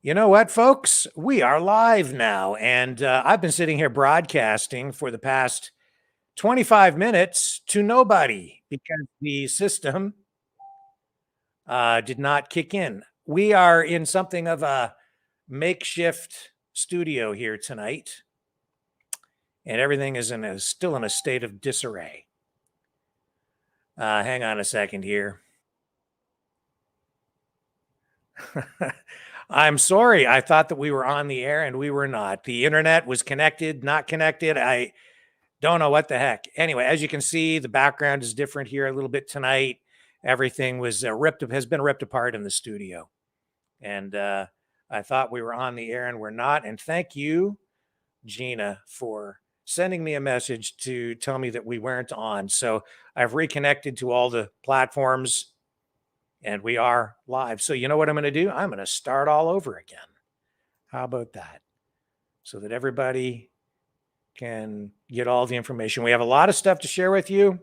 You know what, folks? We are live now, and I've been sitting here broadcasting for the past 25 minutes to nobody because the system did not kick in. We are in something of a makeshift studio here tonight, and everything is still in a state of disarray. Hang on a second here. I'm sorry. I thought that we were on the air and we were not. The internet was connected, not connected. I don't know what the heck. Anyway, as you can see, the background is different here a little bit tonight. Everything was has been ripped apart in the studio. And I thought we were on the air and we're not. And thank you, Gina, for sending me a message to tell me that we weren't on. So I've reconnected to all the platforms and we are live. So you know what I'm going to do? I'm going to start all over again. How about that? So that everybody can get all the information. We have a lot of stuff to share with you.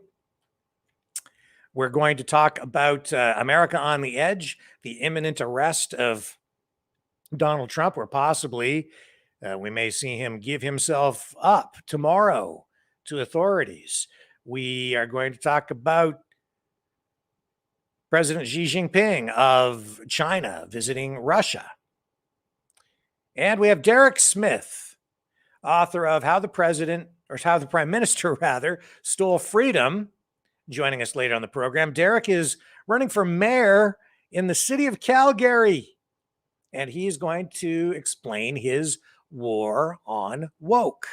We're going to talk about America on the edge, the imminent arrest of Donald Trump, or possibly we may see him give himself up tomorrow to authorities. We are going to talk about President Xi Jinping of China visiting Russia. And we have Derek Smith, author of How the Prime Minister rather Stole Freedom, joining us later on the program. Derek is running for mayor in the city of Calgary, and he's going to explain his war on woke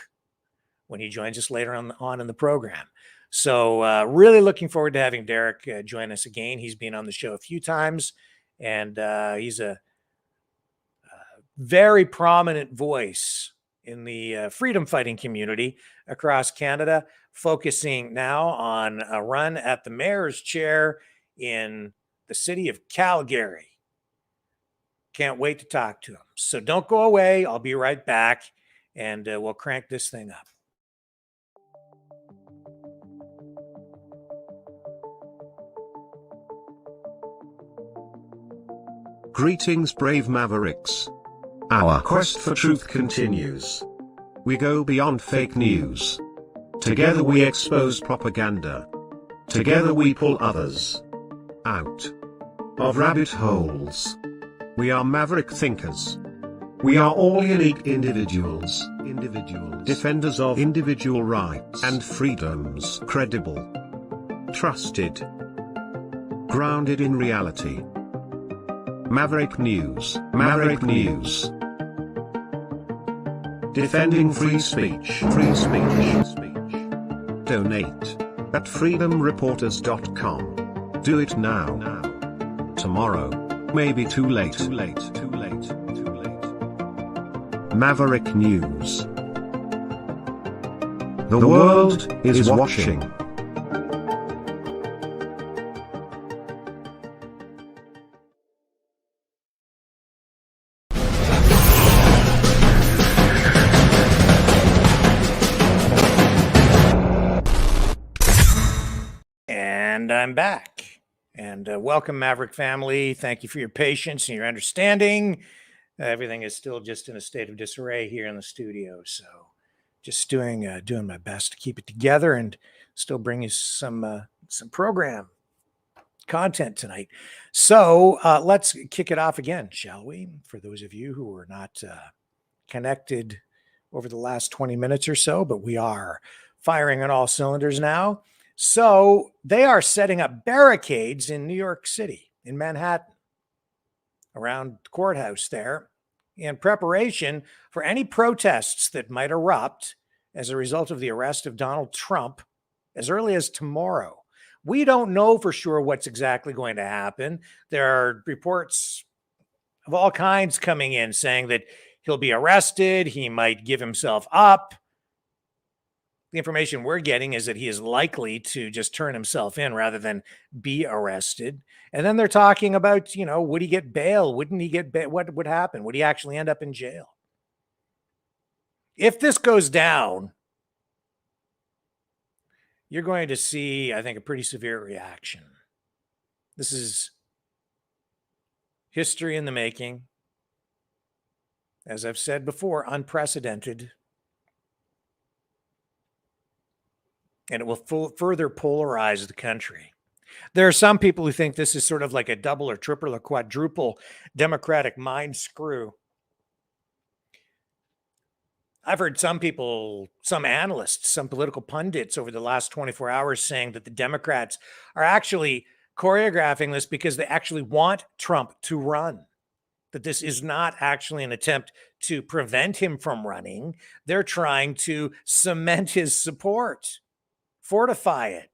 when he joins us later on in the program. So really looking forward to having Derek join us again. He's been on the show a few times, and he's a very prominent voice in the freedom fighting community across Canada, focusing now on a run at the mayor's chair in the city of Calgary. Can't wait to talk to him. So don't go away. I'll be right back, and we'll crank this thing up. Greetings, brave Mavericks. Our quest for truth continues. We go beyond fake news. Together we expose propaganda. Together we pull others out of rabbit holes. We are maverick thinkers. We are all unique individuals, defenders of individual rights and freedoms, credible, trusted, grounded in reality. Maverick News, Maverick News. Defending free speech, free speech. Donate at freedomreporters.com. Do it now. Tomorrow may be too late. Maverick News. The world is watching. And I'm back. And welcome, Maverick family. Thank you for your patience and your understanding. Everything is still just in a state of disarray here in the studio. So just doing my best to keep it together and still bring you some program content tonight. So let's kick it off again, shall we? For those of you who were not connected over the last 20 minutes or so, but we are firing on all cylinders now. So they are setting up barricades in New York City, in Manhattan, around the courthouse there, in preparation for any protests that might erupt as a result of the arrest of Donald Trump as early as tomorrow. We don't know for sure what's exactly going to happen. There are reports of all kinds coming in saying that he'll be arrested, he might give himself up. The information we're getting is that he is likely to just turn himself in rather than be arrested. And then they're talking about, would he get bail? Wouldn't he get bail? What would happen? Would he actually end up in jail? If this goes down, you're going to see, I think, a pretty severe reaction. This is history in the making. as I've said before, unprecedented. And it will further polarize the country. There are some people who think this is sort of like a double or triple or quadruple Democratic mind screw. I've heard some people, some analysts, some political pundits over the last 24 hours saying that the Democrats are actually choreographing this because they actually want Trump to run, that this is not actually an attempt to prevent him from running. They're trying to cement his support, fortify it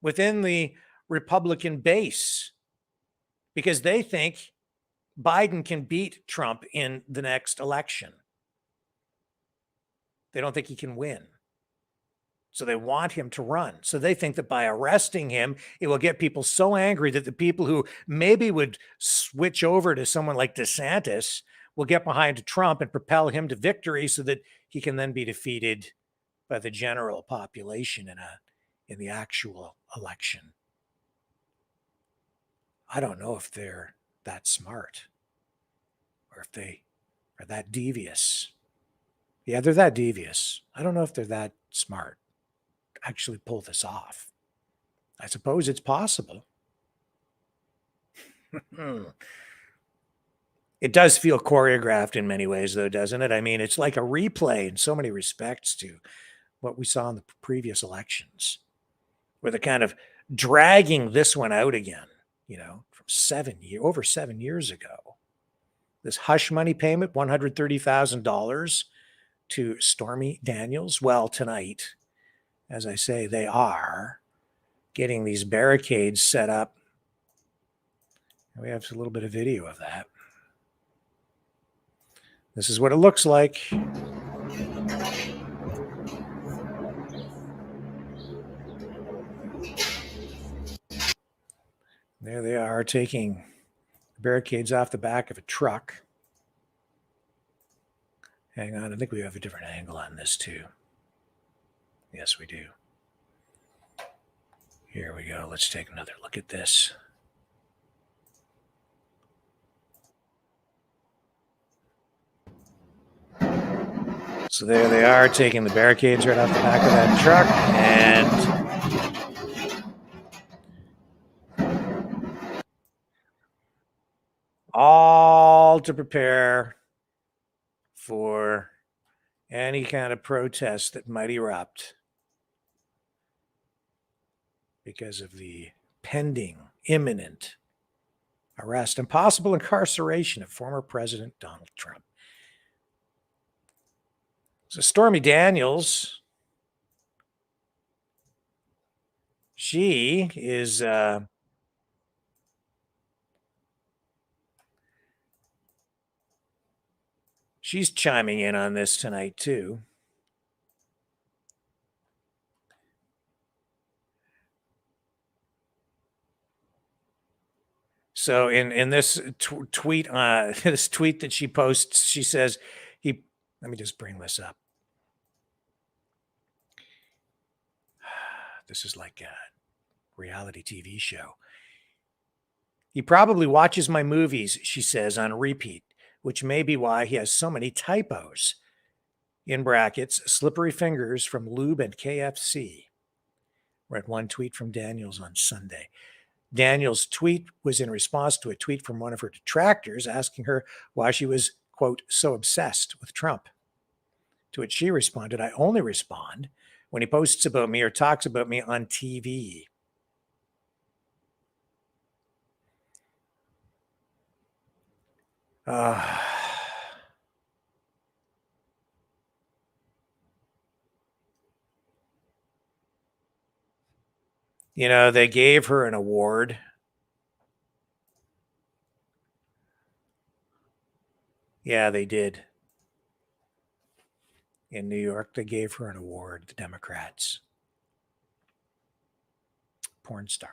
within the Republican base, because they think Biden can beat Trump in the next election. They don't think he can win. So they want him to run. So they think that by arresting him, it will get people so angry that the people who maybe would switch over to someone like DeSantis will get behind Trump and propel him to victory so that he can then be defeated by the general population in the actual election. I don't know if they're that smart or if they are that devious. Yeah, they're that devious. I don't know if they're that smart to actually pull this off. I suppose it's possible. It does feel choreographed in many ways, though, doesn't it? I mean, it's like a replay in so many respects to what we saw in the previous elections, where they're kind of dragging this one out again, from over 7 years ago. This hush money payment, $130,000 to Stormy Daniels. Well, tonight, as I say, they are getting these barricades set up. We have a little bit of video of that. This is what it looks like. There they are, taking barricades off the back of a truck. Hang on, I think we have a different angle on this too. Yes, we do. Here we go. Let's take another look at this. So there they are, taking the barricades right off the back of that truck, and all to prepare for any kind of protest that might erupt because of the pending, imminent arrest and possible incarceration of former President Donald Trump. So Stormy Daniels, she is she's chiming in on this tonight too. So in this tweet, this tweet that she posts, she says, let me just bring this up. This is like a reality TV show. He probably watches my movies, she says, on repeat, which may be why he has so many typos. In brackets, slippery fingers from lube and KFC. Read one tweet from Daniels on Sunday. Daniels' tweet was in response to a tweet from one of her detractors asking her why she was, quote, so obsessed with Trump. To which she responded, I only respond when he posts about me or talks about me on TV. They gave her an award. Yeah, they did. In New York, they gave her an award, the Democrats. Porn star.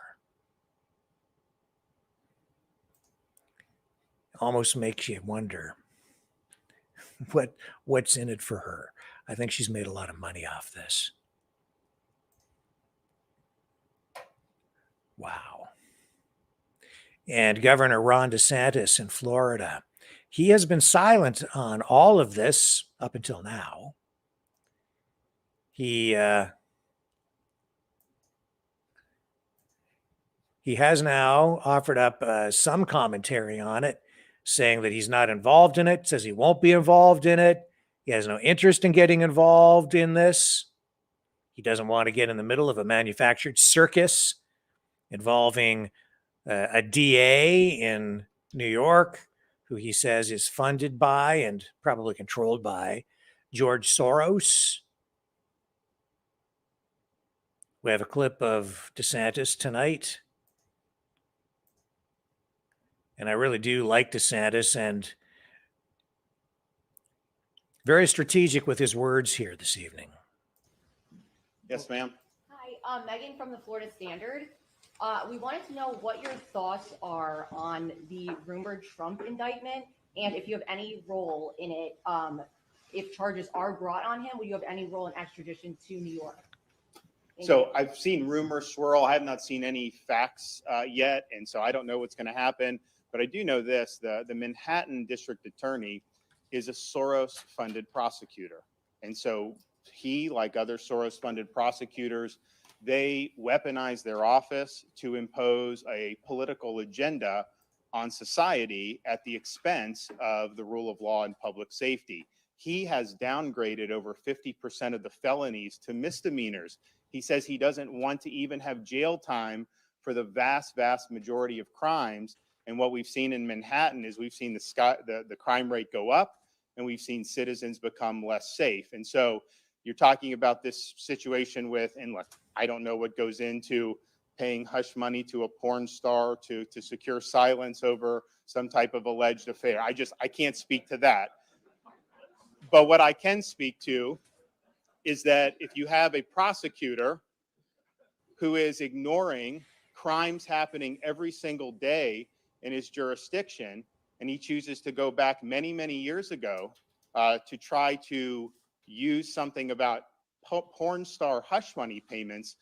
Almost makes you wonder what's in it for her. I think she's made a lot of money off this. Wow. And Governor Ron DeSantis in Florida, he has been silent on all of this up until now. He has now offered up some commentary on it, saying that he's not involved in it, says he won't be involved in it. He has no interest in getting involved in this. He doesn't want to get in the middle of a manufactured circus involving a DA in New York, who he says is funded by and probably controlled by George Soros. We have a clip of DeSantis tonight. And I really do like DeSantis, and very strategic with his words here this evening. Yes, ma'am. Hi, Megan from the Florida Standard. We wanted to know what your thoughts are on the rumored Trump indictment, and if you have any role in it. If charges are brought on him, will you have any role in extradition to New York? So I've seen rumors swirl. I have not seen any facts yet, and so I don't know what's going to happen. But I do know this: the Manhattan District Attorney is a Soros-funded prosecutor, and so he, like other Soros-funded prosecutors, they weaponize their office to impose a political agenda on society at the expense of the rule of law and public safety. He has downgraded over 50% of the felonies to misdemeanors. He says he doesn't want to even have jail time for the vast majority of crimes. And what we've seen in Manhattan is we've seen the crime rate go up, and we've seen citizens become less safe. And so you're talking about this situation with, and look, I don't know what goes into paying hush money to a porn star to secure silence over some type of alleged affair. I can't speak to that. But what I can speak to is that if you have a prosecutor who is ignoring crimes happening every single day in his jurisdiction, and he chooses to go back many years ago to try to use something about porn star hush money payments,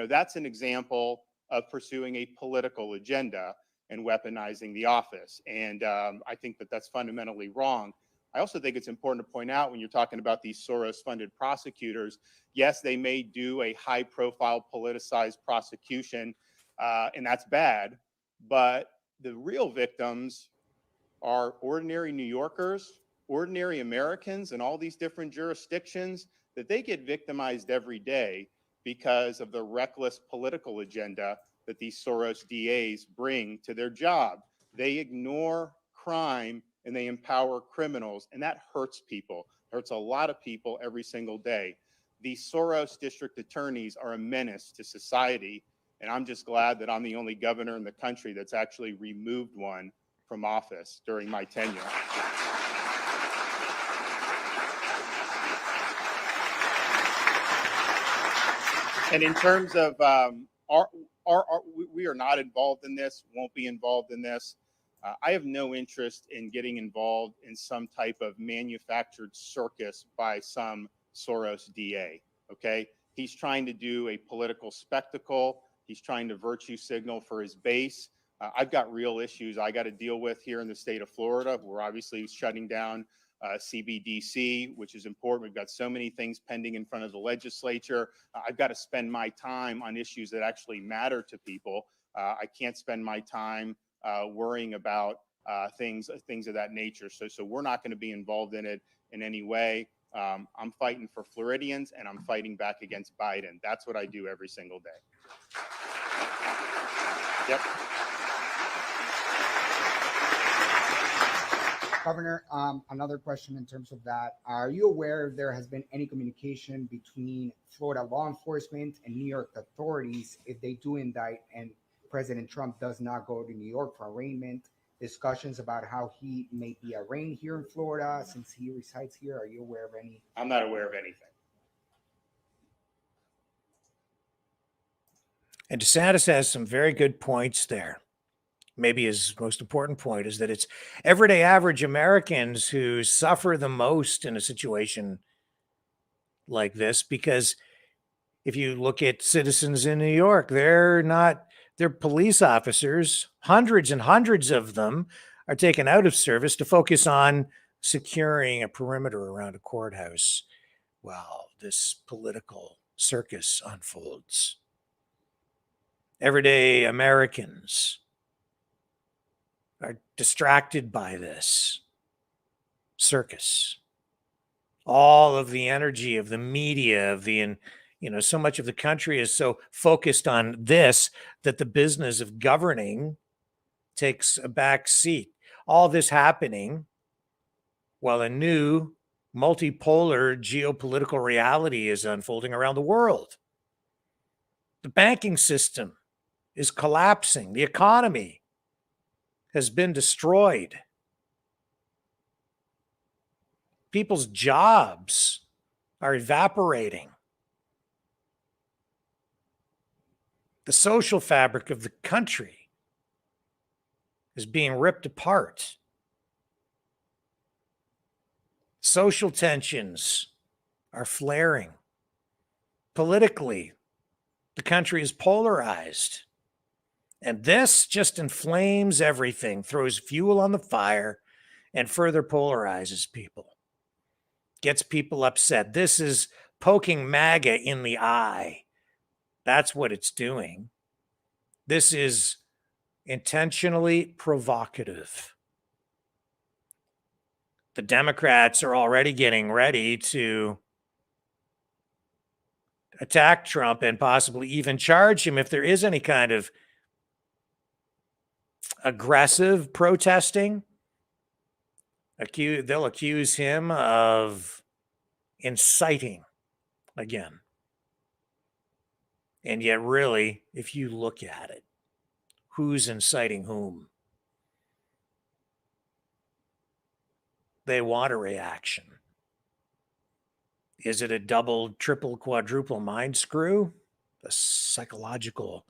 that's an example of pursuing a political agenda and weaponizing the office. And I think that that's fundamentally wrong. I also think it's important to point out, when you're talking about these Soros-funded prosecutors, yes, they may do a high-profile politicized prosecution, and that's bad, but the real victims are ordinary New Yorkers, ordinary Americans in all these different jurisdictions, that they get victimized every day because of the reckless political agenda that these Soros DAs bring to their job. They ignore crime and they empower criminals, and that hurts people. It hurts a lot of people every single day. These Soros district attorneys are a menace to society, and I'm just glad that I'm the only governor in the country that's actually removed one from office during my tenure. And in terms of we are not involved in this, won't be involved in this. I have no interest in getting involved in some type of manufactured circus by some Soros DA, okay? He's trying to do a political spectacle. He's trying to virtue signal for his base. I've got real issues I got to deal with here in the state of Florida. We're obviously shutting down CBDC, which is important. We've got so many things pending in front of the legislature. I've got to spend my time on issues that actually matter to people. I can't spend my time worrying about things of that nature. So we're not going to be involved in it in any way. I'm fighting for Floridians, and I'm fighting back against Biden. That's what I do every single day. Yep. Governor, another question in terms of that. Are you aware if there has been any communication between Florida law enforcement and New York authorities if they do indict and President Trump does not go to New York for arraignment? Discussions about how he may be arraigned here in Florida since he resides here. Are you aware of any? I'm not aware of anything. And DeSantis has some very good points there. Maybe his most important point is that it's everyday average Americans who suffer the most in a situation like this, because if you look at citizens in New York, they're police officers, hundreds and hundreds of them are taken out of service to focus on securing a perimeter around a courthouse while this political circus unfolds. Everyday Americans are distracted by this circus. All of the energy of the media, of the, so much of the country is so focused on this that the business of governing takes a back seat. All this happening while a new multipolar geopolitical reality is unfolding around the world. The banking system is collapsing. The economy has been destroyed. People's jobs are evaporating. The social fabric of the country is being ripped apart. Social tensions are flaring. Politically, the country is polarized. And this just inflames everything, throws fuel on the fire, and further polarizes people. Gets people upset. This is poking MAGA in the eye. That's what it's doing. This is intentionally provocative. The Democrats are already getting ready to attack Trump and possibly even charge him if there is any kind of aggressive protesting. They'll accuse him of inciting again. And yet, really, if you look at it, who's inciting whom? They want a reaction. Is it a double, triple, quadruple mind screw? A psychological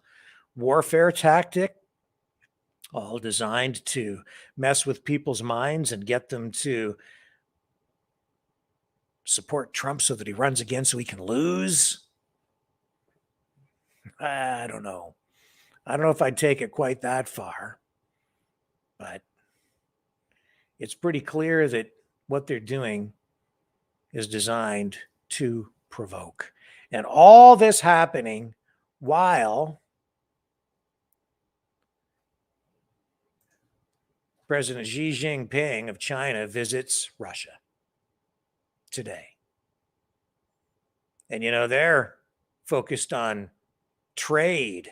warfare tactic? All designed to mess with people's minds and get them to support Trump so that he runs again so he can lose? I don't know. I don't know if I'd take it quite that far, but it's pretty clear that what they're doing is designed to provoke. And all this happening while President Xi Jinping of China visits Russia today. And, they're focused on trade.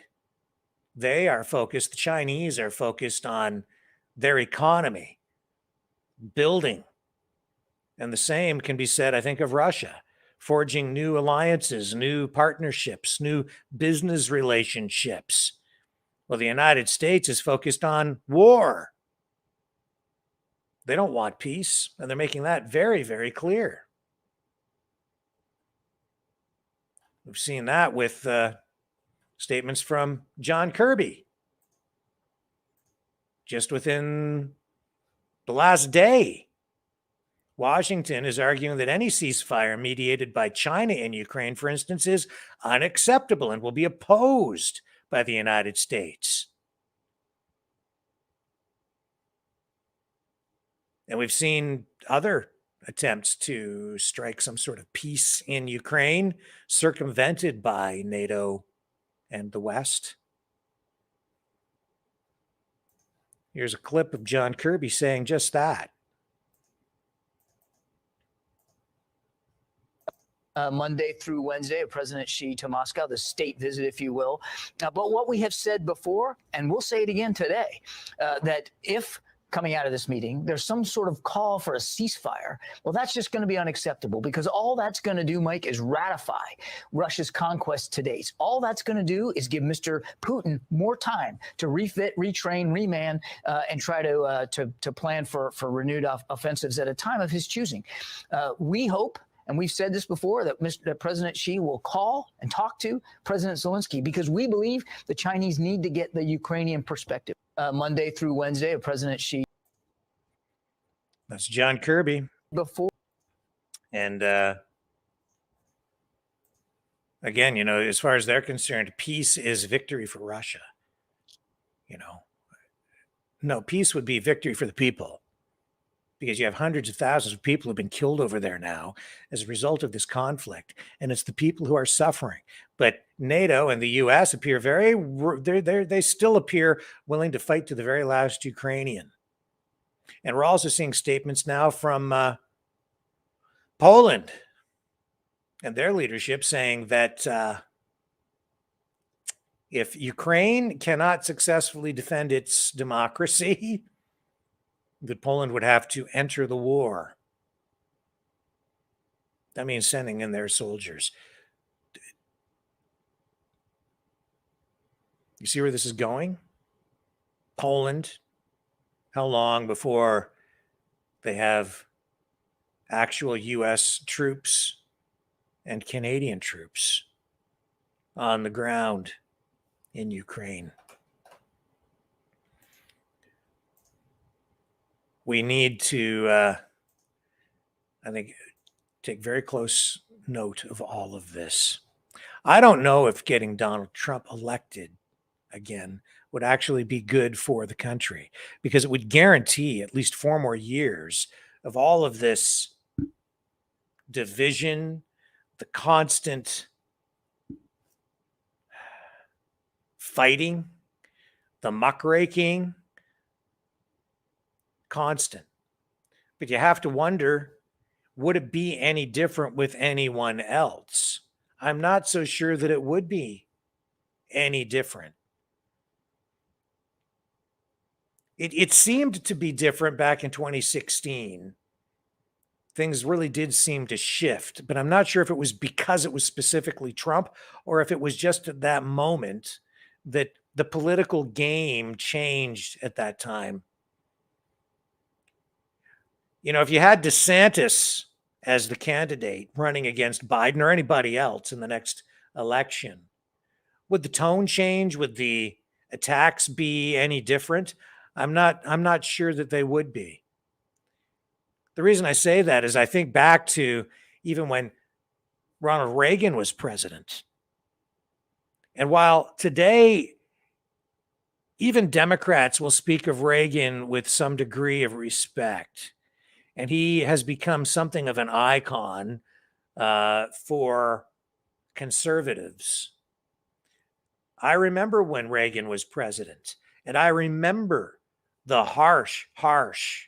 They are focused, the Chinese are focused on their economy, building. And the same can be said, I think, of Russia, forging new alliances, new partnerships, new business relationships. Well, the United States is focused on war. They don't want peace, and they're making that very, very clear. We've seen that with statements from John Kirby just within the last day. Washington is arguing that any ceasefire mediated by China in Ukraine, for instance, is unacceptable and will be opposed by the United States. And we've seen other attempts to strike some sort of peace in Ukraine, circumvented by NATO and the West. Here's a clip of John Kirby saying just that. Monday through Wednesday of President Xi to Moscow, the state visit, if you will. But what we have said before, and we'll say it again today, that if coming out of this meeting, there's some sort of call for a ceasefire, well, that's just going to be unacceptable, because all that's going to do, Mike, is ratify Russia's conquest to date. All that's going to do is give Mr. Putin more time to refit, retrain, reman, and try to plan for renewed offensives at a time of his choosing. We hope, and we've said this before, that President Xi will call and talk to President Zelensky, because we believe the Chinese need to get the Ukrainian perspective. Monday through Wednesday of President Xi. That's John Kirby. Before. And again, as far as they're concerned, peace is victory for Russia. No, peace would be victory for the people, because you have hundreds of thousands of people who have been killed over there now as a result of this conflict, and it's the people who are suffering. But NATO and the U.S. appear they still appear willing to fight to the very last Ukrainian. And we're also seeing statements now from Poland and their leadership saying that if Ukraine cannot successfully defend its democracy, that Poland would have to enter the war. That means sending in their soldiers. You see where this is going? Poland, how long before they have actual U.S. troops and Canadian troops on the ground in Ukraine? We need to, I think, take very close note of all of this. I don't know if getting Donald Trump elected again would actually be good for the country, because it would guarantee at least 4 more years of all of this division, the constant fighting, the muckraking, constant. But you have to wonder, would it be any different with anyone else? I'm not so sure that it would be any different. It seemed to be different back in 2016. Things really did seem to shift, but I'm not sure if it was because it was specifically Trump or if it was just at that moment that the political game changed at that time. You know, if you had DeSantis as the candidate running against Biden or anybody else in the next election, would the tone change? Would the attacks be any different? I'm not sure that they would be. The reason I say that is I think back to even when Ronald Reagan was president. And while today even Democrats will speak of Reagan with some degree of respect, and he has become something of an icon for conservatives. I remember when Reagan was president, and I remember the harsh,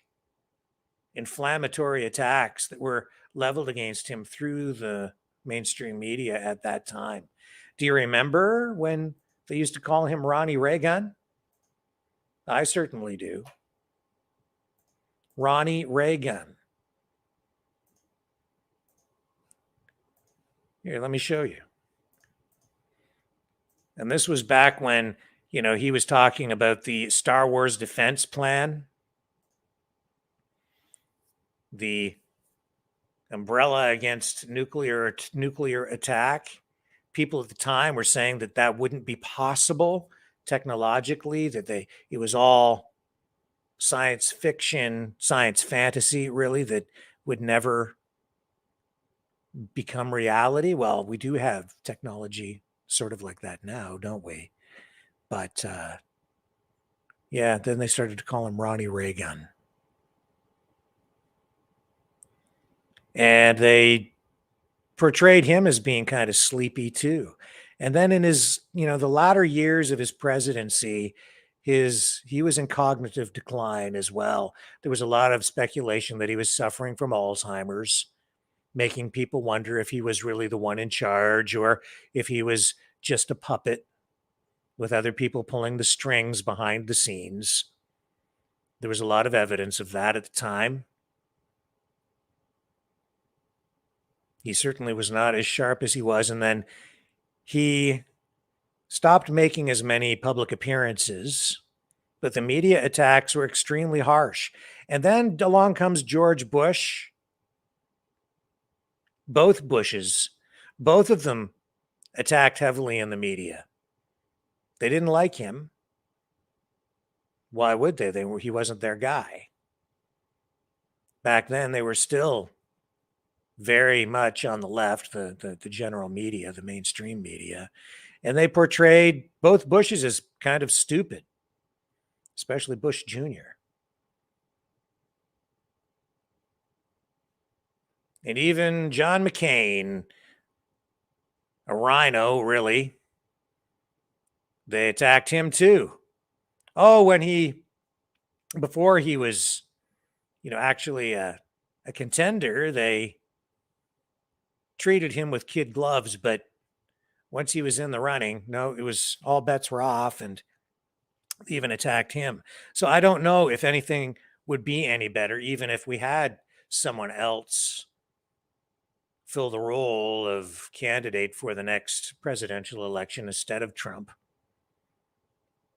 inflammatory attacks that were leveled against him through the mainstream media at that time. Do you remember when they used to call him Ronnie Reagan? I certainly do. Ronnie Reagan. Here, let me show you. And this was back when, you know, he was talking about the Star Wars defense plan, the umbrella against nuclear attack. People at the time were saying that that wouldn't be possible technologically, that it was all science fiction, science fantasy, really, that would never become reality. Well, we do have technology sort of like that now, don't we? But yeah, then they started to call him Ronnie Reagan. And they portrayed him as being kind of sleepy too. And then in his, you know, the latter years of his presidency, he was in cognitive decline as well. There was a lot of speculation that he was suffering from Alzheimer's, making people wonder if he was really the one in charge or if he was just a puppet with other people pulling the strings behind the scenes. There was a lot of evidence of that at the time. He certainly was not as sharp as he was. And then he stopped making as many public appearances, but the media attacks were extremely harsh. And then along comes George Bush. Both Bushes, both of them attacked heavily in the media. They didn't like him. Why would they? He wasn't their guy. Back then, they were still very much on the left, the general media, the mainstream media, and they portrayed both Bushes as kind of stupid. especially Bush Jr. And even John McCain, a rhino, really, they attacked him too. Oh, before he was, actually a contender, they treated him with kid gloves, but once he was in the running, no, it was all bets were off, and they even attacked him. So I don't know if anything would be any better, even if we had someone else fill the role of candidate for the next presidential election instead of Trump.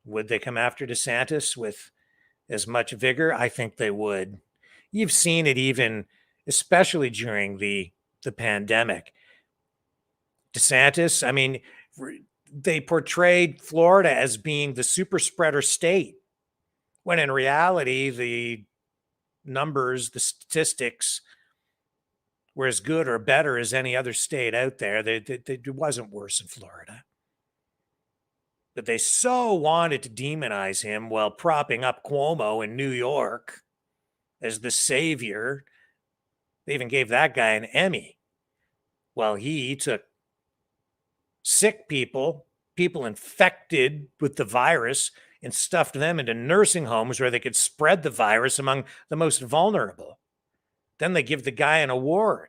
Would they come after DeSantis with as much vigor? I think they would. You've seen it even, especially during the pandemic. DeSantis, I mean, they portrayed Florida as being the super spreader state, when in reality, the numbers, the statistics were as good or better as any other state out there. It wasn't worse in Florida. But they so wanted to demonize him while propping up Cuomo in New York as the savior. They even gave that guy an Emmy. Well, he took sick people infected with the virus, and stuffed them into nursing homes where they could spread the virus among the most vulnerable. Then they give the guy an award.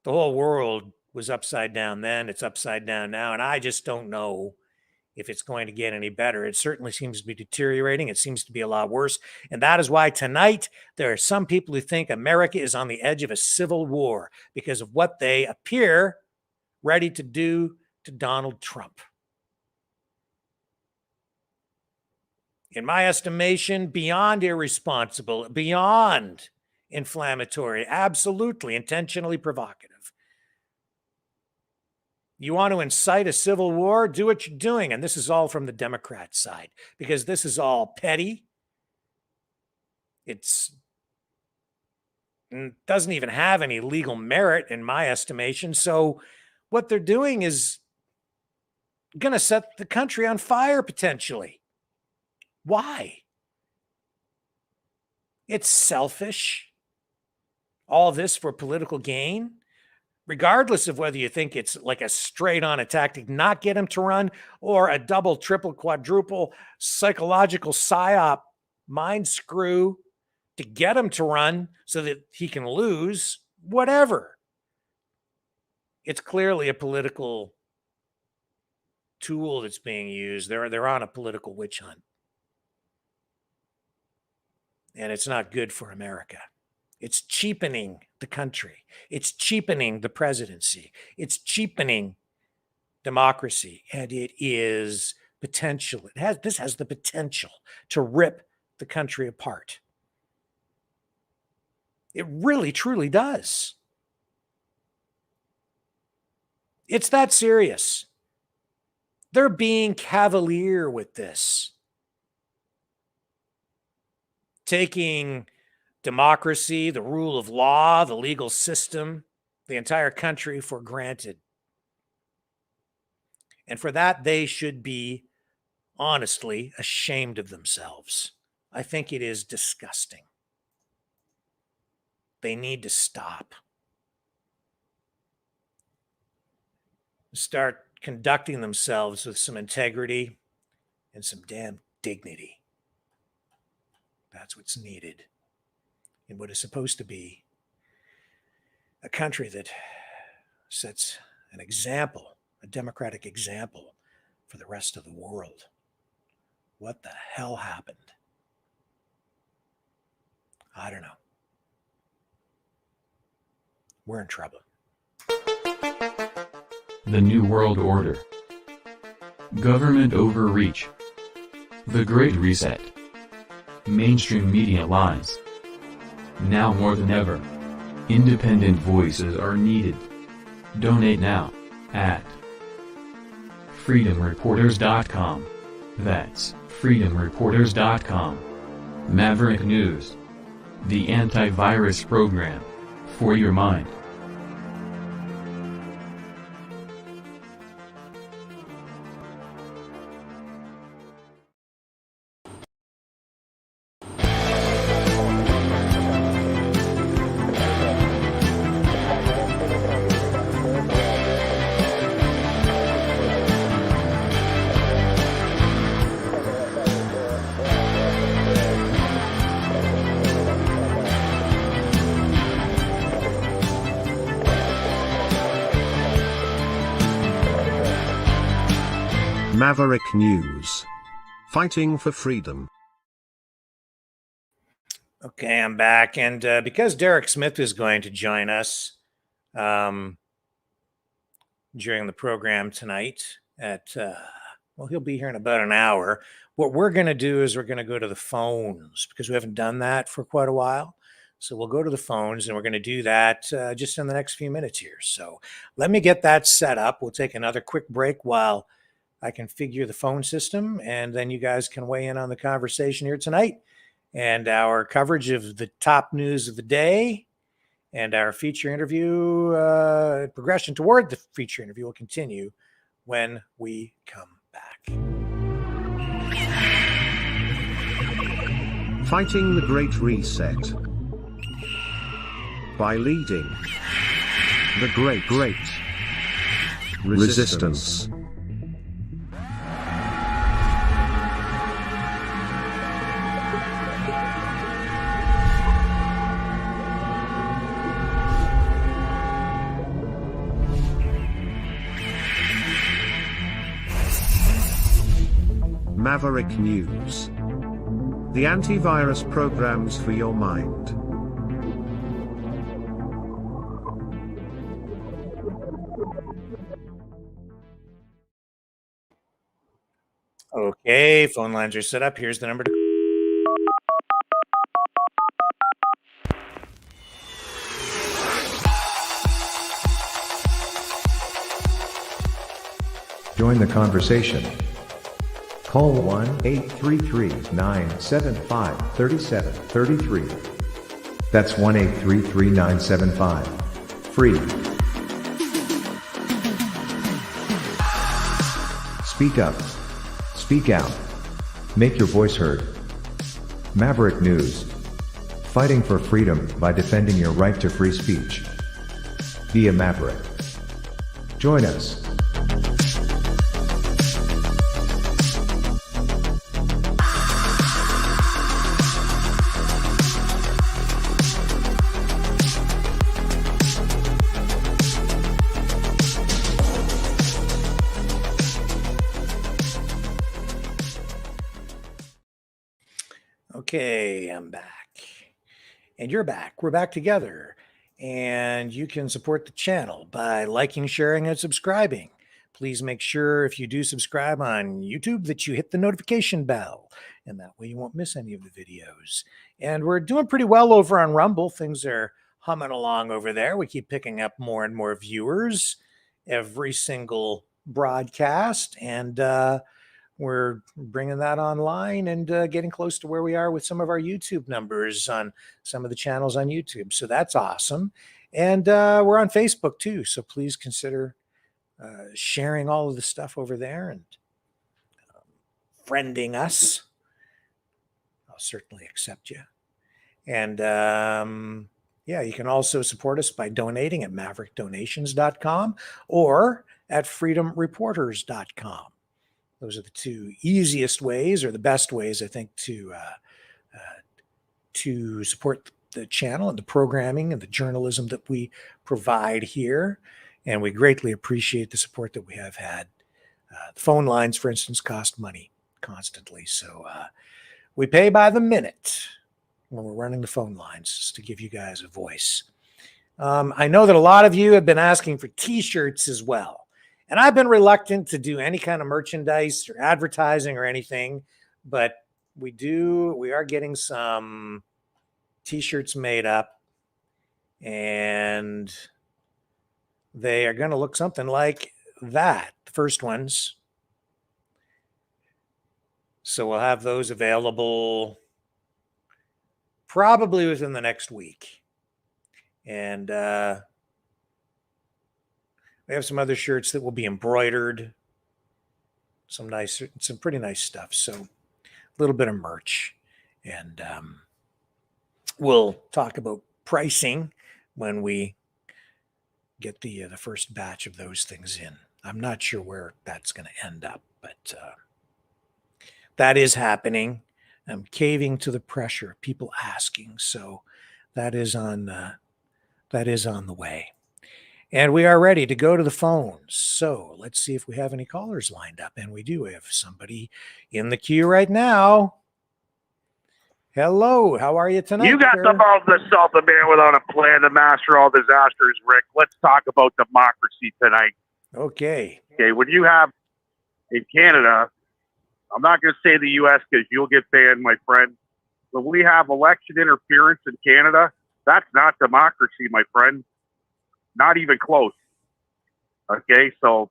The whole world was upside down then. It's upside down now. And I just don't know if it's going to get any better. It certainly seems to be deteriorating. It seems to be a lot worse. And that is why tonight there are some people who think America is on the edge of a civil war because of what they appear ready to do to Donald Trump. In my estimation, beyond irresponsible, beyond inflammatory, absolutely intentionally provocative. You want to incite a civil war? Do what you're doing. And this is all from the Democrat side, because this is all petty. It doesn't even have any legal merit in my estimation. So what they're doing is going to set the country on fire potentially. Why? It's selfish. All this for political gain. Regardless of whether you think it's like a straight-on attack to not get him to run, or a double, triple, quadruple psychological psyop mind screw to get him to run so that he can lose, whatever. It's clearly a political tool that's being used. They're on a political witch hunt. And it's not good for America. It's cheapening the country. It's cheapening the presidency. It's cheapening democracy. And it is potential. This has the potential to rip the country apart. It really, truly does. It's that serious. They're being cavalier with this. Taking democracy, the rule of law, the legal system, the entire country for granted. And for that, they should be honestly ashamed of themselves. I think it is disgusting. They need to stop. Start conducting themselves with some integrity and some damn dignity. That's what's needed in what is supposed to be a country that sets an example, a democratic example for the rest of the world. What the hell happened? I don't know. We're in trouble. The New World Order. Government overreach. The Great Reset. Mainstream media lies. Now more than ever, independent voices are needed. Donate now at freedomreporters.com. That's freedomreporters.com. Maverick News. The antivirus program for your mind. Maverick News. Fighting for freedom. Okay, I'm back. And because Derek Smith is going to join us during the program tonight at, well, he'll be here in about an hour. What we're going to do is we're going to go to the phones because we haven't done that for quite a while. So we'll go to the phones and we're going to do that just in the next few minutes here. So let me get that set up. We'll take another quick break while I configure the phone system, and then you guys can weigh in on the conversation here tonight. And our coverage of the top news of the day and our feature interview, progression toward the feature interview will continue when we come back. Fighting the Great Reset. By leading the Great Resistance. Maverick News. The antivirus programs for your mind. Okay, phone lines are set up. Here's the number to join the conversation. Call 1-833-975-3733. That's 1-833-975. Free. Speak up. Speak out. Make your voice heard. Maverick News. Fighting for freedom by defending your right to free speech. Be a Maverick. Join us. Okay, I'm back. And you're back. We're back together. And you can support the channel by liking, sharing, and subscribing. Please make sure if you do subscribe on YouTube that you hit the notification bell. And that way you won't miss any of the videos. And we're doing pretty well over on Rumble. Things are humming along over there. We keep picking up more and more viewers every single broadcast. And we're bringing that online and getting close to where we are with some of our YouTube numbers on some of the channels on YouTube. So that's awesome. And we're on Facebook too. So please consider sharing all of the stuff over there and friending us. I'll certainly accept you. And yeah, you can also support us by donating at maverickdonations.com or at freedomreporters.com. Those are the two easiest ways, or the best ways, I think, to support the channel and the programming and the journalism that we provide here. And we greatly appreciate the support that we have had. The phone lines, for instance, cost money constantly. So we pay by the minute when we're running the phone lines, just to give you guys a voice. I know that a lot of you have been asking for T-shirts as well. And I've been reluctant to do any kind of merchandise or advertising or anything, but we are getting some T-shirts made up, and they are going to look something like that, the first ones. So we'll have those available probably within the next week. And we have some other shirts that will be embroidered. Some pretty nice stuff. So a little bit of merch. And we'll talk about pricing when we get the first batch of those things in. I'm not sure where that's going to end up, but that is happening. I'm caving to the pressure of people asking. So that is on the way. And we are ready to go to the phones. So let's see if we have any callers lined up. And we do have somebody in the queue right now. Hello, how are you tonight? You got sir? the mouth to salt the man without a plan to master all disasters, Rick. Let's talk about democracy tonight. Okay. Okay, when you have in Canada, I'm not going to say the U.S. because you'll get banned, my friend. When we have election interference in Canada, that's not democracy, my friend. Not even close. Okay, so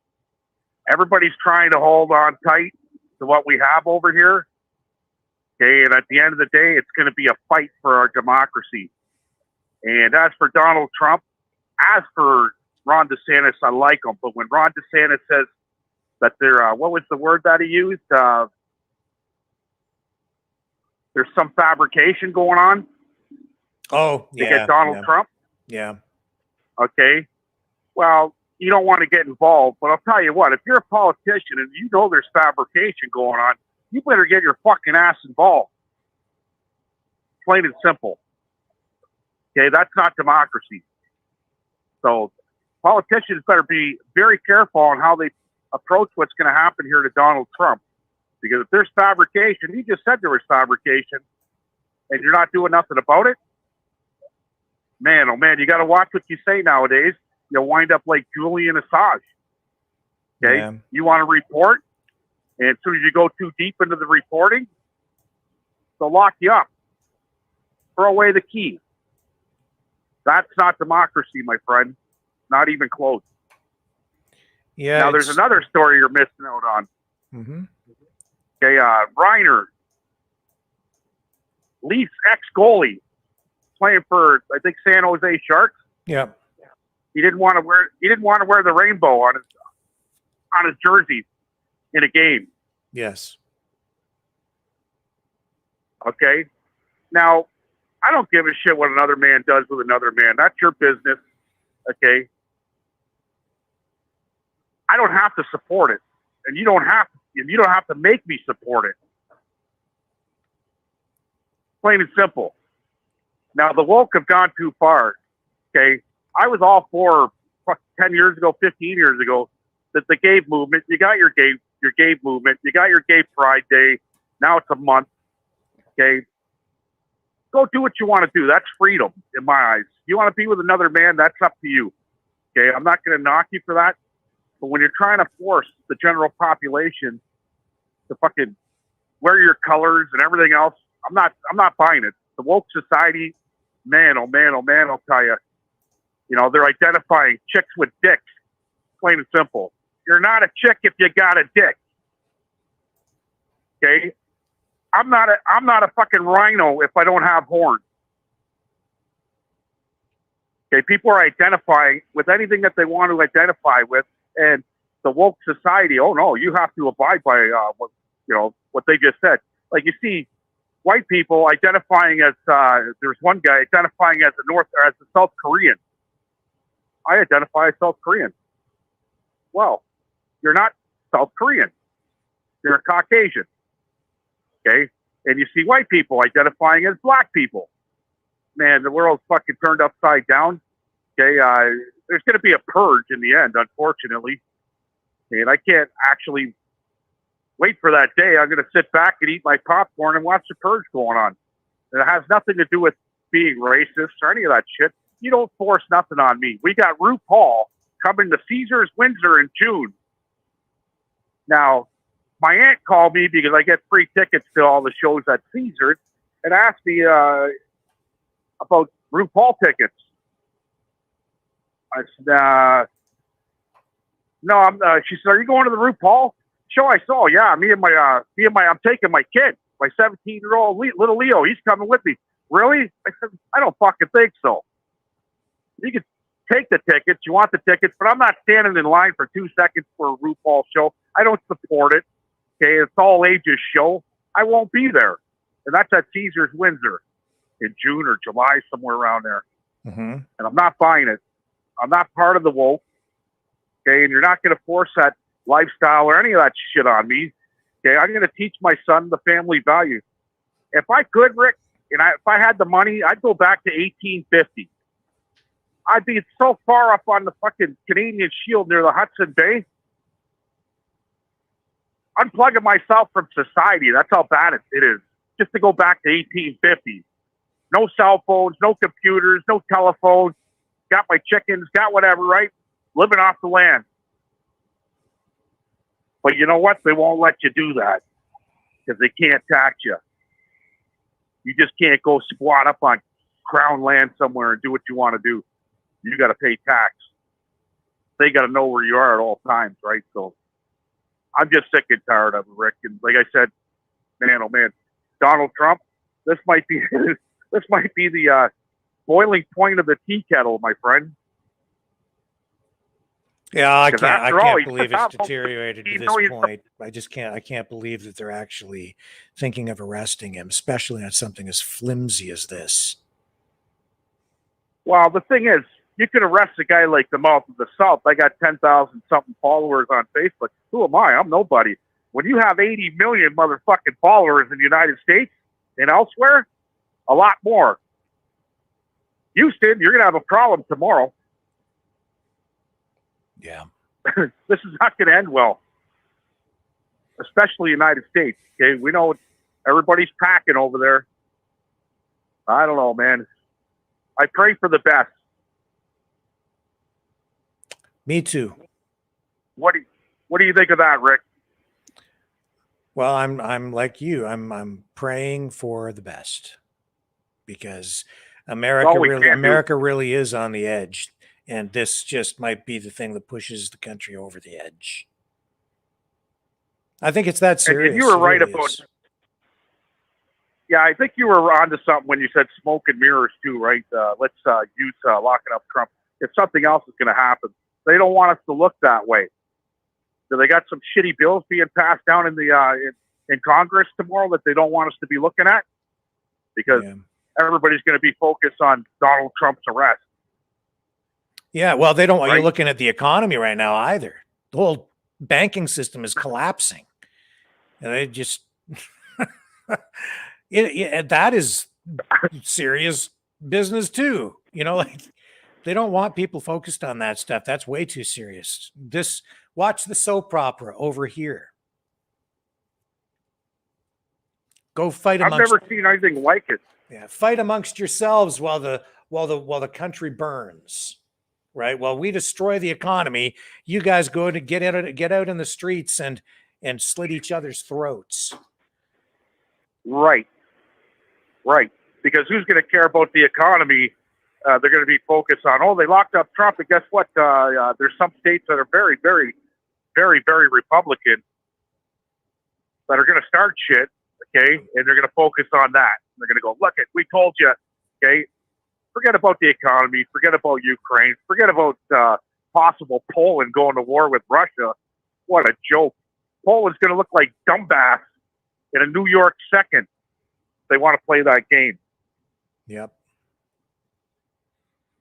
everybody's trying to hold on tight to what we have over here. Okay, and at the end of the day, it's going to be a fight for our democracy. And as for Donald Trump, as for Ron DeSantis, I like him. But when Ron DeSantis says that what was the word that he used? There's some fabrication going on Oh, to yeah. get Donald Trump. Yeah. Okay. Well, you don't want to get involved, but I'll tell you what, if you're a politician and you know there's fabrication going on, you better get your fucking ass involved. Plain and simple. Okay, that's not democracy. So politicians better be very careful on how they approach what's going to happen here to Donald Trump. Because if there's fabrication, he just said there was fabrication, and you're not doing nothing about it, man, oh man, you got to watch what you say nowadays. You'll wind up like Julian Assange. Okay, Yeah. You want to report, and as soon as you go too deep into the reporting, they'll lock you up. Throw away the key. That's not democracy, my friend. Not even close. Yeah. Now, there's another story you're missing out on. Mm-hmm. Okay, Reiner, Leafs ex-goalie, playing for I think San Jose Sharks. Yeah. He didn't want to wear the rainbow on his jersey in a game. Yes. Okay, now I don't give a shit what another man does with another man. That's your business. Okay, I don't have to support it, and you don't have to make me support it. Plain and simple. Now the woke have gone too far. Okay, I was all for 10 years ago, 15 years ago, that the gay movement. You got your gay movement. You got your gay pride day. Now it's a month. Okay, go do what you want to do. That's freedom in my eyes. You want to be with another man, that's up to you. Okay, I'm not going to knock you for that. But when you're trying to force the general population to fucking wear your colors and everything else, I'm not buying it. The woke society, man, oh man, oh man, I'll tell you. You know, they're identifying chicks with dicks. Plain and simple. You're not a chick if you got a dick. Okay? I'm not a fucking rhino if I don't have horns. Okay, people are identifying with anything that they want to identify with, and the woke society, oh no, you have to abide by what they just said. Like you see white people identifying as there's one guy identifying as a South Korean. I identify as South Korean. Well, you're not South Korean. You're a Caucasian. Okay? And you see white people identifying as black people. Man, the world's fucking turned upside down. Okay? There's going to be a purge in the end, unfortunately. And I can't actually wait for that day. I'm going to sit back and eat my popcorn and watch the purge going on. And it has nothing to do with being racist or any of that shit. You don't force nothing on me. We got RuPaul coming to Caesars Windsor in June. Now, my aunt called me because I get free tickets to all the shows at Caesars and asked me about RuPaul tickets. I said, no. She said, "Are you going to the RuPaul show?" I said, "Oh yeah, I'm taking my kid, my 17-year-old little Leo. He's coming with me." Really? I said, "I don't fucking think so. You can take the tickets. You want the tickets, but I'm not standing in line for 2 seconds for a RuPaul show. I don't support it. Okay, it's all ages show. I won't be there." And that's at Caesars Windsor in June or July, somewhere around there. Mm-hmm. And I'm not buying it. I'm not part of the woke. Okay, and you're not going to force that lifestyle or any of that shit on me. Okay, I'm going to teach my son the family value. If I could, Rick, and if I had the money, I'd go back to 1850. I'd be so far up on the fucking Canadian Shield near the Hudson Bay. Unplugging myself from society. That's how bad it is. Just to go back to 1850. No cell phones, no computers, no telephones. Got my chickens, got whatever, right? Living off the land. But you know what? They won't let you do that because they can't tax you. You just can't go squat up on crown land somewhere and do what you want to do. You got to pay tax. They got to know where you are at all times, right? So I'm just sick and tired of it, Rick. And like I said, man, oh man, Donald Trump, this might be the boiling point of the tea kettle, my friend. Yeah, I 'Cause can't after all, believe it's deteriorated to you this know he's- point. I can't believe that they're actually thinking of arresting him, especially on something as flimsy as this. Well, the thing is, you could arrest a guy like the Mouth of the South. I got 10,000 something followers on Facebook. Who am I? I'm nobody. When you have 80 million motherfucking followers in the United States and elsewhere, a lot more. Houston, you're going to have a problem tomorrow. Yeah. This is not going to end well, especially the United States. Okay, we know everybody's packing over there. I don't know, man. I pray for the best. Me too. What do you think of that, Rick? Well, I'm like you. I'm praying for the best because all we can do. America really is on the edge, and this just might be the thing that pushes the country over the edge. I think it's that serious. And you were It right really about. is. Yeah, I think you were onto something when you said smoke and mirrors too, right? Let's use locking up Trump. If something else is going to happen, they don't want us to look that way. So they got some shitty bills being passed down in the in Congress tomorrow that they don't want us to be looking at because everybody's going to be focused on Donald Trump's arrest. Yeah, well, they don't want you Right? looking at the economy right now either. The whole banking system is collapsing, and they just that is serious business too. You know, like they don't want people focused on that stuff. That's way too serious. Watch the soap opera over here. Go fight I've amongst. never seen anything like it. Yeah, fight amongst yourselves while the country burns. Right. While we destroy the economy, you guys go to get out in the streets and slit each other's throats. Right. Because who's going to care about the economy? They're going to be focused on, they locked up Trump. And guess what? There's some states that are very, very, very, very Republican that are going to start shit. Okay. And they're going to focus on that. They're going to go, look, we told you. Okay. Forget about the economy. Forget about Ukraine. Forget about possible Poland going to war with Russia. What a joke. Poland's going to look like dumbass in a New York second. They want to play that game. Yep.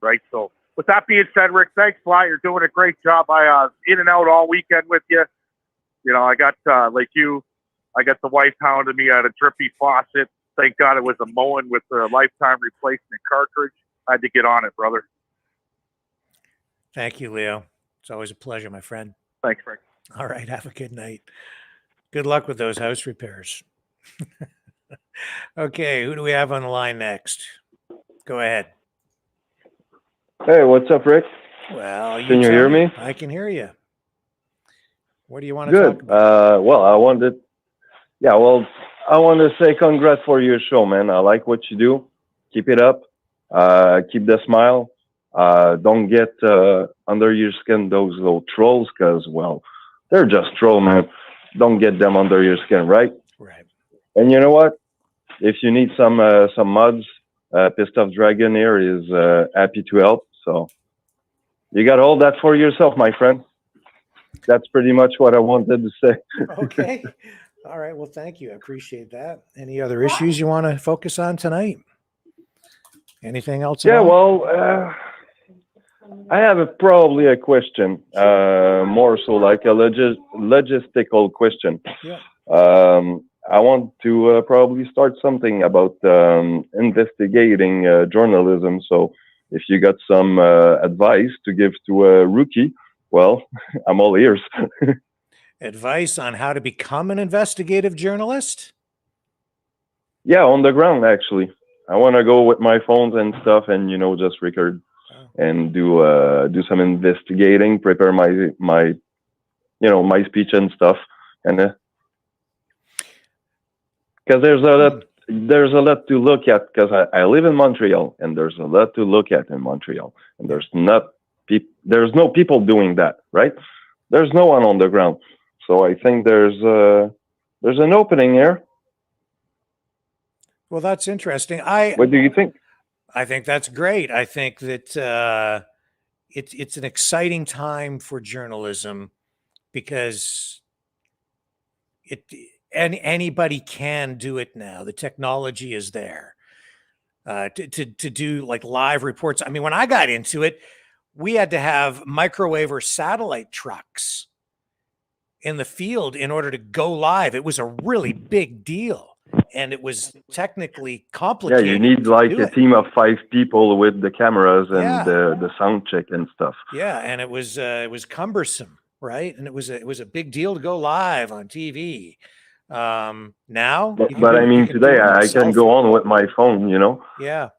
Right. So with that being said, Rick, thanks a lot. You're doing a great job. I in and out all weekend with you. You know, I got like you, I got the wife hounding me at a drippy faucet. Thank God it was a Moen with a lifetime replacement cartridge. I had to get on it, brother. Thank you, Leo. It's always a pleasure, my friend. Thanks, Rick. All right. Have a good night. Good luck with those house repairs. Okay. Who do we have on the line next? Go ahead. Hey, what's up, Rick? Well, Can you tell hear me? I can hear you. What do you want to Good. talk about? Well, I wanted to say congrats for your show, man. I like what you do. Keep it up. Keep the smile. Don't get under your skin those little trolls, because, well, they're just trolls, man. Don't get them under your skin, right? Right. And you know what? If you need some mods, Pissed Off Dragon here is happy to help. So you got all that for yourself, my friend. That's pretty much what I wanted to say. Okay. All right. Well, thank you. I appreciate that. Any other issues you want to focus on tonight? Anything else? Yeah, well, I have probably a question, more so like a logistical question. Yeah. I want to probably start something about investigating journalism. So if you got some advice to give to a rookie, well, I'm all ears. Advice on how to become an investigative journalist? Yeah, on the ground, actually. I want to go with my phones and stuff and, just record and do some investigating, prepare my my speech and stuff. And because there's a lot to look at, because I live in Montreal, and there's a lot to look at in Montreal, and there's no people doing that, right? There's no one on the ground. So I think there's an opening here. Well, that's interesting. What do you think? I think that's great. I think that it's an exciting time for journalism, because anybody can do it now. The technology is there to do like live reports. I mean, when I got into it, we had to have microwave or satellite trucks in the field in order to go live. It was a really big deal, and it was technically complicated. Yeah, you need like a team of 5 people with the cameras and the sound check and stuff. Yeah, and it was cumbersome, right? And it was a big deal to go live on TV. Now, but I mean, today I can go on with my phone, Yeah.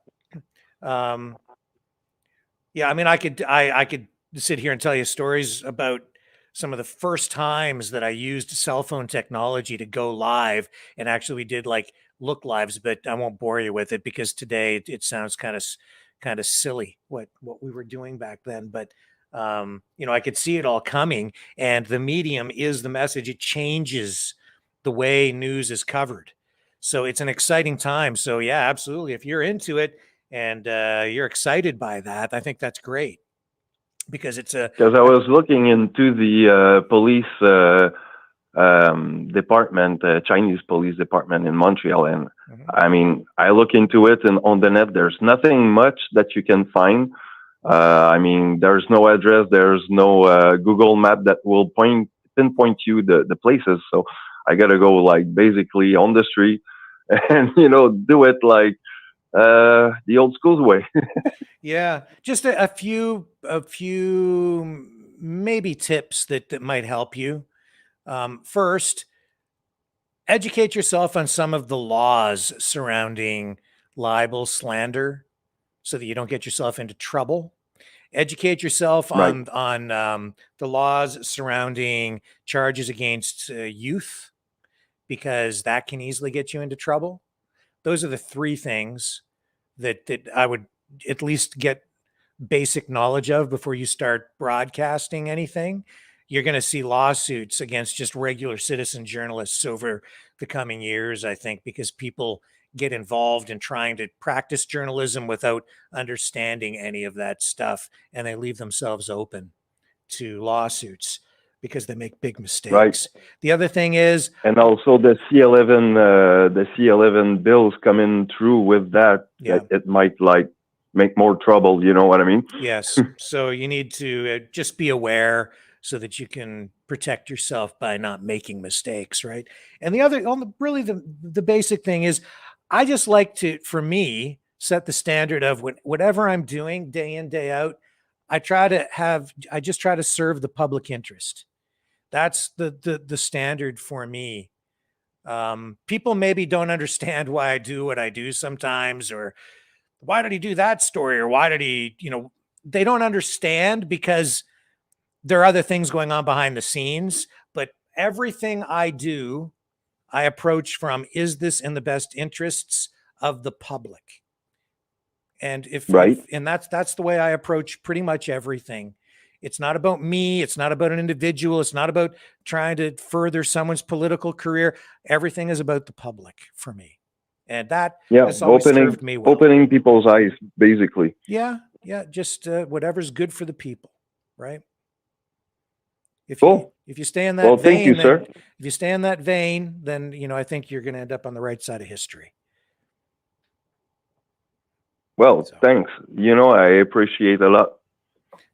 Yeah, I mean, I could sit here and tell you stories about some of the first times that I used cell phone technology to go live, and actually we did like look lives, but I won't bore you with it, because today it sounds kind of silly what we were doing back then. But I could see it all coming, and the medium is the message. It changes the way news is covered. So it's an exciting time. So yeah, absolutely. If you're into it and you're excited by that, I think that's great, because because I was looking into the police department, Chinese police department in Montreal, and I mean, I look into it, and on the net, there's nothing much that you can find. I mean, there's no address, there's no Google map that will pinpoint you the places. So I gotta go like basically on the street and do it like the old school way. Yeah, just a few maybe tips that might help you. First, educate yourself on some of the laws surrounding libel, slander, so that you don't get yourself into trouble. Educate yourself on the laws surrounding charges against youth, because that can easily get you into trouble. Those are the 3 things that I would at least get basic knowledge of before you start broadcasting anything. You're going to see lawsuits against just regular citizen journalists over the coming years, I think, because people get involved in trying to practice journalism without understanding any of that stuff, and they leave themselves open to lawsuits because they make big mistakes. Right. The other thing is, and also the C11 bills coming through with that. Yeah. It might like make more trouble. You know what I mean? Yes. So you need to just be aware so that you can protect yourself by not making mistakes, right? And the other, really the basic thing is, I just like to, for me, set the standard of whatever I'm doing day in, day out, I just try to serve the public interest. That's the standard for me. People maybe don't understand why I do what I do sometimes, or why did he do that story, or why did he, they don't understand because there are other things going on behind the scenes. But everything I do, I approach from, is this in the best interests of the public? And that's the way I approach pretty much everything. It's not about me. It's not about an individual. It's not about trying to further someone's political career. Everything is about the public for me. And that has always served me well. Opening people's eyes, basically. Yeah. Just whatever's good for the people, right? If you stay in that vein, thank you, sir. If you stay in that vein, then I think you're going to end up on the right side of history. Well, thanks. I appreciate a lot.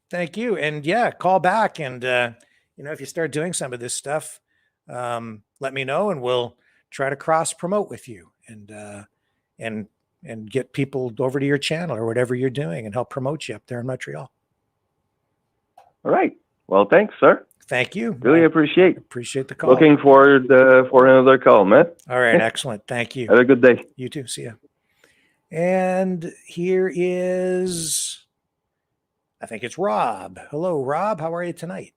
Thank you. And call back. And, if you start doing some of this stuff, let me know, and we'll try to cross promote with you and and get people over to your channel or whatever you're doing and help promote you up there in Montreal. All right. Well, thanks, sir. Thank you. Really appreciate the call. Looking forward for another call, man. All right. Excellent. Thank you. Have a good day. You too. See ya. And here is, I think it's Rob. Hello, Rob. How are you tonight?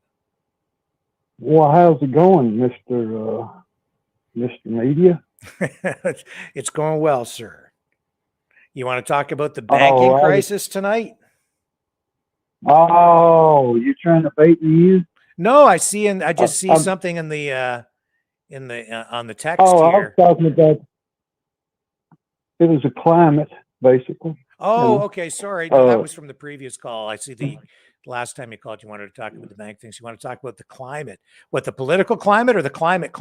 Well, how's it going, Mr. Media? It's going well, sir. You want to talk about the banking crisis tonight? Oh, you're trying to bait me? No, I see, and I just see something in the on the text here. I was talking about it was a climate, basically. Oh, okay. Sorry, no, that was from the previous call. I see the last time you called, you wanted to talk about the bank things. You want to talk about the climate, what, the political climate or the climate?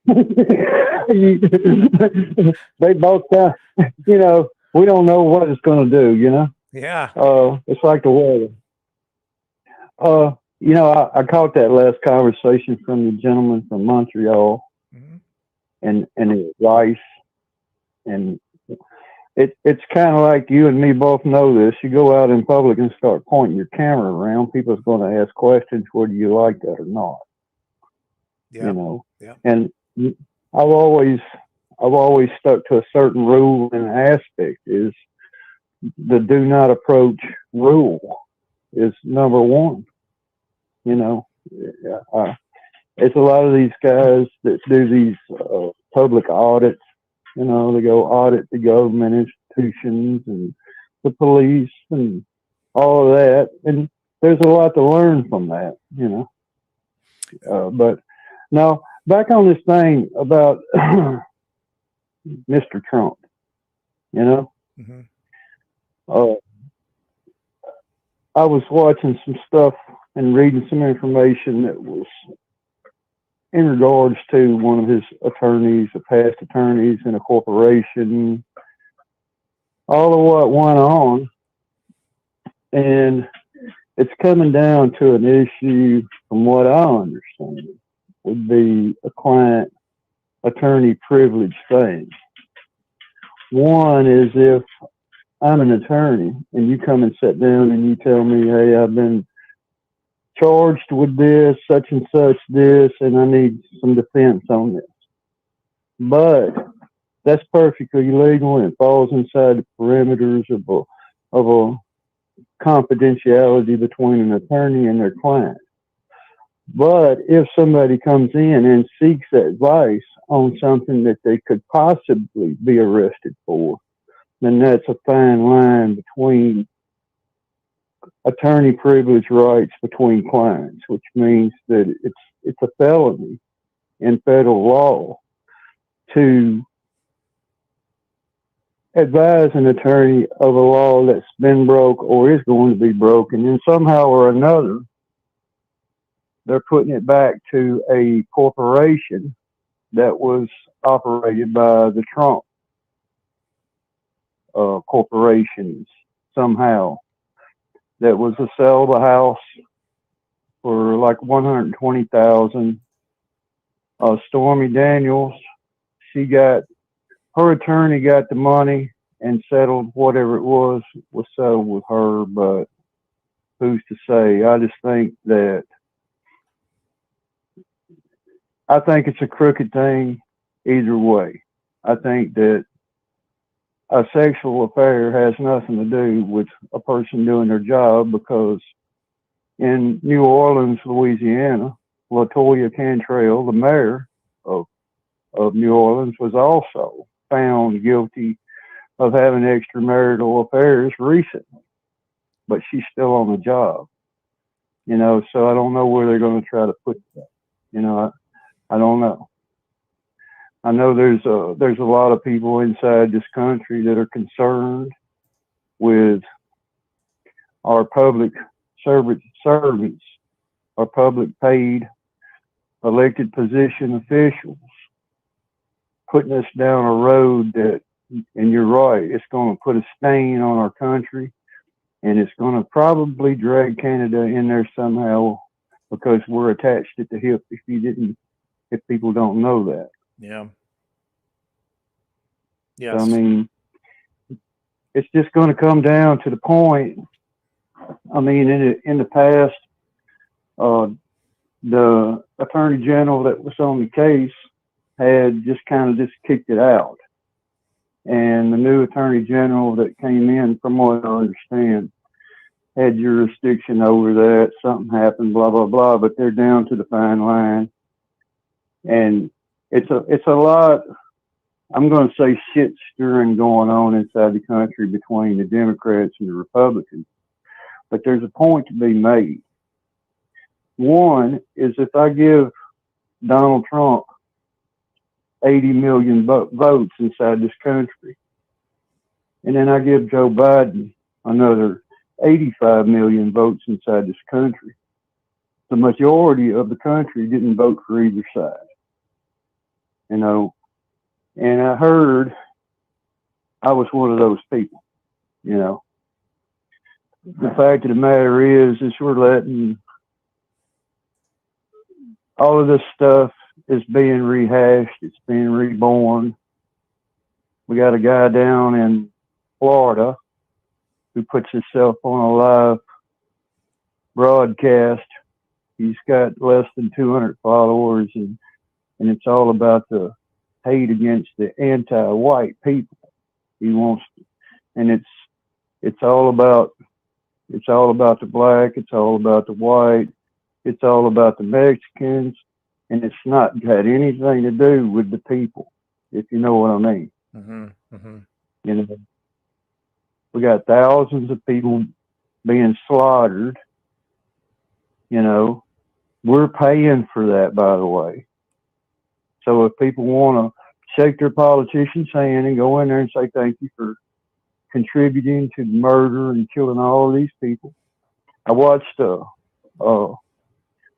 They both, we don't know what it's going to do, Yeah. It's like the weather. I caught that last conversation from the gentleman from Montreal, and his advice, and it's kind of like you and me both know this. You go out in public and start pointing your camera around, people's going to ask questions whether you like that or not. Yeah. Yeah. And I've always stuck to a certain rule and aspect. Is the do not approach rule is number one. It's a lot of these guys that do these public audits. They go audit the government institutions and the police and all of that. And there's a lot to learn from that, But now, back on this thing about Mr. Trump, I was watching some stuff and reading some information that was in regards to one of his attorneys, or past attorneys in a corporation, all of what went on. And it's coming down to an issue, from what I understand, would be a client attorney privilege thing. One is if I'm an attorney and you come and sit down and you tell me, hey, I've been charged with this, such and such this, and I need some defense on this. But that's perfectly legal and it falls inside the perimeters of a confidentiality between an attorney and their client. But if somebody comes in and seeks advice on something that they could possibly be arrested for, then that's a fine line between attorney privilege rights between clients, which means that it's a felony in federal law to advise an attorney of a law that's been broke or is going to be broken, and somehow or another they're putting it back to a corporation that was operated by the Trump corporations somehow. That was to sell the house for like $120,000. Stormy Daniels, her attorney got the money and settled whatever it was settled with her, but who's to say? I just think it's a crooked thing either way. I think that a sexual affair has nothing to do with a person doing their job, because in New Orleans, Louisiana, LaToya Cantrell, the mayor of New Orleans, was also found guilty of having extramarital affairs recently, but she's still on the job. So I don't know where they're going to try to put that. I don't know. I know there's a lot of people inside this country that are concerned with our public servants, our public paid elected position officials, putting us down a road that, and you're right, it's going to put a stain on our country, and it's going to probably drag Canada in there somehow, because we're attached at the hip if people don't know that. Yeah. Yes. So, I mean, it's just going to come down to the point. I mean, in the past, the attorney general that was on the case had just kind of just kicked it out. And the new attorney general that came in, from what I understand, had jurisdiction over that. Something happened, blah, blah, blah, but they're down to the fine line. And it's a lot, I'm going to say, shit stirring going on inside the country between the Democrats and the Republicans. But there's a point to be made. One is, if I give Donald Trump 80 million votes inside this country, and then I give Joe Biden another 85 million votes inside this country, the majority of the country didn't vote for either side. You know, and I heard I was one of those people. You know, the fact of the matter is we're letting all of this stuff is being rehashed. It's being reborn. We got a guy down in Florida who puts himself on a live broadcast. He's got less than 200 followers, and it's all about the hate against the anti-white people. He wants to, and it's all about the black. It's all about the white. It's all about the Mexicans, and it's not got anything to do with the people, if you know what I mean. Mm-hmm. Mm-hmm. You know, we got thousands of people being slaughtered. You know, we're paying for that, by the way. So if people want to shake their politician's hand and go in there and say thank you for contributing to murder and killing all of these people. I watched a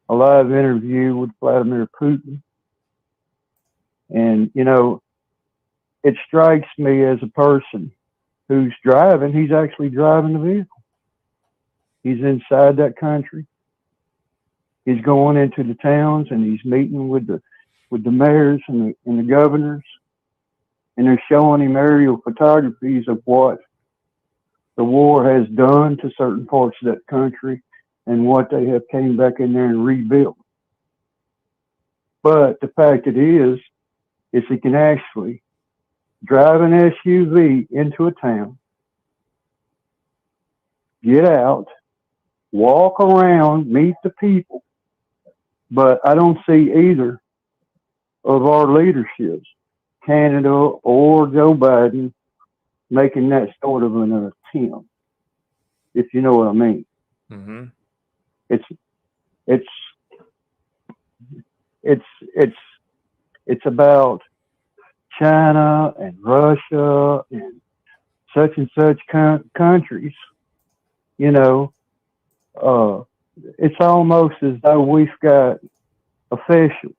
live interview with Vladimir Putin, and you know, it strikes me as a person who's driving. He's actually driving the vehicle. He's inside that country. He's going into the towns and he's meeting with the mayors and the governors, and they're showing him aerial photographies of what the war has done to certain parts of that country and what they have came back in there and rebuilt. But the fact it is he can actually drive an SUV into a town, get out, walk around, meet the people. But I don't see either of our leaderships, Canada or Joe Biden, making that sort of an attempt, if you know what I mean. Mm-hmm. It's about China and Russia and such countries. You know, it's almost as though we've got officials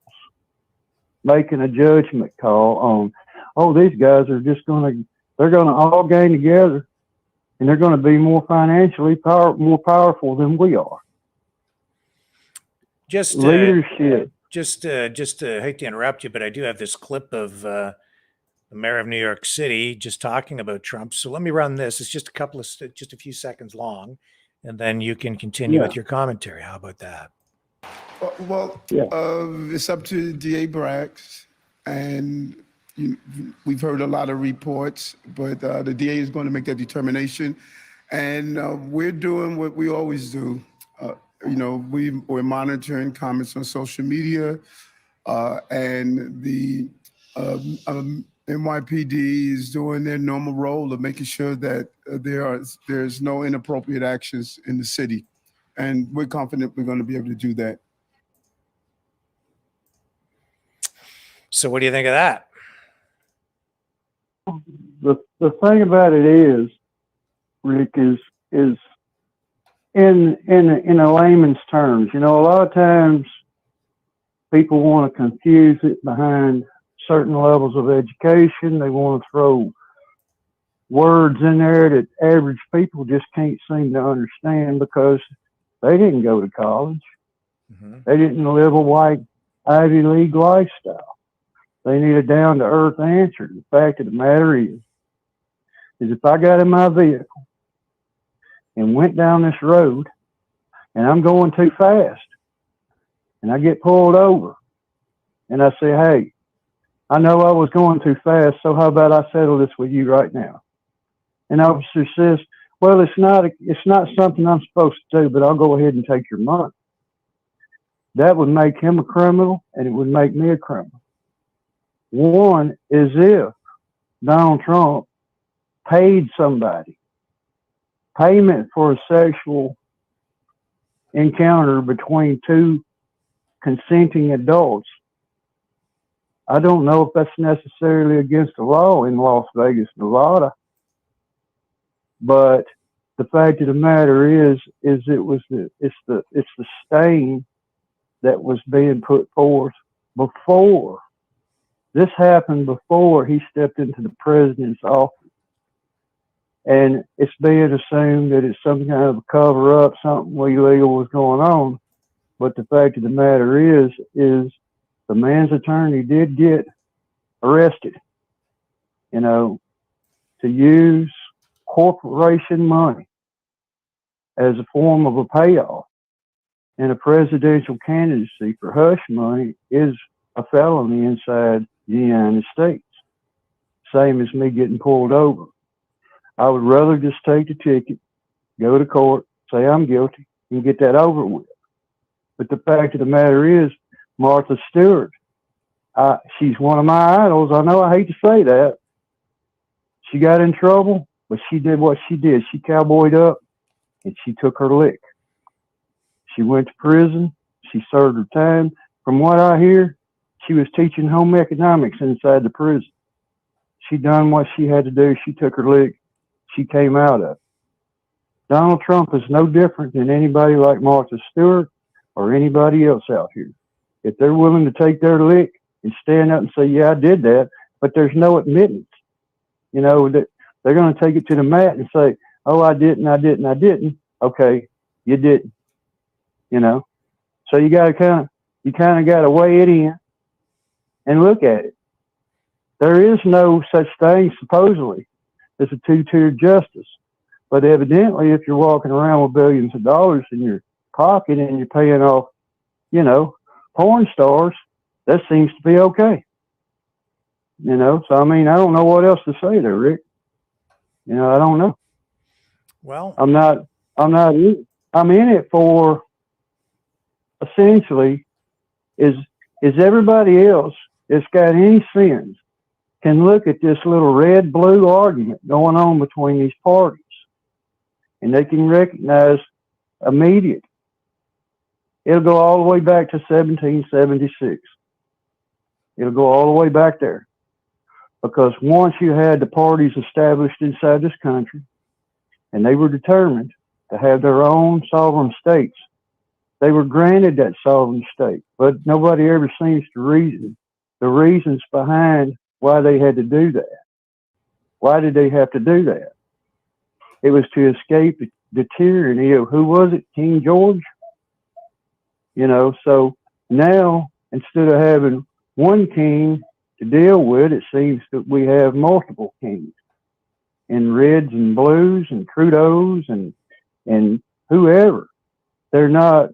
making a judgment call on, oh, these guys are just they're going to all gang together and they're going to be more financially more powerful than we are. Just leadership. Just hate to interrupt you, but I do have this clip of the mayor of New York City just talking about Trump. So let me run this. It's just just a few seconds long, and then you can continue with your commentary. How about that? Well, it's up to DA Braggs, and we've heard a lot of reports, but the DA is going to make that determination, and we're doing what we always do. You know, we're monitoring comments on social media, and the NYPD is doing their normal role of making sure that there's no inappropriate actions in the city, and we're confident we're going to be able to do that. So what do you think of that? The thing about it is, Rick, is in a layman's terms, you know, a lot of times people want to confuse it behind certain levels of education. They want to throw words in there that average people just can't seem to understand because they didn't go to college. Mm-hmm. They didn't live a white Ivy League lifestyle. They need a down-to-earth answer. The fact of the matter is, is if I got in my vehicle and went down this road and I'm going too fast and I get pulled over and I say, hey, I know I was going too fast, so how about I settle this with you right now? And the officer says, well, it's not something I'm supposed to do, but I'll go ahead and take your money. That would make him a criminal and it would make me a criminal. One is if Donald Trump paid somebody payment for a sexual encounter between two consenting adults. I don't know if that's necessarily against the law in Las Vegas, Nevada, but the fact of the matter is it's the stain that was being put forth before. This happened before he stepped into the president's office. And it's being assumed that it's some kind of a cover up, something illegal was going on. But the fact of the matter is the man's attorney did get arrested, to use corporation money as a form of a payoff. And a presidential candidacy for hush money is a felony inside the United States. Same as me getting pulled over. I would rather just take the ticket, go to court, say I'm guilty, and get that over with. But the fact of the matter is, Martha Stewart, she's one of my idols. I know I hate to say that. She got in trouble, but she did what she did. She cowboyed up, and she took her lick. She went to prison. She served her time. From what I hear, she was teaching home economics inside the prison. She done what she had to do. She took her lick. She came out of it. Donald Trump is no different than anybody like Martha Stewart or anybody else out here. If they're willing to take their lick and stand up and say, yeah, I did that, but there's no admittance, that they're going to take it to the mat and say, oh, I didn't. Okay, you didn't, So you got to kind of got to weigh it in and look at it. There is no such thing, supposedly, as a two-tiered justice. But evidently, if you're walking around with billions of dollars in your pocket and you're paying off, porn stars, that seems to be okay. So, I don't know what else to say there, Rick. I don't know. Well, I'm in it for, essentially, is everybody else that's got any sense can look at this little red-blue argument going on between these parties, and they can recognize immediately. It'll go all the way back to 1776. It'll go all the way back there. Because once you had the parties established inside this country, and they were determined to have their own sovereign states, they were granted that sovereign state. But nobody ever seems to reason the reasons behind why they had to do that. Why did they have to do that? It was to escape the tyranny of, who was it, King George? So now, instead of having one king to deal with, it seems that we have multiple kings, and reds and blues and Trudeau's and whoever. They're not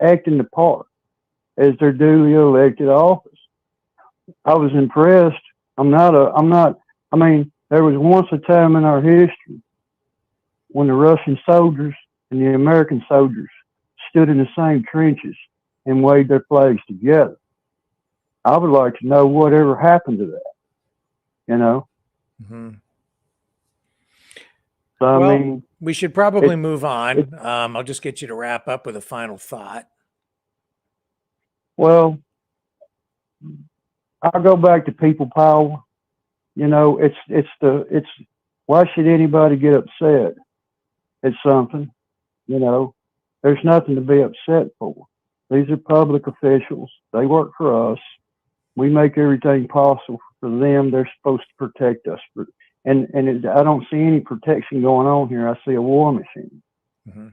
acting the part as their duly elected office. I was impressed. There was once a time in our history when the Russian soldiers and the American soldiers stood in the same trenches and waved their flags together. I would like to know whatever happened to that, Mm-hmm. So, we should probably move on. I'll just get you to wrap up with a final thought. Well, I'll go back to people power. It's why should anybody get upset at something? There's nothing to be upset for. These are public officials. They work for us. We make everything possible for them. They're supposed to protect us. I don't see any protection going on here. I see a war machine. Mm-hmm.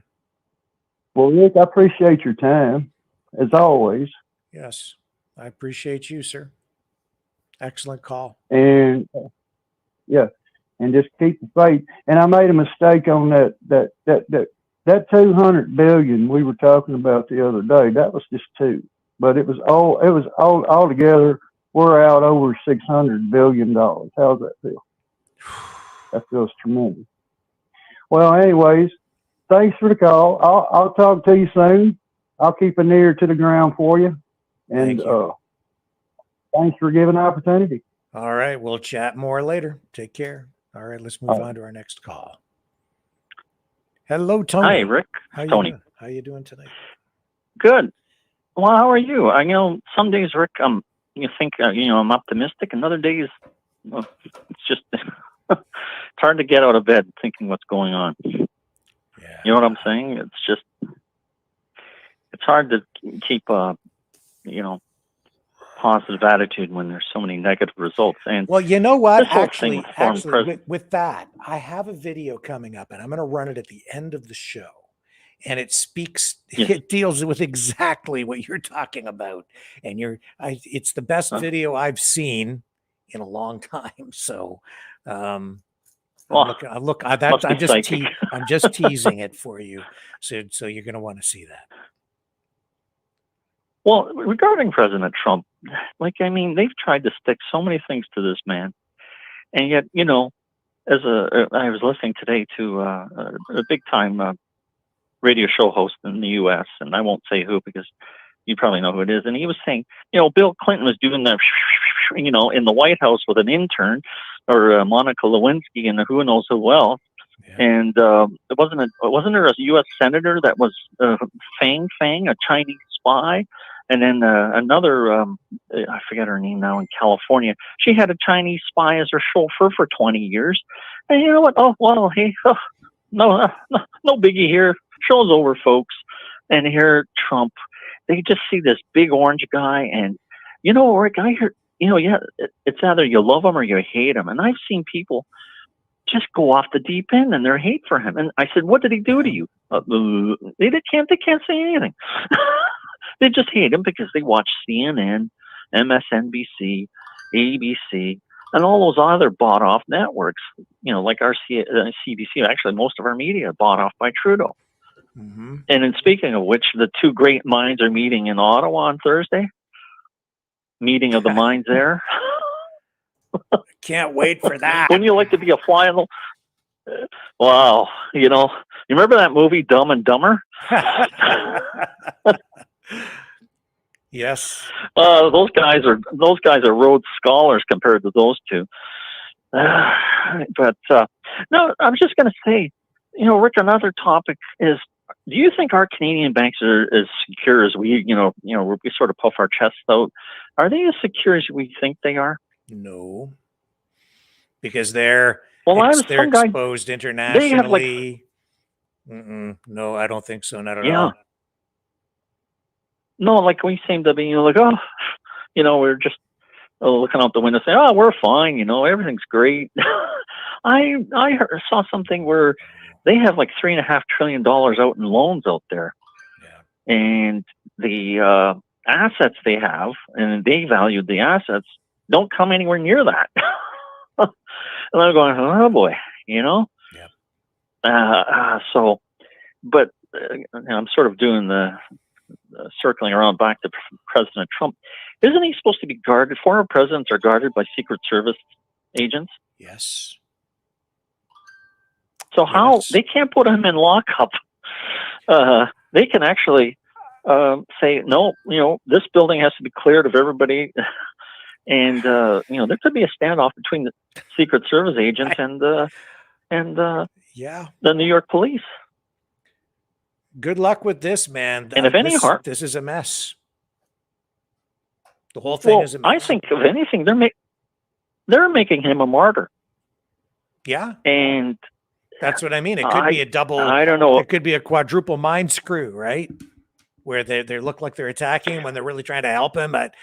Well, Rick, I appreciate your time, as always. Yes, I appreciate you, sir. Excellent call. And and just keep the faith. And I made a mistake on that 200 billion we were talking about the other day. That was just two, but it was all together. We're out over $600 billion. How's that feel? That feels tremendous. Well, anyways, thanks for the call. I'll talk to you soon. I'll keep an ear to the ground for you. And thanks for giving the opportunity. All right. We'll chat more later. Take care. All right. Let's move on to our next call. Hello, Tony. Hi, Rick. Tony. How you doing tonight? Good. Well, how are you? I some days, Rick, you think I'm optimistic, and other days, well, it's just it's hard to get out of bed thinking what's going on. Yeah. You know what I'm saying? It's hard to keep positive attitude when there's so many negative results. And well, you know what? this whole Actually, thing with foreign presidents- with that, I have a video coming up, and I'm going to run it at the end of the show. And it speaks, Yes. it deals with exactly what you're talking about. And it's the best video I've seen in a long time. So, I'm just teasing it for you. So you're going to want to see that. Well, regarding President Trump, they've tried to stick so many things to this man. And yet, I was listening today to a big time radio show host in the U.S., and I won't say who because you probably know who it is. And he was saying, Bill Clinton was doing that, in the White House with an intern or Monica Lewinsky and who knows who else. Yeah. And wasn't there a U.S. senator that was Fang, a Chinese spy? And then another, I forget her name now, in California. She had a Chinese spy as her chauffeur for 20 years. And you know what? Oh, well, hey, no biggie here. Show's over, folks. And here, Trump, they just see this big orange guy. And, Rick, I heard, it's either you love him or you hate him. And I've seen people just go off the deep end in their hate for him. And I said, what did he do to you? They can't say anything. They just hate him because they watch CNN, MSNBC, ABC, and all those other bought-off networks, like our CBC. Actually, most of our media bought off by Trudeau. Mm-hmm. And in speaking of which, the two great minds are meeting in Ottawa on Thursday. Meeting of the minds there. Can't wait for that. Wouldn't you like to be a fly on the... Wow. You remember that movie Dumb and Dumber? Yes. Those guys are Rhodes Scholars compared to those two. But no, I was just going to say, Rick, another topic is, do you think our Canadian banks are as secure as we sort of puff our chests out? Are they as secure as we think they are? No, because they're they're exposed internationally. No, I don't think so. Not at all. No, like we seem to be we're just looking out the window saying, oh, we're fine. Everything's great. I saw something where they have like $3.5 trillion out in loans out there. Yeah. And the assets they have, and they valued the assets, don't come anywhere near that. And I'm going, oh boy, Yeah. But I'm sort of doing the circling around back to President Trump. Isn't he supposed to be guarded? Former presidents are guarded by Secret Service agents. Yes. So how they can't put him in lockup? They can actually say, no, this building has to be cleared of everybody. And, there could be a standoff between the Secret Service agents and the New York police. Good luck with this, man. And if this is a mess. The whole thing is a mess. I think, if anything, they're making him a martyr. Yeah. And that's what I mean. It could be a double. I don't know. It could be a quadruple mind screw, right? Where they look like they're attacking when they're really trying to help him, but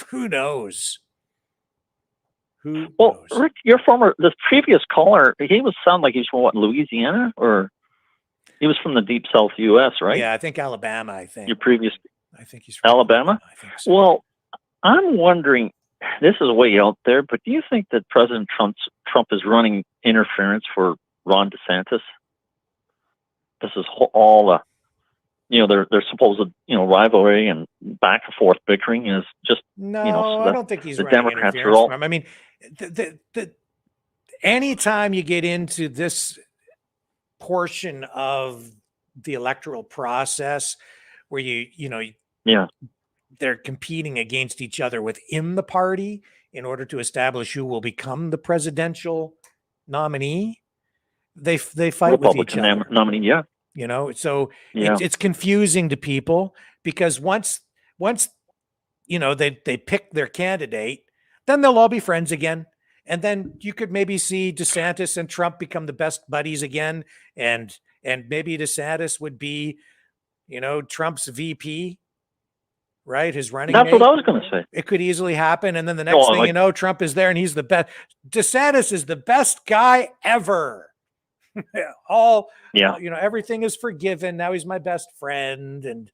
who knows? Well, Rick, the previous caller, he sound like he's from Louisiana, or he was from the deep South U.S., right? Yeah, I think Alabama. Your previous, I think he's from Alabama. I think so. Well, I'm wondering, this is way out there, but do you think that President Trump is running interference for Ron DeSantis? This is all their supposed rivalry and back and forth bickering is just No, so I that don't think he's the running Democrats are interference all. from him. I mean, anytime you get into this portion of the electoral process where they're competing against each other within the party in order to establish who will become the presidential nominee, they fight with each other. Nominee, yeah. So Yeah. it's confusing to people because once they pick their candidate, then they'll all be friends again. And then you could maybe see DeSantis and Trump become the best buddies again. And maybe DeSantis would be, Trump's VP, right? His running That's mate. what I was going to say. It could easily happen. And then the next thing you know, Trump is there and he's the best. DeSantis is the best guy ever. Everything is forgiven. Now he's my best friend. And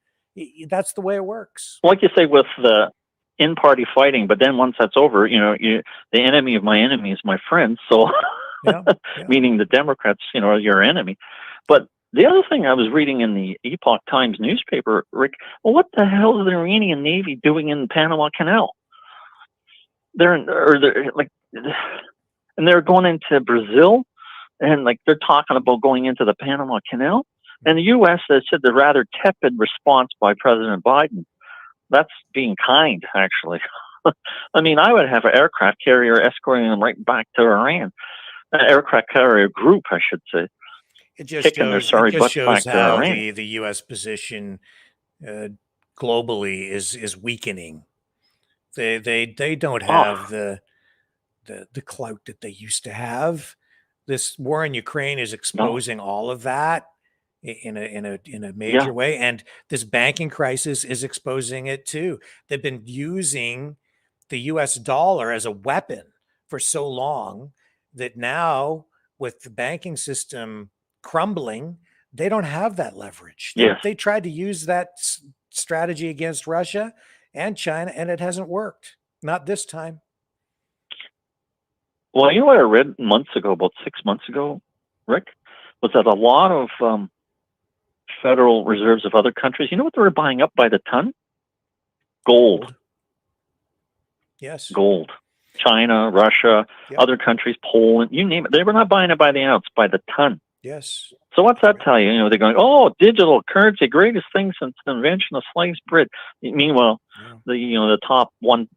that's the way it works. Like you say with the in-party fighting, but then once that's over, the enemy of my enemy is my friend. So, meaning the Democrats, are your enemy. But the other thing I was reading in the Epoch Times newspaper, Rick, well, what the hell is the Iranian Navy doing in the Panama Canal? They're going into Brazil, and they're talking about going into the Panama Canal. And the U.S. has said the rather tepid response by President Biden. That's being kind, actually. I mean, I would have an aircraft carrier escorting them right back to Iran. An aircraft carrier group, I should say. It just shows how the U.S. position globally is weakening. They don't have the clout that they used to have. This war in Ukraine is exposing all of that in a major way, and this banking crisis is exposing it too. They've been using the U.S. dollar as a weapon for so long that now, with the banking system crumbling, they don't have that leverage. They tried to use that strategy against Russia and China, and it hasn't worked. Not this time. Well, you know what I read about 6 months ago, Rick, was that a lot of Federal Reserves of other countries, you know what they were buying up by the ton? Gold. Yes. Gold. China, Russia, other countries, Poland, you name it. They were not buying it by the ounce, by the ton. Yes. So what's that tell you? They're going, digital currency, greatest thing since the invention of sliced bread. Meanwhile, the top 1%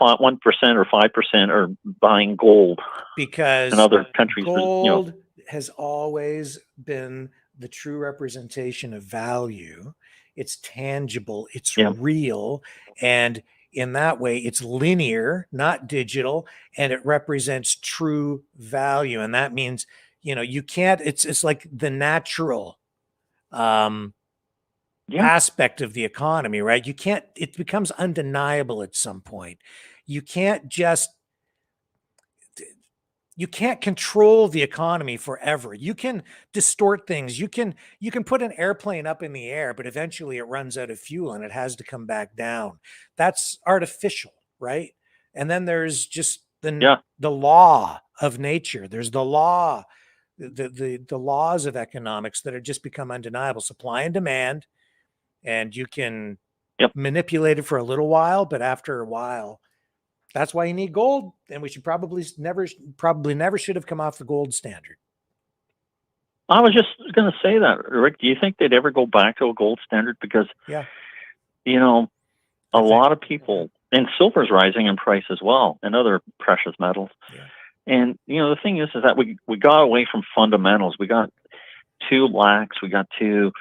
or 5% are buying gold because in other countries. Gold has always been the true representation of value. It's tangible, it's real, and in that way it's linear, not digital, and it represents true value. And that means you can't, it's like the natural aspect of the economy, right? It becomes undeniable at some point. You can't control the economy forever. You can distort things. You can put an airplane up in the air, but eventually it runs out of fuel and it has to come back down. That's artificial, right? And then there's just the law of nature. There's the law, the laws of economics that have just become undeniable. Supply and demand, and you can manipulate it for a little while, but after a while, that's why you need gold, and we should probably never should have come off the gold standard. I was just going to say that, Rick. Do you think they'd ever go back to a gold standard? Because, a lot of people, and silver's rising in price as well, and other precious metals. Yeah. And, the thing is that we got away from fundamentals. We got too lax. We got too,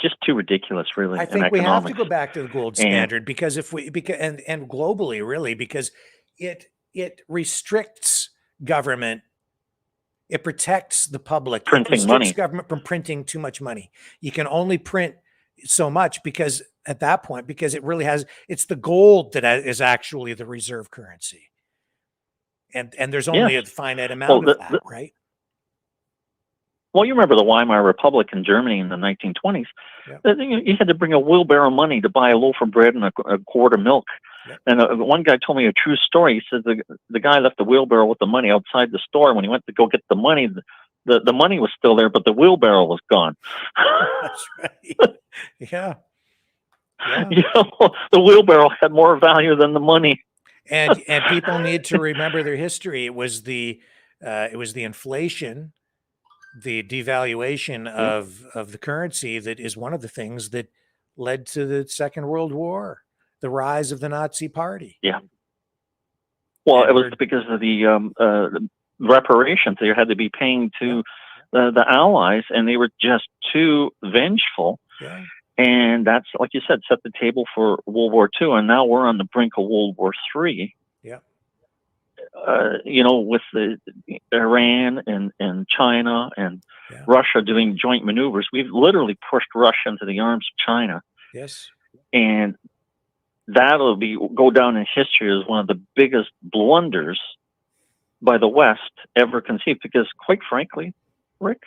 just too ridiculous, really. I think we have to go back to the gold standard because and globally, really, because it restricts government. It protects the public. Printing it restricts money. Government from printing too much money. You can only print so much because at that point, because it's the gold that is actually the reserve currency. And there's only a finite amount of that, right? Well, you remember the Weimar Republic in Germany in the 1920s. Yep. You had to bring a wheelbarrow of money to buy a loaf of bread and a quart of milk. Yep. And one guy told me a true story. He said the guy left the wheelbarrow with the money outside the store. When he went to go get the money, the money was still there, but the wheelbarrow was gone. That's right. Yeah. Yeah. You know, the wheelbarrow had more value than the money. And people need to remember their history. It was the inflation, the devaluation of the currency that is one of the things that led to the Second World War, the rise of the Nazi Party. Yeah. Well, And it was because of the reparations they had to be paying to the Allies, and they were just too vengeful. Yeah. And that's, like you said, set the table for World War II, and now we're on the brink of World War III. Yeah. You know, with the Iran and China and Russia doing joint maneuvers, we've literally pushed Russia into the arms of China. Yes. And that'll go down in history as one of the biggest blunders by the West ever conceived. Because, quite frankly, Rick,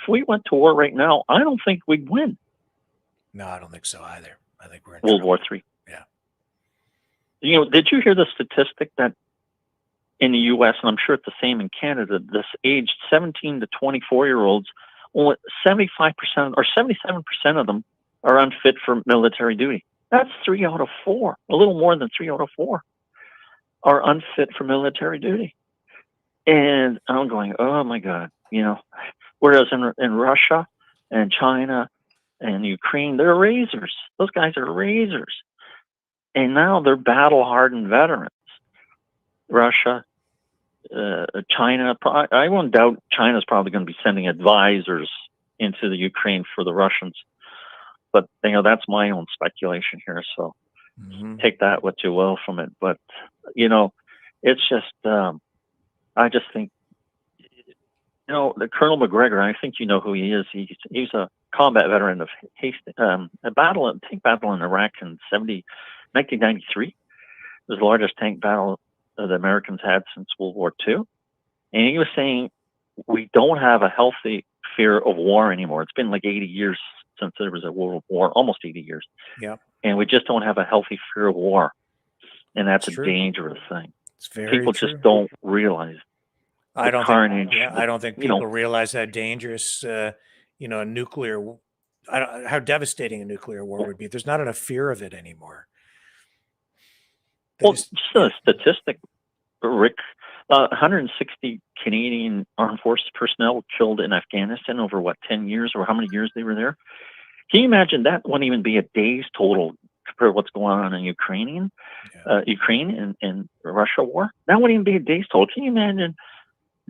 if we went to war right now, I don't think we'd win. No, I don't think so either. I think we're in World trouble. War III. Yeah. You know, did you hear the statistic that in the U.S., and I'm sure it's the same in Canada, this aged 17 to 24-year-olds, only 75% or 77% of them are unfit for military duty. That's 3 out of 4, a little more than 3 out of 4 are unfit for military duty. And I'm going, oh my God, you know, whereas in Russia and China and Ukraine, they're razors. Those guys are razors. And now they're battle-hardened veterans. Russia, China, I won't doubt China's probably going to be sending advisors into the Ukraine for the Russians. But, you know, that's my own speculation here. So take that what you will from it. But, you know, it's just, I just think, you know, the Colonel McGregor, I think you know who he is. He's a combat veteran of tank battle in Iraq in 1993. It was the largest tank battle the Americans had since World War II. And he was saying, we don't have a healthy fear of war anymore. It's been like 80 years since there was a world war, almost 80 years. Yeah. And we just don't have a healthy fear of war. And that's It's a true. dangerous thing. It's very People true. just don't realize I don't carnage. think. Yeah, I don't think you know, people realize how dangerous, you know, a nuclear. How devastating a nuclear war would be. There's not enough fear of it anymore. Well, just a statistic, Rick. 160 Canadian Armed Forces personnel were killed in Afghanistan over, 10 years, or how many years they were there? Can you imagine that wouldn't even be a day's total compared to what's going on in Ukraine and Russia war? That wouldn't even be a day's total. Can you imagine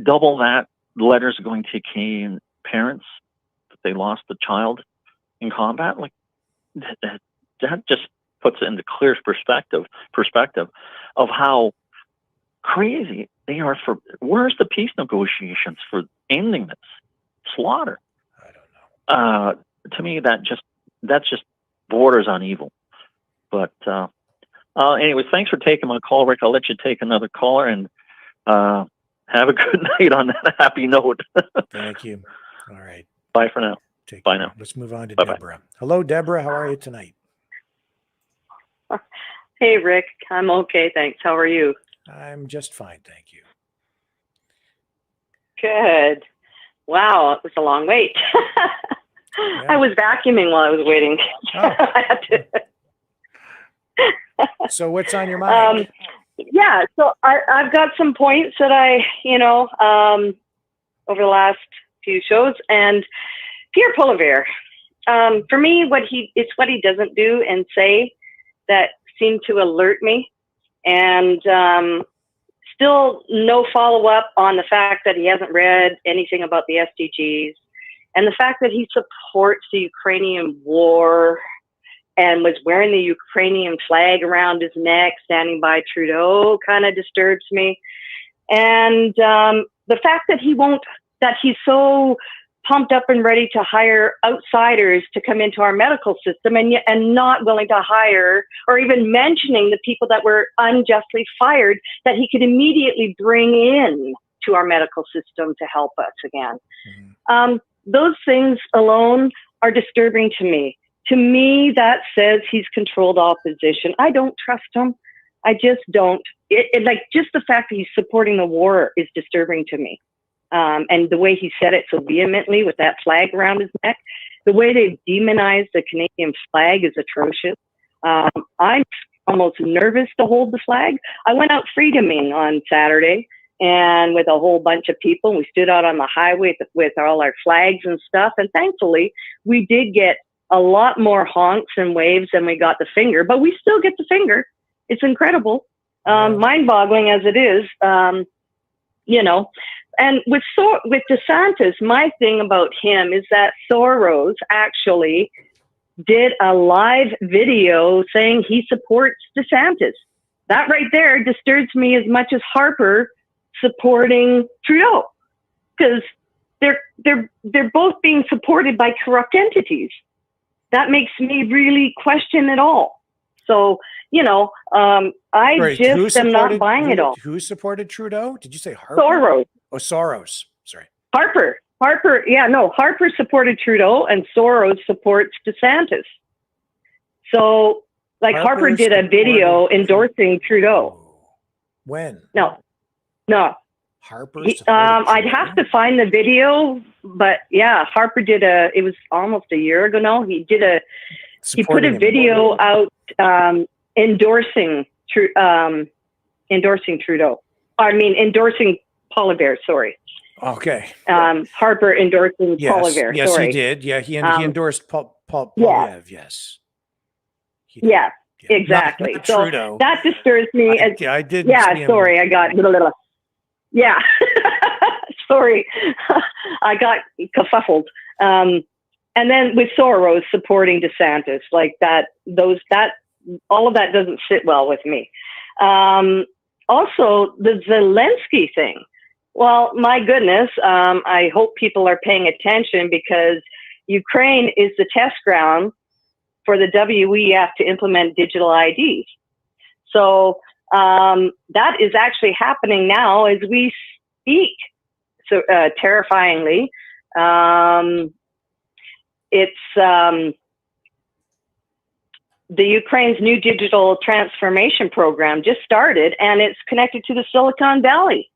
double that letters going to Canadian parents that they lost a child in combat? Like that just puts it into clear perspective of how crazy they are for. Where's the peace negotiations for ending this slaughter? I don't know. To me, that's just borders on evil. But anyways, thanks for taking my call, Rick. I'll let you take another caller, and have a good night on that happy note. Thank you. All right. Bye for now. Bye now. Let's move on to Bye-bye. Deborah. Hello, Deborah. How are you tonight? Hey, Rick. I'm okay, thanks. How are you? I'm just fine, thank you. Good. Wow, it was a long wait. I was vacuuming while I was waiting. Oh. I had to. So what's on your mind? Yeah, so I've got some points that I, over the last few shows, and Pierre Poilievre, for me, it's what he doesn't do and say that seem to alert me, and still no follow-up on the fact that he hasn't read anything about the SDGs, and the fact that he supports the Ukrainian war and was wearing the Ukrainian flag around his neck, standing by Trudeau, kind of disturbs me. And the fact that he's so pumped up and ready to hire outsiders to come into our medical system and not willing to hire or even mentioning the people that were unjustly fired that he could immediately bring in to our medical system to help us again. those things alone are disturbing to me. To me, that says he's controlled opposition. I don't trust him. I just don't. Like, just the fact that he's supporting the war is disturbing to me. And the way he said it so vehemently with that flag around his neck, the way they've demonized the Canadian flag is atrocious. I'm almost nervous to hold the flag. I went out freedoming on Saturday and with a whole bunch of people. We stood out on the highway with all our flags and stuff. And thankfully, we did get a lot more honks and waves than we got the finger, but we still get the finger. It's incredible, mind-boggling as it is, you know. And with DeSantis, my thing about him is that Soros actually did a live video saying he supports DeSantis. That right there disturbs me as much as Harper supporting Trudeau, because they're both being supported by corrupt entities. That makes me really question it all. So, you know, I just am not buying it all. Who supported Trudeau? Did you say Harper? Soros. Oh, Soros. Sorry. Harper, yeah, no, Harper supported Trudeau and Soros supports DeSantis. So, like, Harper did a video endorsing Trudeau. When? No. Harper. I'd have to find the video, but yeah, Harper did it was almost a year ago now. He put a video out endorsing Trudeau. Endorsing Poilievre, sorry. Okay. Harper endorsing Poilievre. Yes, sorry. he did. Yeah, he endorsed Poilievre. Yes. Yeah, exactly. Not so Trudeau. That disturbs me. I did. Yeah, sorry, I got. Yeah, sorry, I got kerfuffled. And then with Soros supporting DeSantis, like that, all of that doesn't sit well with me. Also, the Zelensky thing. Well, my goodness, I hope people are paying attention, because Ukraine is the test ground for the WEF to implement digital IDs. So that is actually happening now as we speak. So terrifyingly, it's the Ukraine's new digital transformation program just started, and it's connected to the Silicon Valley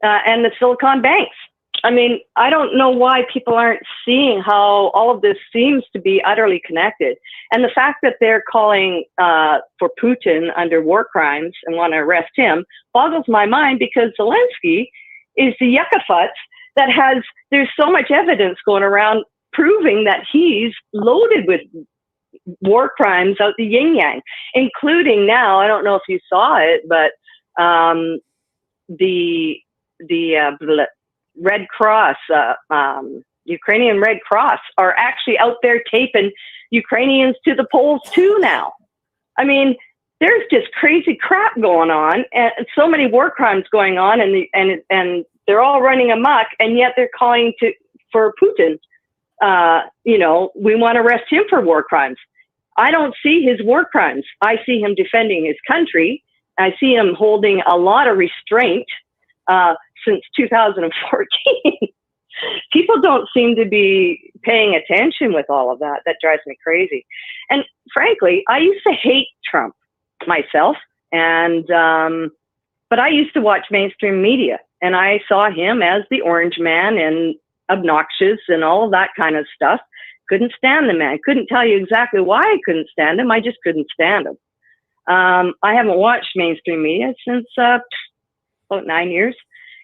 and the Silicon banks. I mean, I don't know why people aren't seeing how all of this seems to be utterly connected. And the fact that they're calling for Putin under war crimes and want to arrest him boggles my mind, because Zelensky is the yucca-futz that there's so much evidence going around proving that he's loaded with war crimes out the yin-yang, including now, I don't know if you saw it, but the Red Cross, Ukrainian Red Cross, are actually out there taping Ukrainians to the polls too now. I mean, there's just crazy crap going on, and so many war crimes going on, and they're all running amok, and yet they're calling for Putin. You know, we want to arrest him for war crimes. I don't see his war crimes. I see him defending his country. I see him holding a lot of restraint since 2014. People don't seem to be paying attention with all of that. That drives me crazy. And frankly, I used to hate Trump myself, but I used to watch mainstream media, and I saw him as the orange man and obnoxious and all of that kind of stuff. Couldn't stand the man. Couldn't tell you exactly why I couldn't stand him. I just couldn't stand him. I haven't watched mainstream media since about 9 years.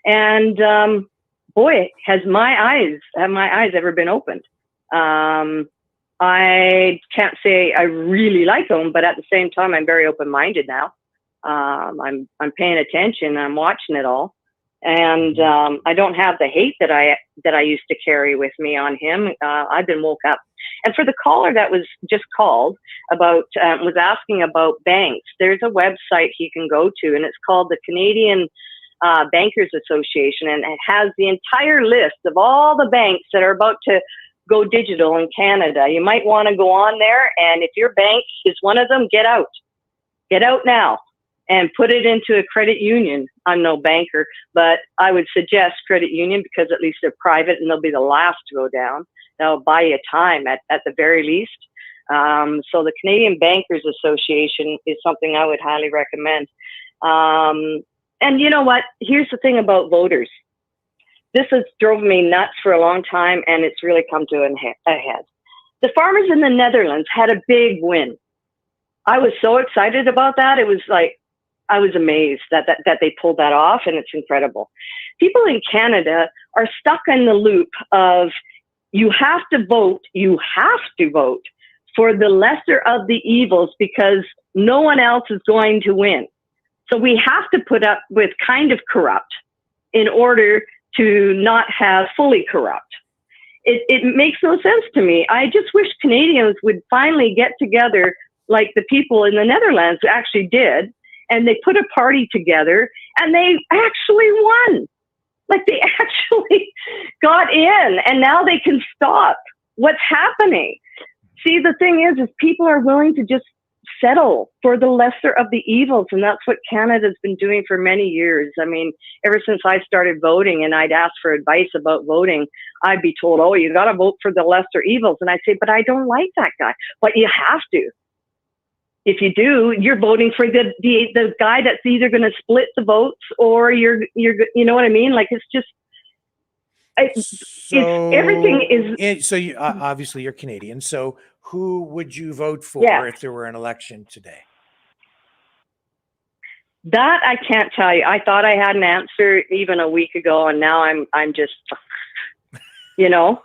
And boy, have my eyes ever been opened. I can't say I really like him, but at the same time, I'm very open-minded now. I'm paying attention. I'm watching it all. And I don't have the hate that I used to carry with me on him. I've been woke up. And for the caller that was just called about, was asking about banks, there's a website he can go to, and it's called the Canadian Bankers Association, and it has the entire list of all the banks that are about to go digital in Canada. You might want to go on there, and if your bank is one of them, get out. Get out now. and put it into a credit union. I'm no banker, but I would suggest credit union because at least they're private and they'll be the last to go down. They'll buy you time at the very least. So the Canadian Bankers Association is something I would highly recommend. And you know what? Here's the thing about voters. This has drove me nuts for a long time, and it's really come to a head. The farmers in the Netherlands had a big win. I was so excited about that. It was like, I was amazed that they pulled that off, and it's incredible. People in Canada are stuck in the loop of you have to vote for the lesser of the evils because no one else is going to win. So we have to put up with kind of corrupt in order to not have fully corrupt. It makes no sense to me. I just wish Canadians would finally get together like the people in the Netherlands actually did, and they put a party together and they actually won. Like they actually got in, and now they can stop what's happening. See, the thing is people are willing to just settle for the lesser of the evils, and that's what Canada's been doing for many years. I mean, ever since I started voting and I'd ask for advice about voting, I'd be told, oh, you got to vote for the lesser evils. And I'd say, but I don't like that guy. But you have to. If you do, you're voting for the guy that's either going to split the votes or you're you know what I mean? Like it's just everything is. So you obviously you're Canadian. So who would you vote for if there were an election today? That I can't tell you. I thought I had an answer even a week ago, and now I'm just, you know,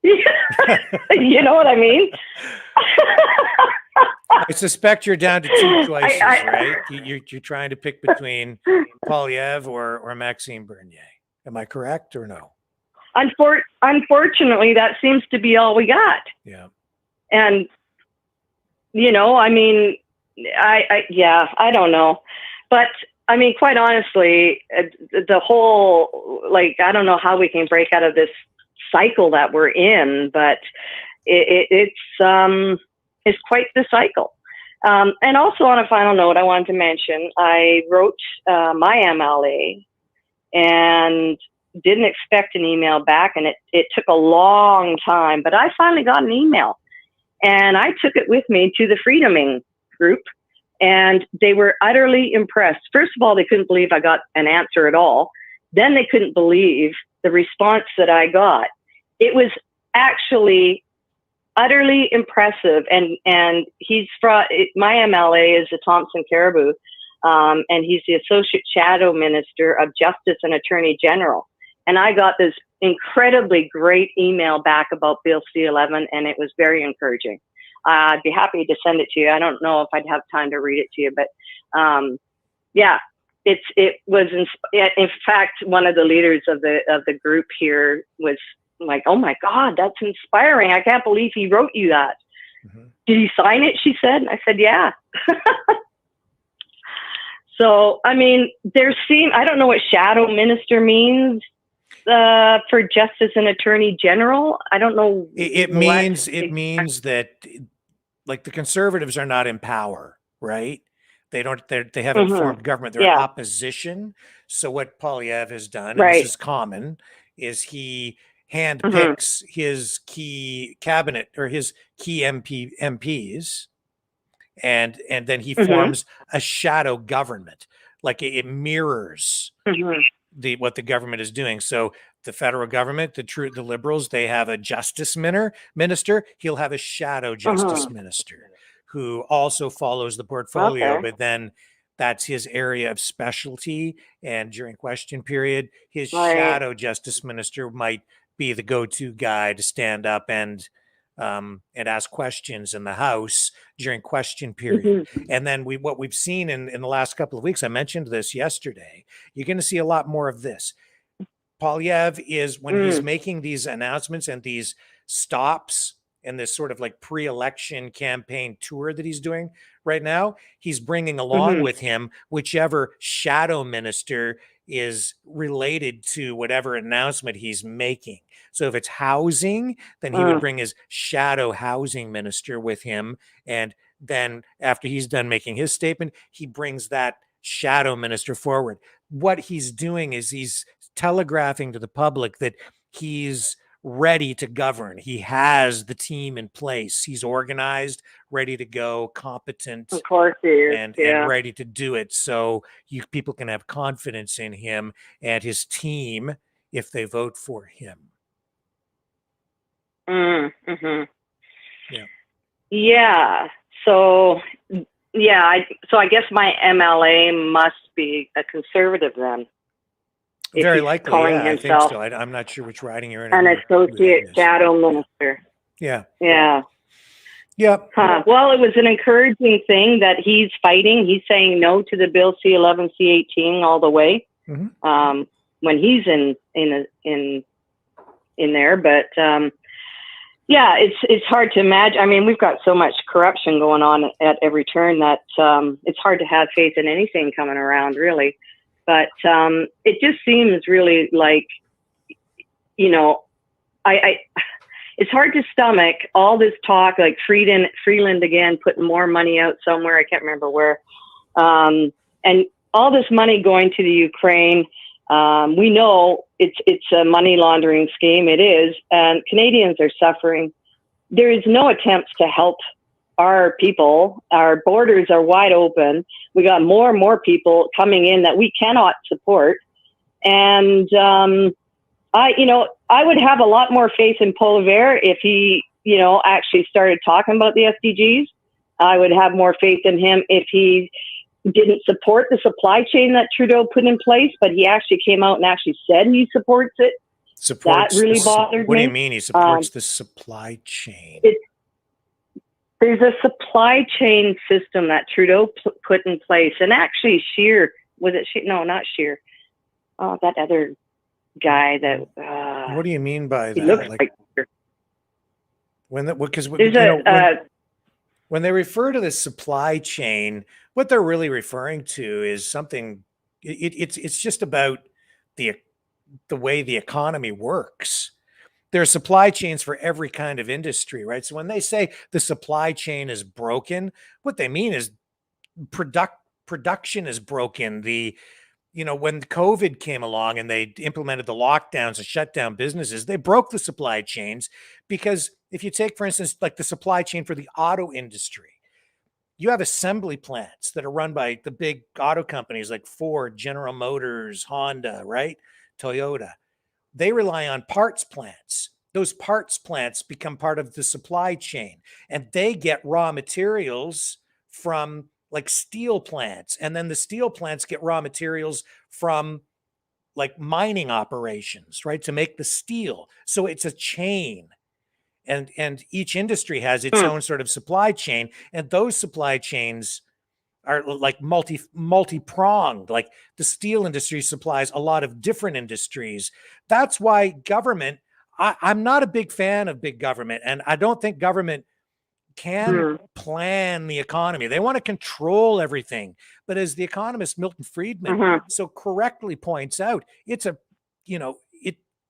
you know what I mean? I suspect you're down to two choices, right? You're trying to pick between Poilievre or Maxime Bernier. Am I correct or no? Unfortunately, that seems to be all we got. Yeah. And, you know, I mean, I don't know. But, I mean, quite honestly, the whole, like, I don't know how we can break out of this cycle that we're in, but it's quite the cycle. And also on a final note, I wanted to mention, I wrote my MLA and didn't expect an email back, and it took a long time, but I finally got an email, and I took it with me to the Freedoming group, and they were utterly impressed. First of all, they couldn't believe I got an answer at all. Then they couldn't believe the response that I got. It was actually utterly impressive, and he's from, my MLA is the Thompson Caribou, and he's the Associate Shadow Minister of Justice and Attorney General. And I got this incredibly great email back about Bill C-11, and it was very encouraging. I'd be happy to send it to you. I don't know if I'd have time to read it to you, but yeah, it was. In fact, one of the leaders of the group here was like, "Oh my God, that's inspiring! I can't believe he wrote you that." Mm-hmm. Did you sign it? She said. I said, "Yeah." So, I mean, I don't know what shadow minister means for Justice and Attorney General. I don't know. It means that, like, the Conservatives are not in power, right? They haven't formed government. They're opposition. So what Poilievre has done, and this is common, is he handpicks his key cabinet or his key MPs, and then he forms a shadow government. Like it mirrors what the government is doing. So the federal government, the Liberals, they have a justice minister. He'll have a shadow justice minister who also follows the portfolio, but then that's his area of specialty. And during question period, his shadow justice minister might be the go-to guy to stand up and ask questions in the House during question period. And then what we've seen in the last couple of weeks, I mentioned this yesterday, you're going to see a lot more of this. Poilievre is, when he's making these announcements and these stops and this sort of like pre-election campaign tour that he's doing right now, he's bringing along with him whichever shadow minister is related to whatever announcement he's making. So if it's housing, then he would bring his shadow housing minister with him, and then after he's done making his statement, he brings that shadow minister forward. What he's doing is he's telegraphing to the public that he's ready to govern. He has the team in place. He's organized, ready to go, competent, Of course he is. and Yeah. ready to do it. So people can have confidence in him and his team if they vote for him. Mm-hmm. Yeah. Yeah. So, yeah. So I guess my MLA must be a conservative then. If Very he's likely. calling Yeah, I think himself so. I'm not sure which riding you're in. an associate shadow minister. Yeah. Yeah. Yep. Huh. Well, it was an encouraging thing that he's fighting. He's saying no to the Bill C-11, C-18 all the way. Mm-hmm. When he's in there, but yeah, it's hard to imagine. I mean, we've got so much corruption going on at every turn that it's hard to have faith in anything coming around, really. But it just seems really like, you know, it's hard to stomach all this talk, like Freeland again, putting more money out somewhere. I can't remember where. And all this money going to the Ukraine. We know it's a money laundering scheme. It is. And Canadians are suffering. There is no attempts to help our people. Our borders are wide open. We got more and more people coming in that we cannot support. And I would have a lot more faith in Poilievre if he, actually started talking about the SDGs. I would have more faith in him if he didn't support the supply chain that Trudeau put in place, but he actually came out and actually said he supports it. That really bothered me. What do you mean he supports the supply chain? There's a supply chain system that Trudeau put in place, and actually Scheer, was it Scheer? No, not Scheer. Oh, that other guy that. What do you mean by he that? looks Like when they refer to the supply chain, what they're really referring to is something. It's just about the way the economy works. There are supply chains for every kind of industry, right? So when they say the supply chain is broken, what they mean is production is broken. When COVID came along and they implemented the lockdowns and shut down businesses, they broke the supply chains because if you take, for instance, like the supply chain for the auto industry, you have assembly plants that are run by the big auto companies like Ford, General Motors, Honda, right? Toyota. They rely on parts plants. Those parts plants become part of the supply chain, and they get raw materials from like steel plants. And then the steel plants get raw materials from like mining operations, right? To make the steel. So it's a chain. And each industry has its own sort of supply chain. And those supply chains are like multi-pronged. Like the steel industry supplies a lot of different industries. That's why government, I'm not a big fan of big government, and I don't think government can plan the economy. They want to control everything. But as the economist Milton Friedman so correctly points out,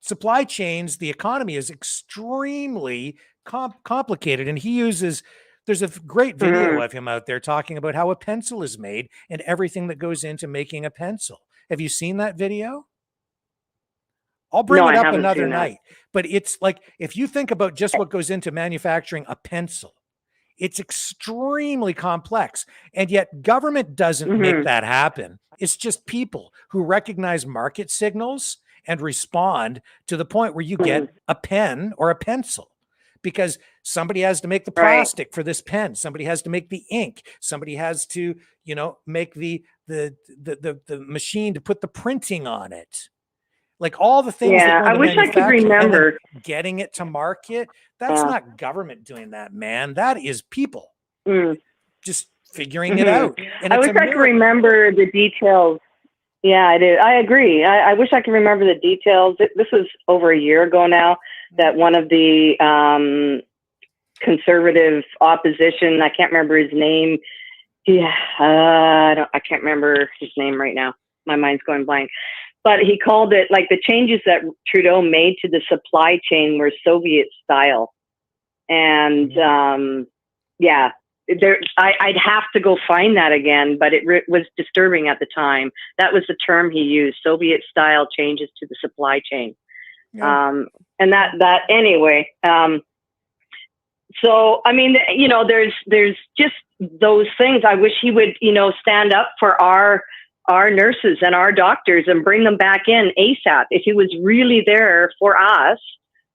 supply chains, the economy is extremely complicated. And there's a great video of him out there talking about how a pencil is made and everything that goes into making a pencil. Have you seen that video? I'll bring it up another night. But it's like, if you think about just what goes into manufacturing a pencil, it's extremely complex. And yet government doesn't make that happen. It's just people who recognize market signals and respond to the point where you get a pen or a pencil. Because somebody has to make the plastic for this pen. Somebody has to make the ink. Somebody has to, make the machine to put the printing on it. Like all the things. Yeah, I wish I could remember getting it to market. That's not government doing that, man. That is people just figuring it out. And I wish I could remember the details. Yeah, I do. I agree. I wish I could remember the details. This was over a year ago now that one of the conservative opposition, I can't remember his name. Yeah, I can't remember his name right now. My mind's going blank. But he called it, like, the changes that Trudeau made to the supply chain were Soviet style. And I'd have to go find that again, but it was disturbing at the time. That was the term he used: Soviet-style changes to the supply chain. Yeah. And that anyway. So I mean, you know, there's just those things. I wish he would, you know, stand up for our nurses and our doctors and bring them back in ASAP. If he was really there for us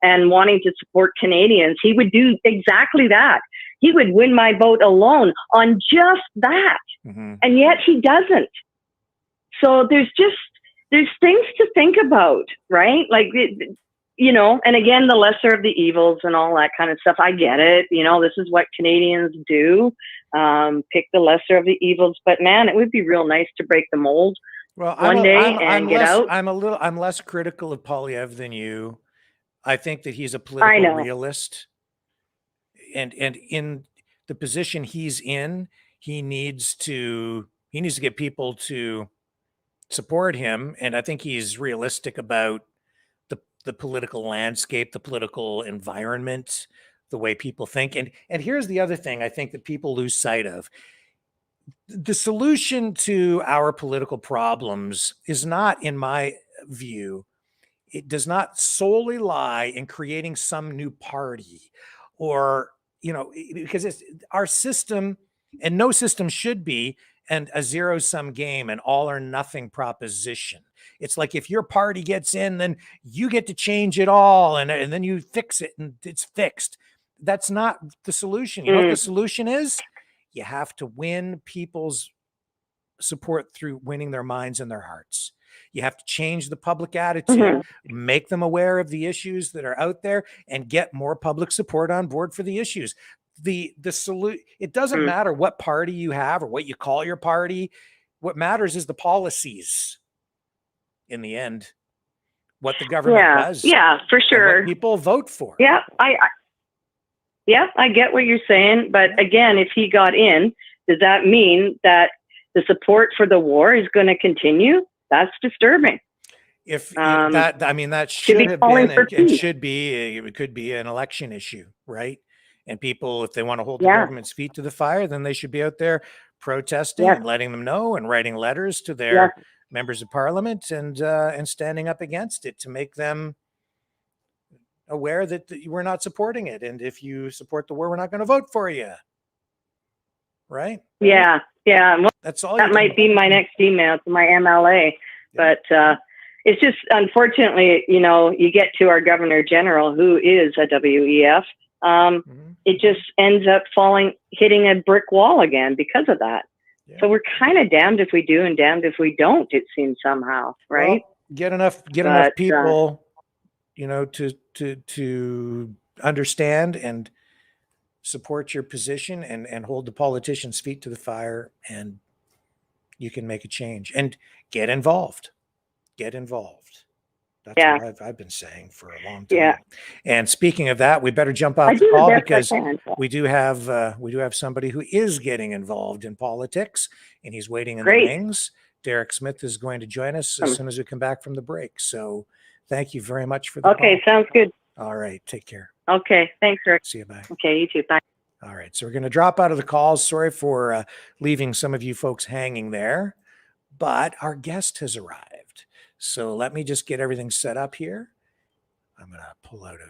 and wanting to support Canadians, he would do exactly that. He would win my vote alone on just that. Mm-hmm. And yet he doesn't. So there's things to think about, right? Like, you know, and again, the lesser of the evils and all that kind of stuff. I get it. You know, this is what Canadians do. Pick the lesser of the evils. But man, it would be real nice to break the mold one day and get out. I'm less critical of Poilievre than you. I think that he's a political realist. And in the position he's in, he needs to get people to support him. And I think he's realistic about the political landscape, the political environment, the way people think. And here's the other thing I think that people lose sight of. The solution to our political problems is not, in my view, it does not solely lie in creating some new party, or, you know, because it's our system, and no system should be, and a zero-sum game, an all or nothing proposition. It's like, if your party gets in, then you get to change it all, and then you fix it and it's fixed. That's not the solution. You know what the solution is? You have to win people's support through winning their minds and their hearts. You have to change the public attitude, make them aware of the issues that are out there, and get more public support on board for the issues. The solution, it doesn't matter what party you have or what you call your party. What matters is the policies. In the end, what the government does. Yeah, for sure. What people vote for. Yeah, I get what you're saying. But again, if he got in, does that mean that the support for the war is going to continue? That's disturbing. If that should have been, and should be, it could be an election issue, right? And people, if they want to hold the government's feet to the fire, then they should be out there protesting and letting them know, and writing letters to their members of parliament, and standing up against it to make them aware that we're not supporting it. And if you support the war, we're not going to vote for you. Right? Yeah. Well, that's all. That might be my next email to my MLA. But it's just, unfortunately, you know, you get to our Governor General, who is a WEF. It just ends up hitting a brick wall again because of that. Yeah. So we're kind of damned if we do and damned if we don't, it seems, somehow, right? Well, get enough people, you know, to understand and support your position, and hold the politicians' feet to the fire, and you can make a change. And get involved. That's what I've been saying for a long time. Yeah. And speaking of that, we better jump off the call, because we do have somebody who is getting involved in politics, and he's waiting in the wings. Derek Smith is going to join us as soon as we come back from the break. So thank you very much for the call. Sounds good. All right. Take care. Okay. Thanks, Rick. See you. Bye. Okay. You too. Bye. All right. So we're going to drop out of the calls. Sorry for leaving some of you folks hanging there, but our guest has arrived. So let me just get everything set up here. I'm going to pull out of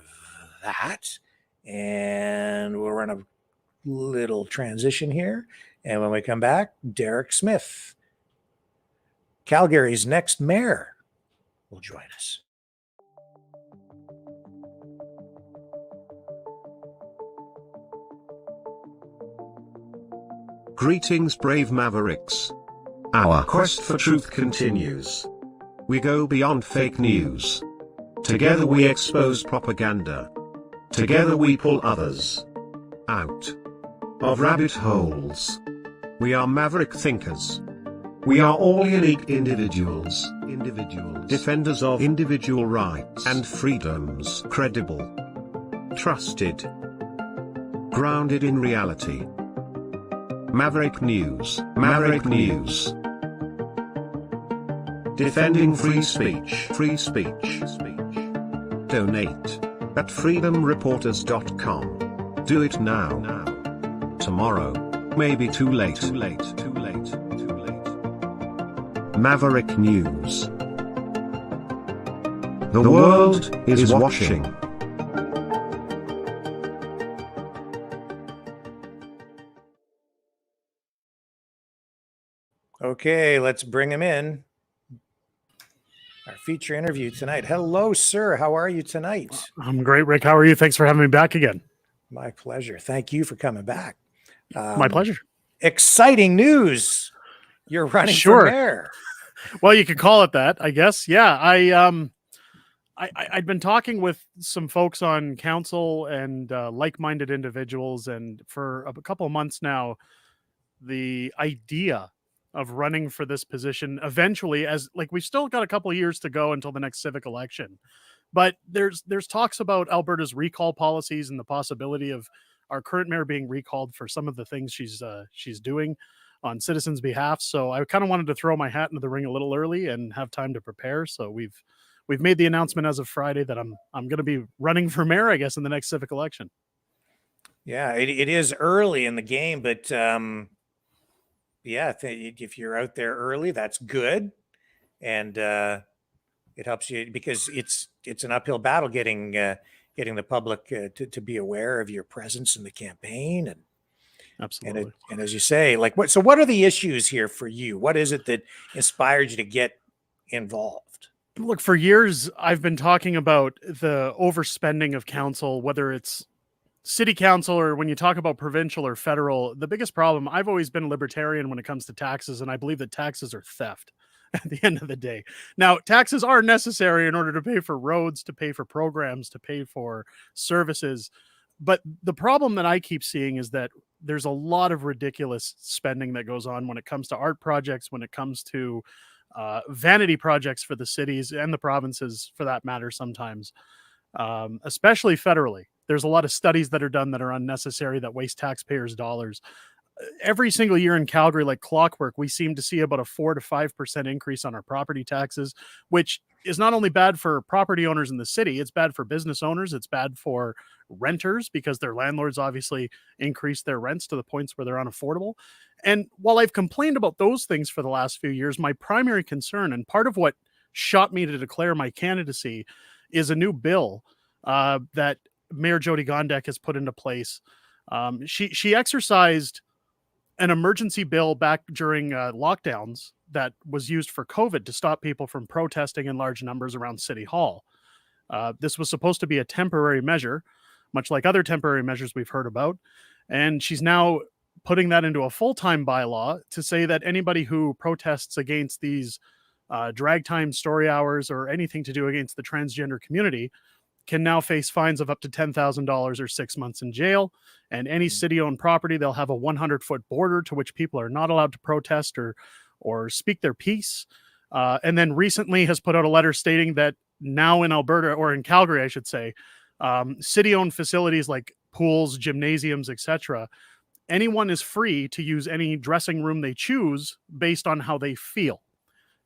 that, and we'll run a little transition here. And when we come back, Derek Smith, Calgary's next mayor, will join us. Greetings, brave Mavericks. Our quest for truth continues. We go beyond fake news. Together we expose propaganda. Together we pull others out of rabbit holes. We are maverick thinkers. We are all unique individuals. Defenders of individual rights and freedoms. Credible. Trusted. Grounded in reality. Maverick News. Defending free speech. Donate at freedomreporters.com. Do it now. Tomorrow it may be too late. Too late. Too late. Too late. Maverick News. The world is watching. Okay, let's bring him in. Our feature interview tonight. Hello, sir. How are you tonight? I'm great, Rick. How are you? Thanks for having me back again. My pleasure. Thank you for coming back. My pleasure. Exciting news. You're running for mayor. Well, you could call it that, I guess. Yeah, I'd been talking with some folks on council and like-minded individuals, and for a couple of months now, the idea of running for this position eventually, as like we've still got a couple of years to go until the next civic election, but there's talks about Alberta's recall policies and the possibility of our current mayor being recalled for some of the things she's doing on citizens' behalf. So I kind of wanted to throw my hat into the ring a little early and have time to prepare. So we've made the announcement as of Friday that I'm going to be running for mayor, I guess, in the next civic election. Yeah, it is early in the game, but yeah, if you're out there early, that's good, and it helps you because it's an uphill battle getting the public to be aware of your presence in the campaign, and absolutely. And as you say, like what are the issues here for you? What is it that inspired you to get involved? Look, for years I've been talking about the overspending of council, whether it's city council or when you talk about provincial or federal. The biggest problem, I've always been a libertarian when it comes to taxes, and I believe that taxes are theft at the end of the day. Now, taxes are necessary in order to pay for roads, to pay for programs, to pay for services. But the problem that I keep seeing is that there's a lot of ridiculous spending that goes on when it comes to art projects, when it comes to vanity projects for the cities and the provinces, for that matter, sometimes, especially federally. There's a lot of studies that are done that are unnecessary, that waste taxpayers' dollars. Every single year in Calgary, like clockwork, we seem to see about a 4 to 5% increase on our property taxes, which is not only bad for property owners in the city, it's bad for business owners, it's bad for renters because their landlords obviously increase their rents to the points where they're unaffordable. And while I've complained about those things for the last few years, my primary concern, and part of what shot me to declare my candidacy, is a new bill that Mayor Jyoti Gondek has put into place. She exercised an emergency bill back during lockdowns that was used for COVID to stop people from protesting in large numbers around City Hall. This was supposed to be a temporary measure, much like other temporary measures we've heard about. And she's now putting that into a full-time bylaw to say that anybody who protests against these drag time story hours or anything to do against the transgender community can now face fines of up to $10,000 or 6 months in jail. And any city-owned property, they'll have a 100-foot border to which people are not allowed to protest or speak their piece. And then recently has put out a letter stating that now in Alberta, or in Calgary, I should say, city-owned facilities like pools, gymnasiums, etc., anyone is free to use any dressing room they choose based on how they feel.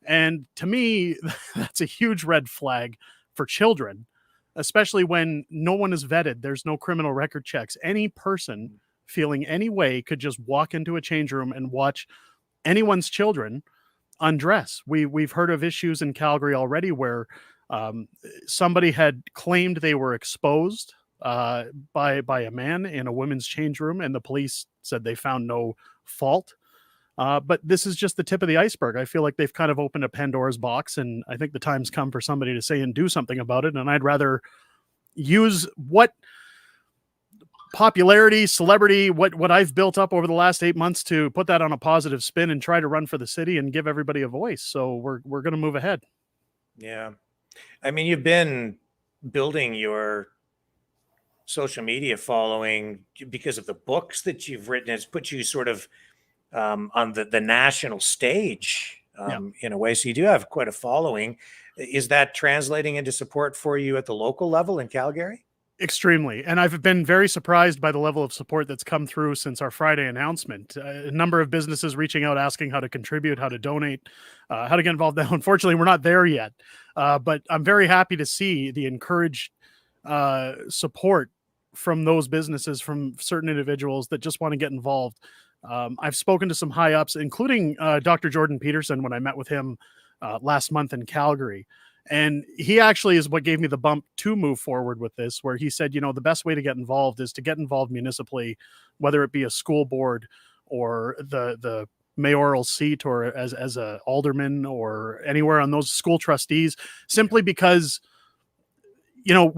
And to me, that's a huge red flag for children, especially when no one is vetted. There's no criminal record checks. Any person feeling any way could just walk into a change room and watch anyone's children undress. We've heard of issues in Calgary already where somebody had claimed they were exposed by a man in a women's change room, and the police said they found no fault. But this is just the tip of the iceberg. I feel like they've kind of opened a Pandora's box, and I think the time's come for somebody to say and do something about it. And I'd rather use what popularity, celebrity, what I've built up over the last 8 months to put that on a positive spin and try to run for the city and give everybody a voice. So we're going to move ahead. Yeah. I mean, you've been building your social media following because of the books that you've written. It's put you sort of on the national stage in a way. So you do have quite a following. Is that translating into support for you at the local level in Calgary? Extremely. And I've been very surprised by the level of support that's come through since our Friday announcement. A number of businesses reaching out, asking how to contribute, how to donate, how to get involved. Now, unfortunately, we're not there yet. But I'm very happy to see the encouraged support from those businesses, from certain individuals that just want to get involved. I've spoken to some high ups, including Dr. Jordan Peterson when I met with him last month in Calgary. And he actually is what gave me the bump to move forward with this, where he said, you know, the best way to get involved is to get involved municipally, whether it be a school board or the mayoral seat or as a alderman or anywhere on those school trustees, simply because, you know,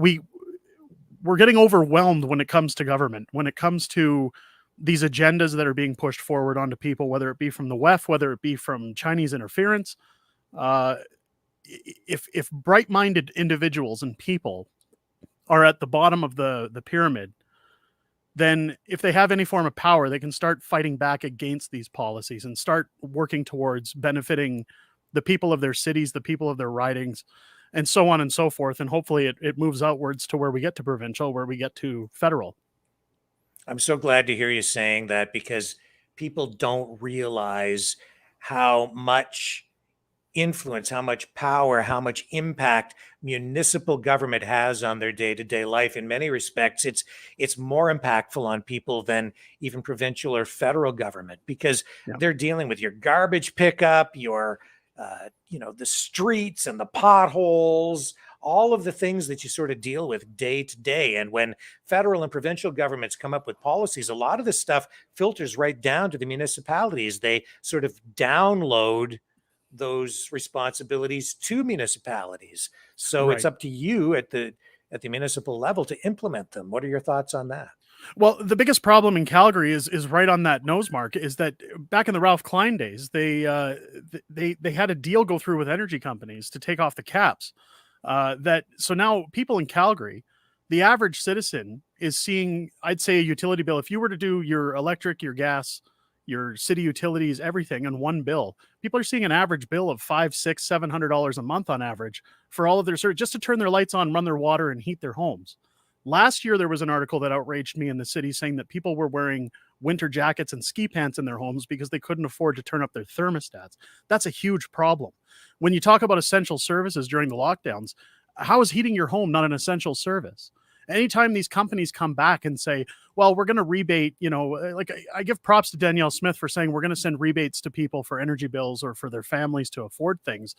we're getting overwhelmed when it comes to government, when it comes to these agendas that are being pushed forward onto people, whether it be from the WEF, whether it be from Chinese interference. If bright-minded individuals and people are at the bottom of the pyramid, then if they have any form of power, they can start fighting back against these policies and start working towards benefiting the people of their cities, the people of their ridings, and so on and so forth. And hopefully it moves outwards to where we get to provincial, where we get to federal. I'm so glad to hear you saying that, because people don't realize how much influence, how much power, how much impact municipal government has on their day-to-day life. In many respects, it's more impactful on people than even provincial or federal government, because they're dealing with your garbage pickup, your the streets and the potholes, all of the things that you sort of deal with day to day. And when federal and provincial governments come up with policies, a lot of this stuff filters right down to the municipalities. They sort of download those responsibilities to municipalities. So it's up to you at the municipal level to implement them. What are your thoughts on that? Well, the biggest problem in Calgary is right on that nose mark, is that back in the Ralph Klein days, they had a deal go through with energy companies to take off the caps. So now people in Calgary, the average citizen is seeing, I'd say, a utility bill. If you were to do your electric, your gas, your city utilities, everything in one bill, people are seeing an average bill of $500, $600, $700 a month on average for all of their service, just to turn their lights on, run their water, and heat their homes. Last year, there was an article that outraged me in the city saying that people were wearing winter jackets and ski pants in their homes because they couldn't afford to turn up their thermostats. That's a huge problem. When you talk about essential services during the lockdowns, how is heating your home not an essential service? Anytime these companies come back and say, well, we're going to rebate, like I give props to Danielle Smith for saying we're going to send rebates to people for energy bills or for their families to afford things.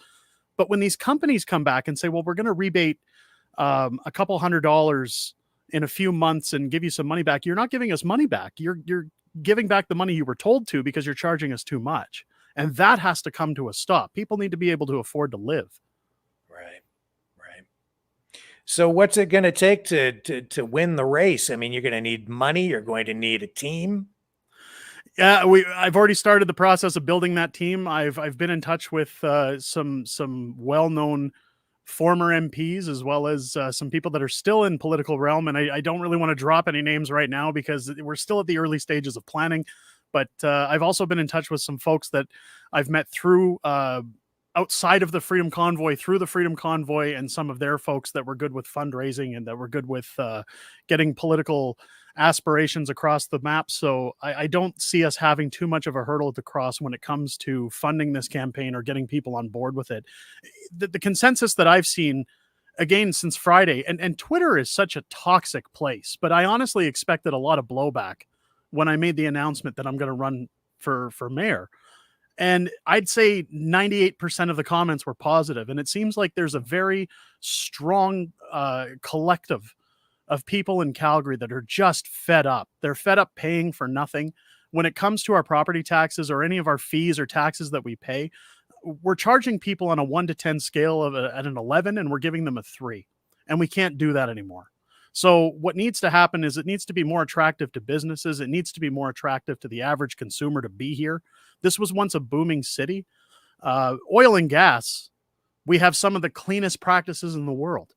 But when these companies come back and say, well, we're going to rebate a couple $100 in a few months and give you some money back, you're not giving us money back. You're giving back the money you were told to because you're charging us too much. And that has to come to a stop. People need to be able to afford to live. Right. So what's it going to take to win the race? I mean, you're going to need money. You're going to need a team. Yeah, I've already started the process of building that team. I've been in touch with some well-known former MPs, as well as some people that are still in political realm. And I don't really want to drop any names right now because we're still at the early stages of planning. But I've also been in touch with some folks that I've met through outside of the Freedom Convoy, through the Freedom Convoy, and some of their folks that were good with fundraising and that were good with getting political aspirations across the map. So I don't see us having too much of a hurdle to cross when it comes to funding this campaign or getting people on board with it. The consensus that I've seen, again, since Friday, and Twitter is such a toxic place, but I honestly expected a lot of blowback when I made the announcement that I'm going to run for mayor. And I'd say 98% of the comments were positive. And it seems like there's a very strong collective of people in Calgary that are just fed up. They're fed up paying for nothing. When it comes to our property taxes or any of our fees or taxes that we pay, we're charging people on a 1 to 10 scale at an 11, and we're giving them a 3. And we can't do that anymore. So what needs to happen is it needs to be more attractive to businesses. It needs to be more attractive to the average consumer to be here. This was once a booming city. Oil and gas, we have some of the cleanest practices in the world.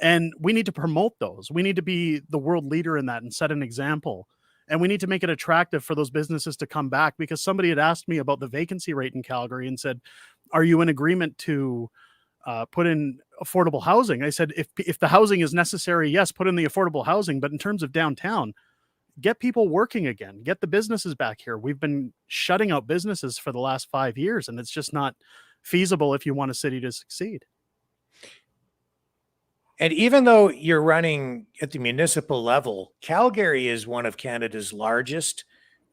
And we need to promote those. We need to be the world leader in that and set an example. And we need to make it attractive for those businesses to come back, because somebody had asked me about the vacancy rate in Calgary and said, are you in agreement to put in affordable housing? I said, if the housing is necessary, yes, put in the affordable housing. But in terms of downtown, get people working again, get the businesses back here. We've been shutting out businesses for the last 5 years, and it's just not feasible if you want a city to succeed. And even though you're running at the municipal level, Calgary is one of Canada's largest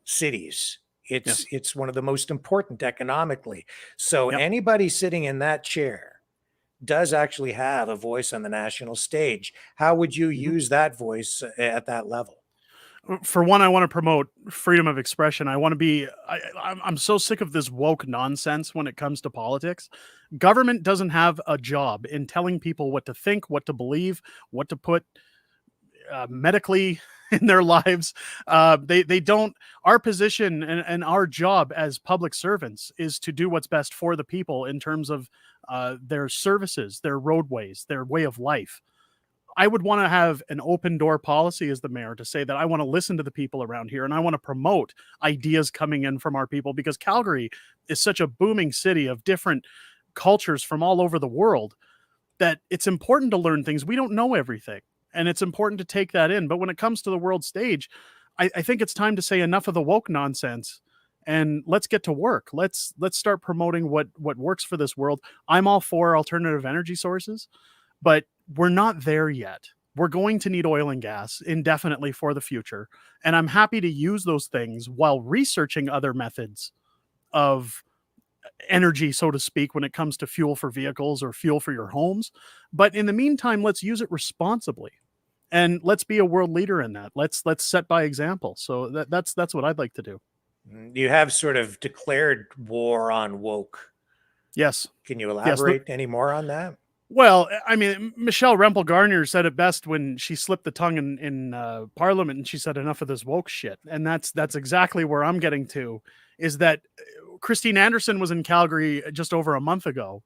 cities. It's one of the most important economically. So anybody sitting in that chair does actually have a voice on the national stage. How would you use that voice at that level? For one, I want to promote freedom of expression. I want to be, I'm so sick of this woke nonsense when it comes to politics. Government doesn't have a job in telling people what to think, what to believe, what to put medically in their lives. They don't. Our position and our job as public servants is to do what's best for the people in terms of their services, their roadways, their way of life. I would want to have an open door policy as the mayor to say that I want to listen to the people around here and I want to promote ideas coming in from our people, because Calgary is such a booming city of different cultures from all over the world that it's important to learn things. We don't know everything, and it's important to take that in. But when it comes to the world stage, I think it's time to say enough of the woke nonsense and let's get to work. Let's start promoting what works for this world. I'm all for alternative energy sources, but we're not there yet. We're going to need oil and gas indefinitely for the future. And I'm happy to use those things while researching other methods of energy, so to speak, when it comes to fuel for vehicles or fuel for your homes. But in the meantime, let's use it responsibly. And let's be a world leader in that. Let's set by example. So that's what I'd like to do. You have sort of declared war on woke. Yes. Can you elaborate any more on that? Well, I mean, Michelle Rempel-Garnier said it best when she slipped the tongue in Parliament, and she said enough of this woke shit. And that's exactly where I'm getting to, is that Christine Anderson was in Calgary just over a month ago,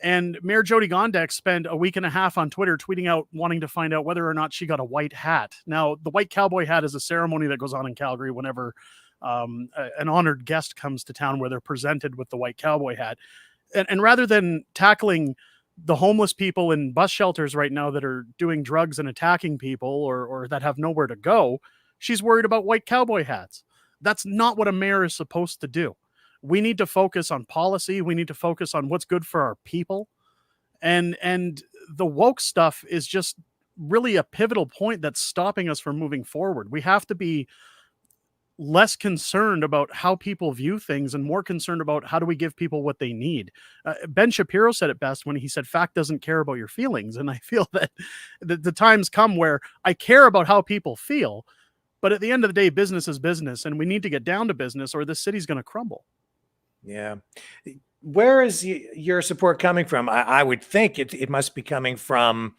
and Mayor Jody Gondek spent a week and a half on Twitter tweeting out, wanting to find out whether or not she got a white hat. Now, the white cowboy hat is a ceremony that goes on in Calgary whenever an honored guest comes to town, where they're presented with the white cowboy hat. And rather than tackling the homeless people in bus shelters right now that are doing drugs and attacking people or that have nowhere to go, she's worried about white cowboy hats. That's not what a mayor is supposed to do. We need to focus on policy. We need to focus on what's good for our people. And the woke stuff is just really a pivotal point that's stopping us from moving forward. We have to be less concerned about how people view things and more concerned about how do we give people what they need. Ben Shapiro said it best when he said, fact doesn't care about your feelings. And I feel that the times come where I care about how people feel, but at the end of the day, business is business, and we need to get down to business or this city's going to crumble. Yeah. Where is your support coming from? I would think it must be coming from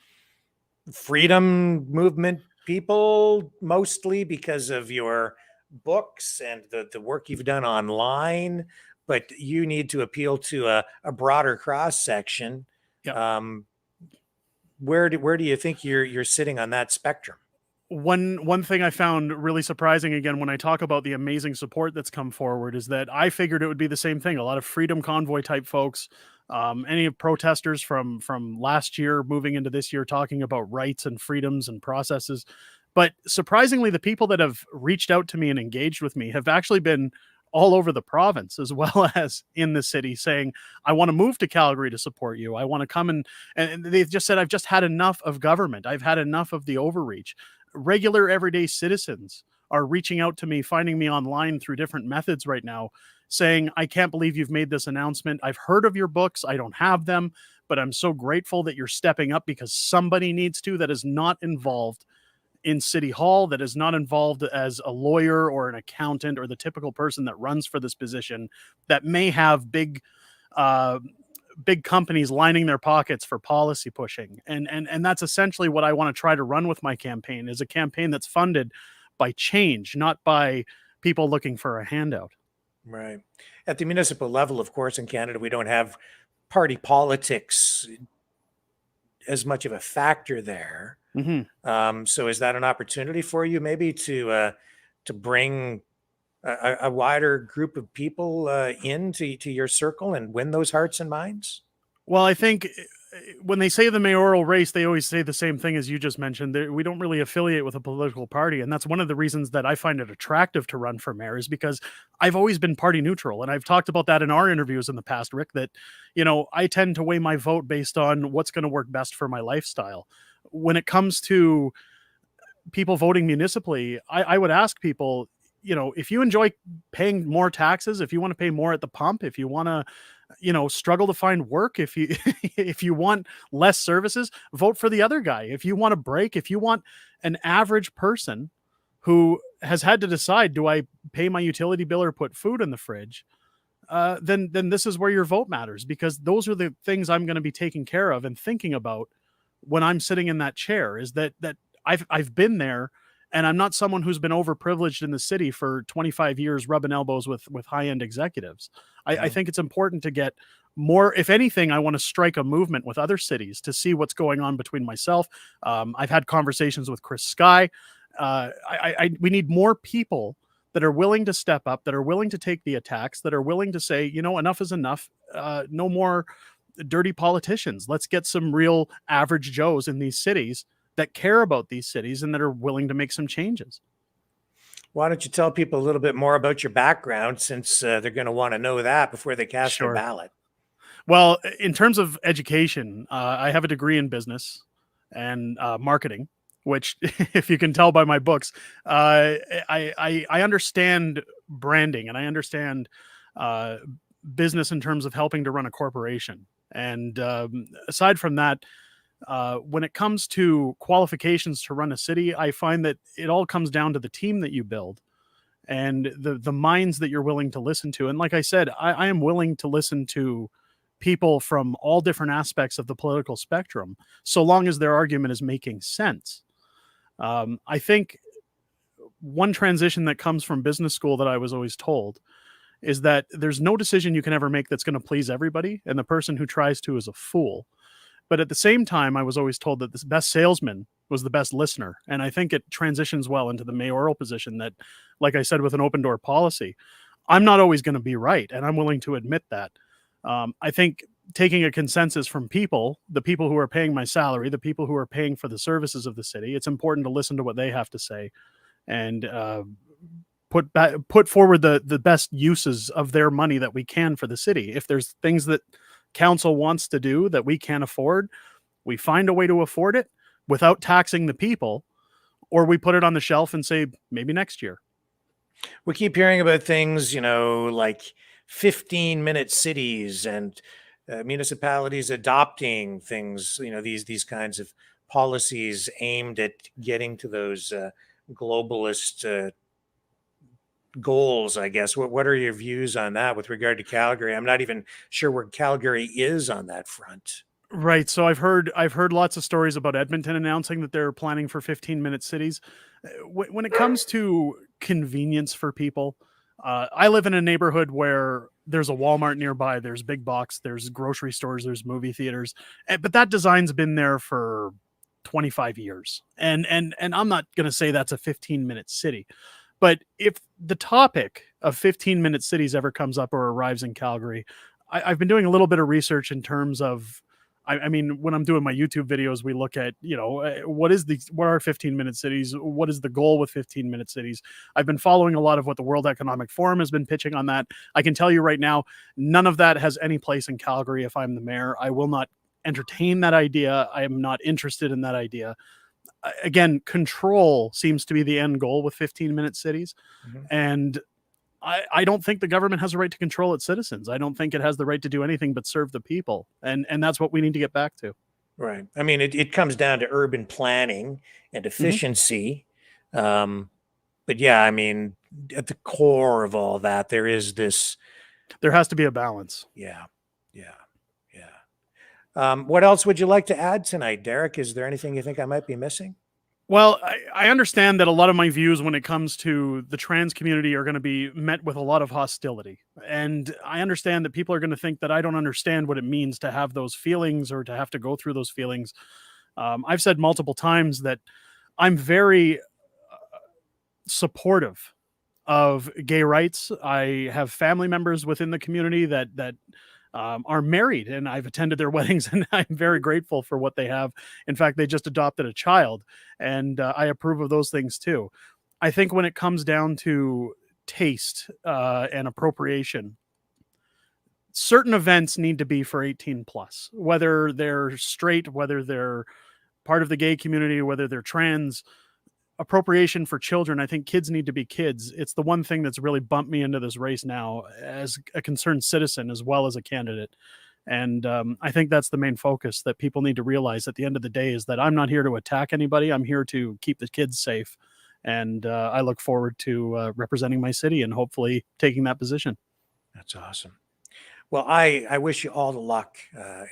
freedom movement people, mostly because of your books and the work you've done online, but you need to appeal to a broader cross section. Where do you think you're sitting on that spectrum? One thing I found really surprising, again, when I talk about the amazing support that's come forward, is that I figured it would be the same thing. A lot of freedom convoy type folks, any of protesters from last year moving into this year, talking about rights and freedoms and processes. But surprisingly, the people that have reached out to me and engaged with me have actually been all over the province as well as in the city, saying, I want to move to Calgary to support you. I want to come and they've just said, I've just had enough of government. I've had enough of the overreach. Regular everyday citizens are reaching out to me, finding me online through different methods right now, saying, I can't believe you've made this announcement. I've heard of your books. I don't have them, but I'm so grateful that you're stepping up, because somebody needs to, that is not involved in City Hall, that is not involved as a lawyer or an accountant or the typical person that runs for this position, that may have big companies lining their pockets for policy pushing. And that's essentially what I want to try to run with my campaign, is a campaign that's funded by change, not by people looking for a handout. Right. At the municipal level, of course, in Canada, we don't have party politics as much of a factor there. So is that an opportunity for you maybe to bring a wider group of people into your circle and win those hearts and minds? Well, I think when they say the mayoral race, they always say the same thing as you just mentioned. We don't really affiliate with a political party. And that's one of the reasons that I find it attractive to run for mayor, is because I've always been party neutral. And I've talked about that in our interviews in the past, Rick, that, I tend to weigh my vote based on what's going to work best for my lifestyle. When it comes to people voting municipally, I would ask people, if you enjoy paying more taxes, if you want to pay more at the pump, if you want to, struggle to find work, if you if you want less services, vote for the other guy. If you want a break, if you want an average person who has had to decide, do I pay my utility bill or put food in the fridge? Then this is where your vote matters, because those are the things I'm going to be taking care of and thinking about when I'm sitting in that chair. Is that I've been there, and I'm not someone who's been overprivileged in the city for 25 years, rubbing elbows with high-end executives. I think it's important to get more. If anything, I want to strike a movement with other cities to see what's going on between myself. I've had conversations with Chris Sky. We need more people that are willing to step up, that are willing to take the attacks, that are willing to say, enough is enough. No more dirty politicians. Let's get some real average Joes in these cities that care about these cities and that are willing to make some changes. Why don't you tell people a little bit more about your background, since they're going to want to know that before they cast their ballot? Well, in terms of education, I have a degree in business and marketing, which, if you can tell by my books, I understand branding, and I understand business in terms of helping to run a corporation. And aside from that, when it comes to qualifications to run a city, I find that it all comes down to the team that you build and the minds that you're willing to listen to. And like I said, I am willing to listen to people from all different aspects of the political spectrum, so long as their argument is making sense. I think one transition that comes from business school that I was always told is that there's no decision you can ever make that's going to please everybody, and the person who tries to is a fool. But at the same time, I was always told that the best salesman was the best listener. And I think it transitions well into the mayoral position that, like I said, with an open door policy, I'm not always going to be right. And I'm willing to admit that. I think taking a consensus from people, the people who are paying my salary, the people who are paying for the services of the city, it's important to listen to what they have to say and put forward the best uses of their money that we can for the city. If there's things that council wants to do that we can't afford, we find a way to afford it without taxing the people, or we put it on the shelf and say, maybe next year. We keep hearing about things, like 15-minute cities and municipalities adopting things, these kinds of policies aimed at getting to those globalist goals, I guess. What are your views on that with regard to Calgary? I'm not even sure where Calgary is on that front. Right. So I've heard lots of stories about Edmonton announcing that they're planning for 15-minute cities. When it comes to convenience for people, I live in a neighborhood where there's a Walmart nearby, there's big box, there's grocery stores, there's movie theaters, but that design's been there for 25 years. And I'm not going to say that's a 15-minute city. But if the topic of 15-minute cities ever comes up or arrives in Calgary, I've been doing a little bit of research in terms of, I mean, when I'm doing my YouTube videos, we look at, what are 15-minute cities? What is the goal with 15-minute cities? I've been following a lot of what the World Economic Forum has been pitching on that. I can tell you right now, none of that has any place in Calgary. If I'm the mayor, I will not entertain that idea. I am not interested in that idea. Again, control seems to be the end goal with 15-minute cities. Mm-hmm. And I don't think the government has a right to control its citizens. I don't think it has the right to do anything but serve the people. And that's what we need to get back to. Right. I mean, it comes down to urban planning and efficiency. Mm-hmm. But yeah, I mean, at the core of all that, there has to be a balance. Yeah. What else would you like to add tonight, Derek? Is there anything you think I might be missing? Well, I understand that a lot of my views when it comes to the trans community are going to be met with a lot of hostility. And I understand that people are going to think that I don't understand what it means to have those feelings or to have to go through those feelings. I've said multiple times that I'm very supportive of gay rights. I have family members within the community that are married, and I've attended their weddings, and I'm very grateful for what they have. In fact, they just adopted a child, and I approve of those things too. I think when it comes down to taste and appropriation, certain events need to be for 18 plus, whether they're straight, whether they're part of the gay community, whether they're trans. appropriation for children. I think kids need to be kids. It's the one thing that's really bumped me into this race now as a concerned citizen as well as a candidate. And I think that's the main focus that people need to realize at the end of the day, is that I'm not here to attack anybody. I'm here to keep the kids safe. And I look forward to representing my city and hopefully taking that position. That's awesome. Well, I wish you all the luck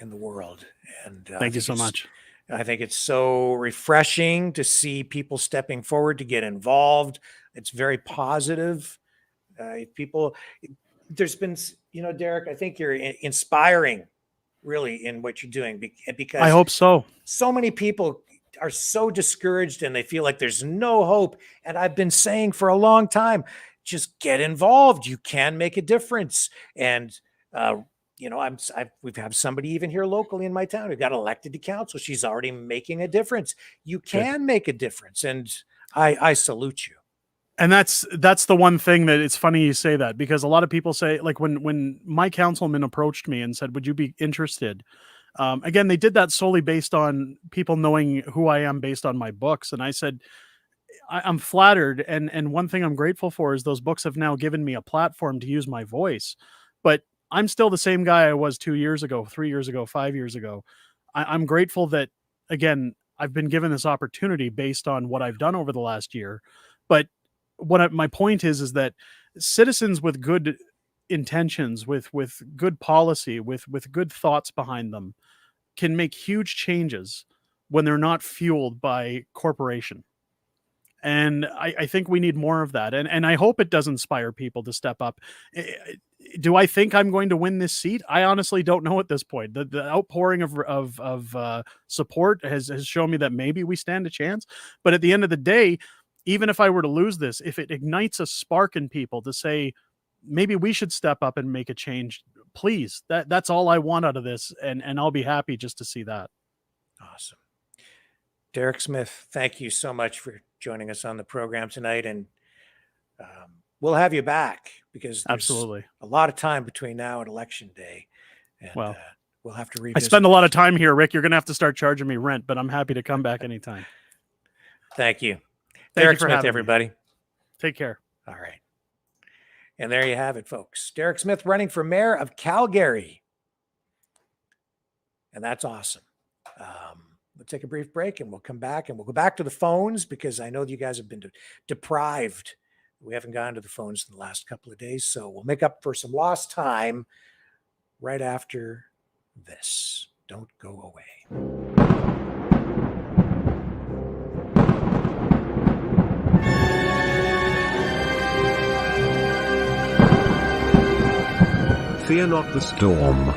in the world. And thank you so much. I think it's so refreshing to see people stepping forward to get involved. It's very positive. There's been, Derek, I think you're inspiring really in what you're doing, because I hope so. So many people are so discouraged and they feel like there's no hope. And I've been saying for a long time, just get involved. You can make a difference. And, we have somebody even here locally in my town who got elected to council. She's already making a difference. You can make a difference. And I salute you. And that's the one thing that it's funny you say that, because a lot of people say, like, when my councilman approached me and said, would you be interested? Again, they did that solely based on people knowing who I am based on my books. And I said, I'm flattered. And one thing I'm grateful for is those books have now given me a platform to use my voice. But I'm still the same guy I was 2 years ago, 3 years ago, 5 years ago. I'm grateful that, again, I've been given this opportunity based on what I've done over the last year. But my point is that citizens with good intentions, with good policy, with good thoughts behind them, can make huge changes when they're not fueled by corporation. And I think we need more of that. And I hope it does inspire people to step up. Do I think I'm going to win this seat? I honestly don't know at this point. The outpouring of support has shown me that maybe we stand a chance. But at the end of the day, even if I were to lose this, if it ignites a spark in people to say, maybe we should step up and make a change, please, that's all I want out of this. And I'll be happy just to see that. Awesome. Derek Smith, thank you so much for joining us on the program tonight. And we'll have you back, because there's absolutely a lot of time between now and election day. And well, we'll have to I revisit. spend a lot of time here, Rick. You're going to have to start charging me rent, but I'm happy to come back anytime. Thank you. Thank Derek you for Smith, having everybody. me. Take care. All right. And there you have it, folks. Derek Smith running for mayor of Calgary. And that's awesome. We'll take a brief break and we'll come back and we'll go back to the phones, because I know that you guys have been deprived. We haven't gone to the phones in the last couple of days. So we'll make up for some lost time right after this. Don't go away. Fear not the storm,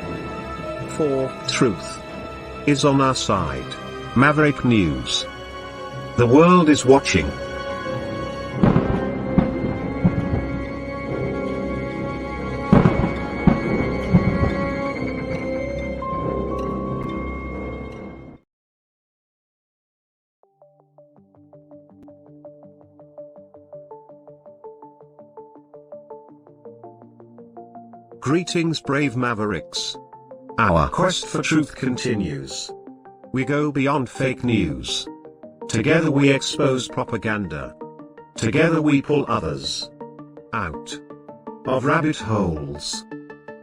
for truth is on our side. Maverick News. The world is watching. Greetings, brave Mavericks. Our quest for truth continues. We go beyond fake news. Together we expose propaganda. Together we pull others out of rabbit holes.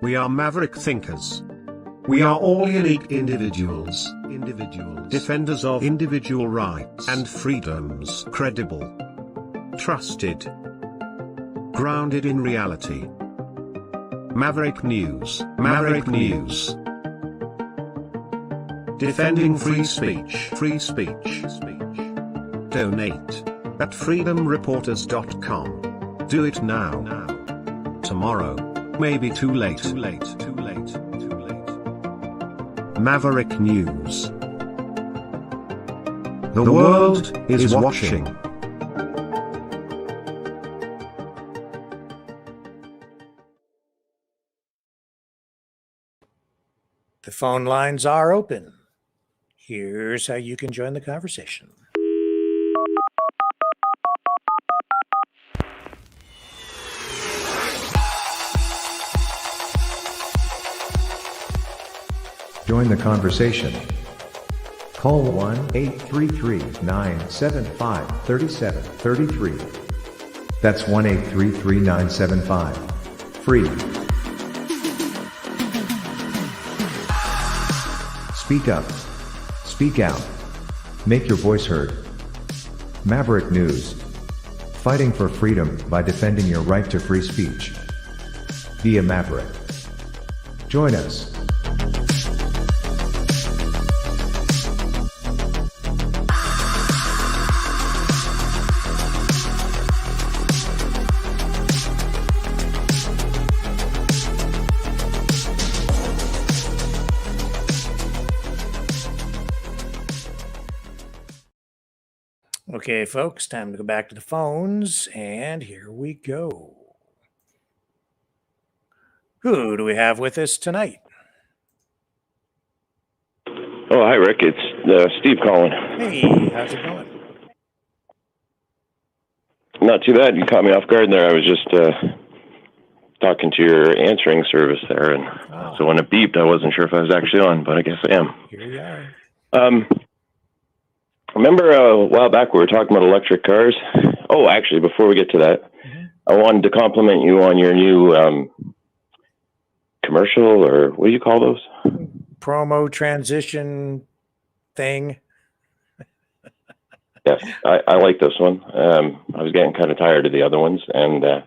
We are maverick thinkers. We are all unique individuals. Defenders of individual rights and freedoms. Credible. Trusted. Grounded in reality. Maverick News. Maverick News. Defending free speech. Free speech. Donate at freedomreporters.com. Do it now. Tomorrow may be too late. Maverick News. The world is watching. The phone lines are open. Here's how you can join the conversation. Join the conversation. Call 1-833-975-3733. That's 1-833-975-FREE. Speak up. Speak out. Make your voice heard. Maverick News. Fighting for freedom by defending your right to free speech. Be a Maverick. Join us. Okay, folks, time to go back to the phones, and here we go. Who do we have with us tonight? Oh, hi, Rick. It's Steve calling. Hey, how's it going? Not too bad. You caught me off guard there. I was just talking to your answering service there, and so when it beeped, I wasn't sure if I was actually on, but I guess I am. Here we are. Remember a while back we were talking about electric cars? Oh, actually, before we get to that, I wanted to compliment you on your new commercial, or what do you call those? Promo transition thing. Yes, I like this one. I was getting kind of tired of the other ones, and so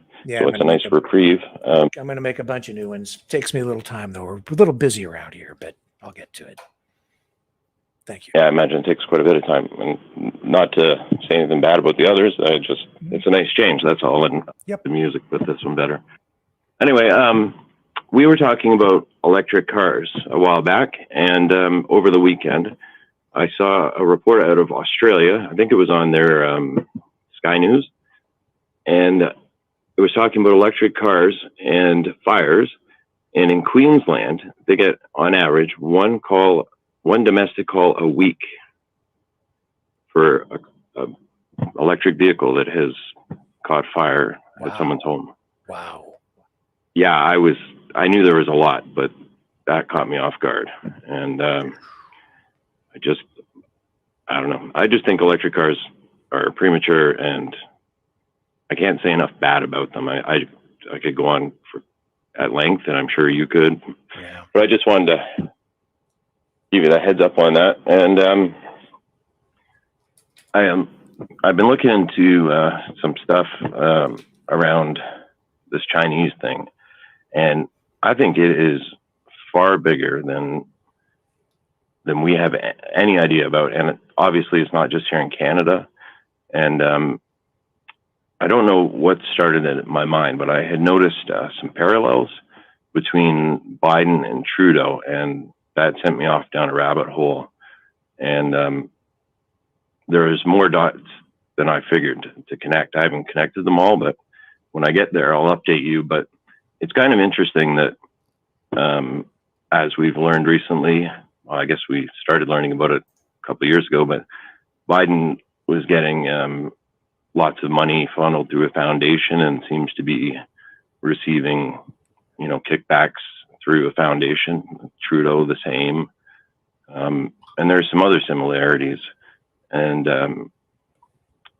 it's a nice reprieve. I'm going to make a bunch of new ones. Takes me a little time, though. We're a little busy around here, but I'll get to it. Thank you. Yeah, I imagine it takes quite a bit of time. And not to say anything bad about the others, it's a nice change, that's all. And the music with this one better. Anyway, we were talking about electric cars a while back, and over the weekend, I saw a report out of Australia. I think it was on their Sky News, and it was talking about electric cars and fires. And in Queensland, they get on average one domestic call a week for a electric vehicle that has caught fire at someone's home. Wow. Yeah, I knew there was a lot, but that caught me off guard. And I don't know. I just think electric cars are premature, and I can't say enough bad about them. I could go on at length, and I'm sure you could. Yeah. But I just wanted to give you the heads up on that. And I've been looking into some stuff around this Chinese thing, and I think it is far bigger than we have any idea about. And obviously it's not just here in Canada. And I don't know what started it in my mind, but I had noticed some parallels between Biden and Trudeau, and that sent me off down a rabbit hole. And there is more dots than I figured to connect. I haven't connected them all, but when I get there, I'll update you. But it's kind of interesting that as we've learned recently, well, I guess we started learning about it a couple of years ago, but Biden was getting lots of money funneled through a foundation and seems to be receiving, kickbacks through a foundation. Trudeau, the same. And there's some other similarities. And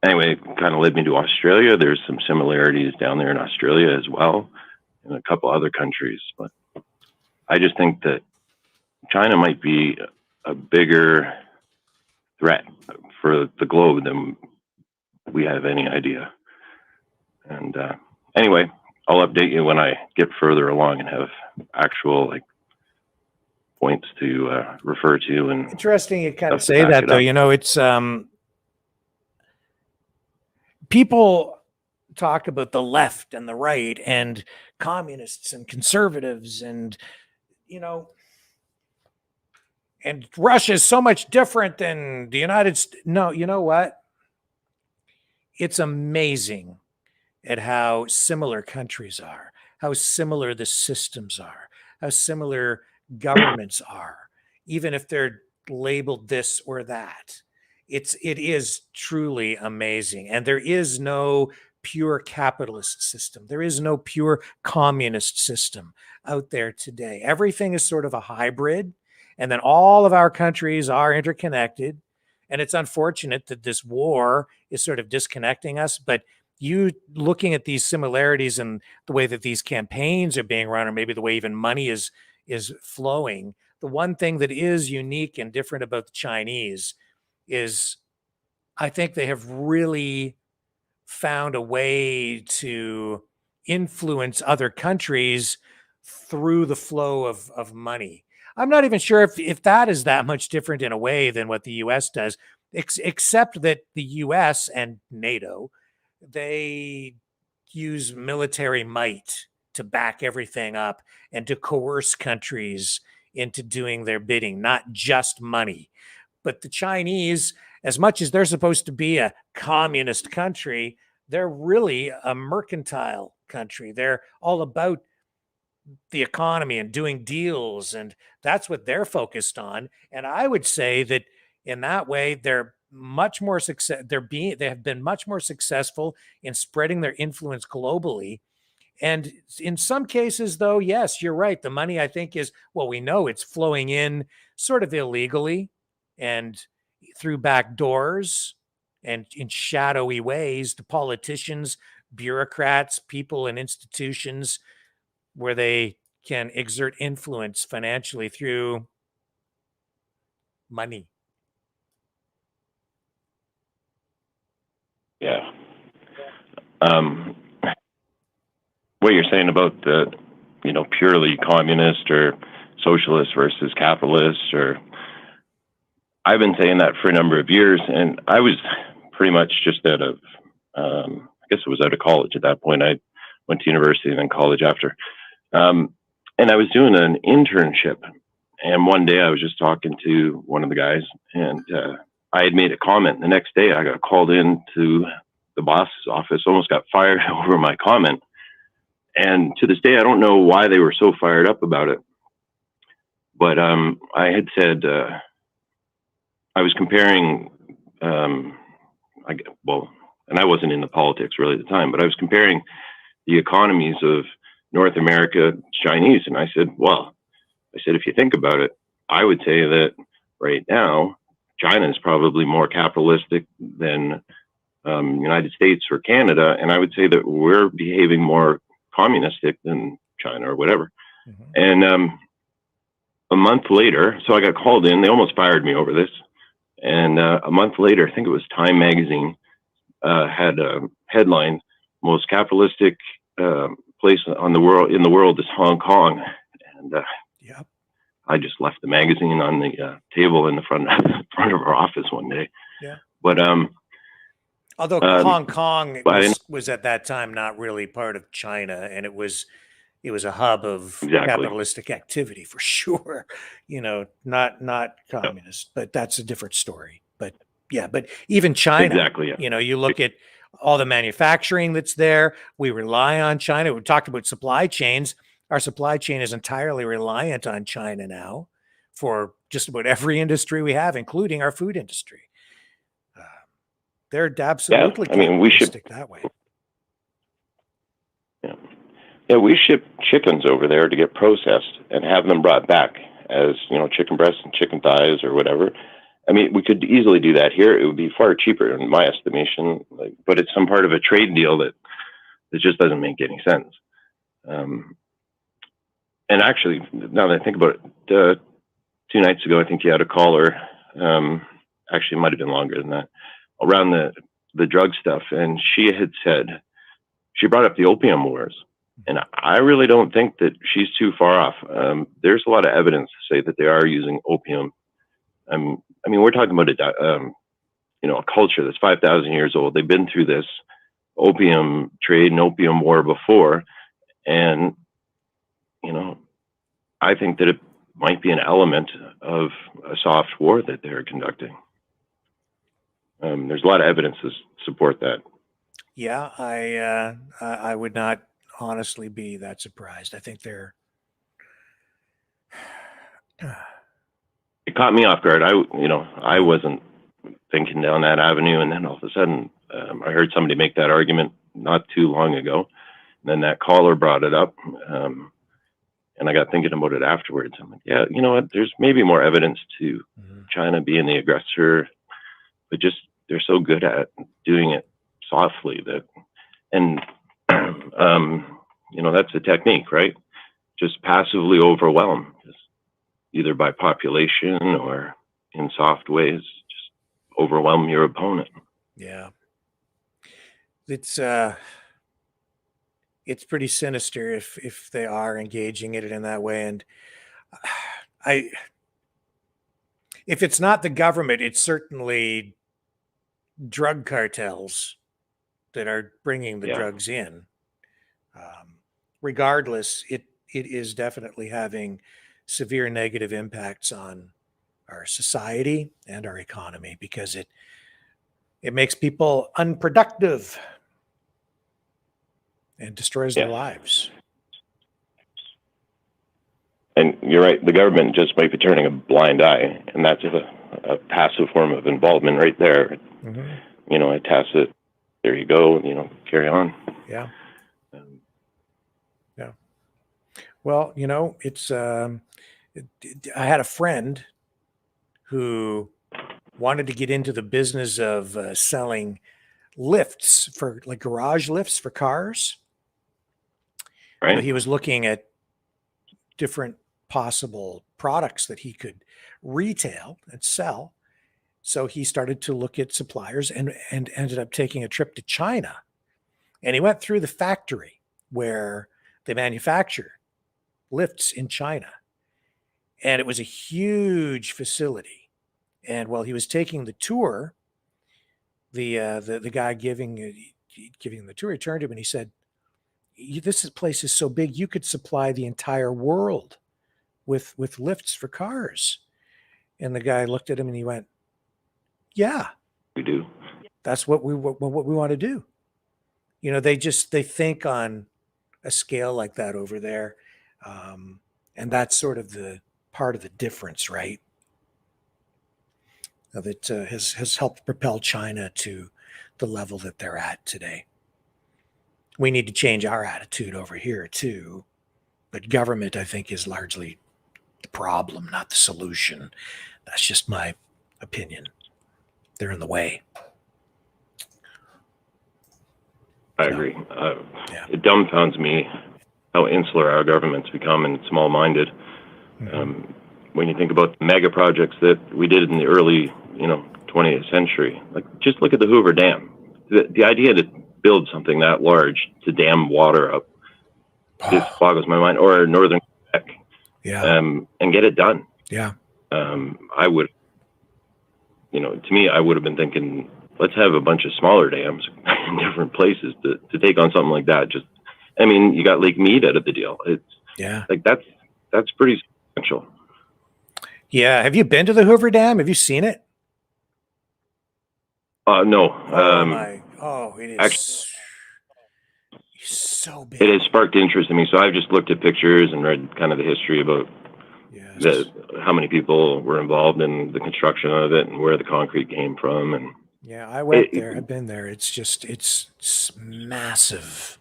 anyway, it kind of led me to Australia. There's some similarities down there in Australia as well, and a couple other countries. But I just think that China might be a bigger threat for the globe than we have any idea. And anyway, I'll update you when I get further along and have actual points to refer to. And interesting you kind of say that, though. It's people talk about the left and the right and communists and conservatives, and and Russia is so much different than the United States. No, you know what? It's amazing at how similar countries are, how similar the systems are, how similar governments are, even if they're labeled this or that. It is truly amazing. And there is no pure capitalist system. There is no pure communist system out there today. Everything is sort of a hybrid. And then all of our countries are interconnected. And it's unfortunate that this war is sort of disconnecting us. But you looking at these similarities in the way that these campaigns are being run, or maybe the way even money is flowing, the one thing that is unique and different about the Chinese is I think they have really found a way to influence other countries through the flow of money. I'm not even sure if that is that much different in a way than what the US does, except that the US and NATO, they use military might to back everything up and to coerce countries into doing their bidding, not just money. But the Chinese, as much as they're supposed to be a communist country, they're really a mercantile country. They're all about the economy and doing deals, and that's what they're focused on. And I would say that in that way, they're much more success. They have been much more successful in spreading their influence globally. And in some cases, though, yes, you're right. The money, I think, is, well, we know it's flowing in sort of illegally and through back doors and in shadowy ways to politicians, bureaucrats, people, and institutions where they can exert influence financially through money. Yeah. What you're saying about the, purely communist or socialist versus capitalist, or I've been saying that for a number of years, and I was pretty much just out of, I guess it was out of college at that point. I went to university and then college after. And I was doing an internship, and one day I was just talking to one of the guys, and I had made a comment. The next day I got called into the boss's office, almost got fired over my comment. And to this day, I don't know why they were so fired up about it. But I had said, I was comparing, and I wasn't in the politics really at the time, but I was comparing the economies of North America, Chinese. And I said, if you think about it, I would say that right now, China is probably more capitalistic than United States or Canada. And I would say that we're behaving more communistic than China or whatever. Mm-hmm. And a month later, so I got called in, they almost fired me over this. And a month later, I think it was Time Magazine, had a headline, most capitalistic place in the world is Hong Kong. And I just left the magazine on the table in the front of our office one day. Yeah. But although Hong Kong was at that time not really part of China, and it was a hub of capitalistic activity for sure. Not communist, but that's a different story. But even China, you look at all the manufacturing that's there. We rely on China. We talked about supply chains. Our supply chain is entirely reliant on China now for just about every industry we have, including our food industry. They're absolutely capitalistic that way. Yeah, we ship chickens over there to get processed and have them brought back as, chicken breasts and chicken thighs or whatever. I mean, we could easily do that here. It would be far cheaper in my estimation, but it's some part of a trade deal that just doesn't make any sense. And actually, now that I think about it, 2 nights ago, I think you had a caller, actually it might've been longer than that, around the drug stuff. And she had said, she brought up the opium wars. And I really don't think that she's too far off. There's a lot of evidence to say that they are using opium. I mean, we're talking about a culture that's 5,000 years old. They've been through this opium trade and opium war before. And, I think that it might be an element of a soft war that they're conducting. There's a lot of evidence to support that. Yeah, I would not honestly be that surprised. I think they're. It caught me off guard. I wasn't thinking down that avenue, and then all of a sudden, I heard somebody make that argument not too long ago. And then that caller brought it up, And I got thinking about it afterwards. I'm like, yeah, you know what? There's maybe more evidence to China being the aggressor, but just they're so good at doing it softly that, and you know, that's a technique, right? Just passively overwhelm, just either by population or in soft ways, just overwhelm your opponent. Yeah. It's pretty sinister if they are engaging it in that way. And if it's not the government, it's certainly drug cartels that are bringing the drugs in. Regardless, it is definitely having severe negative impacts on our society and our economy, because it makes people unproductive and destroys their lives. And you're right, the government just might be turning a blind eye, and that's a passive form of involvement right there. You know, a tacit, there you go, you know, carry on. Yeah. Yeah. Well, you know, it's, I had a friend who wanted to get into the business of selling lifts for, like, garage lifts for cars. Right. So he was looking at different possible products that he could retail and sell. So he started to look at suppliers and ended up taking a trip to China. And he went through the factory where they manufacture lifts in China. And it was a huge facility. And while he was taking the tour, the guy giving the tour, he turned to him and he said, "This place is so big, you could supply the entire world with lifts for cars." And the guy looked at him and he went, "Yeah, we do. That's what we want to do." You know, they think on a scale like that over there. And that's sort of the part of the difference, right? That has helped propel China to the level that they're at today. We need to change our attitude over here too. But government, I think, is largely the problem, not the solution. That's just my opinion. They're in the way. I agree. It dumbfounds me how insular our government's become and small-minded. When you think about the mega projects that we did in the early, 20th century, like just look at the Hoover Dam. The idea to build something that large to dam water up just boggles my mind. Or Northern Quebec, and get it done. Yeah. I would, to me, I would have been thinking, let's have a bunch of smaller dams in different places to take on something like that. You got Lake Mead out of the deal. It's like that's pretty substantial. Yeah. Have you been to the Hoover Dam? Have you seen it? No. It is actually, so big. It has sparked interest in me. So I've just looked at pictures and read kind of the history about how many people were involved in the construction of it and where the concrete came from. And yeah, I went there. I've been there. It's massive.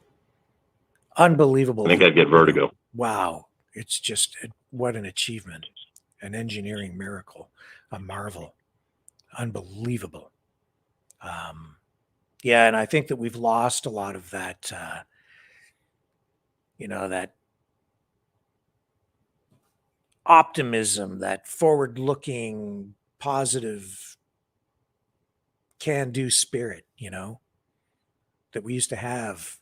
Unbelievable. I think I'd get vertigo. Wow. It's just, what an achievement. An engineering miracle. A marvel. Unbelievable. And I think that we've lost a lot of that, that optimism, that forward-looking, positive, can-do spirit, that we used to have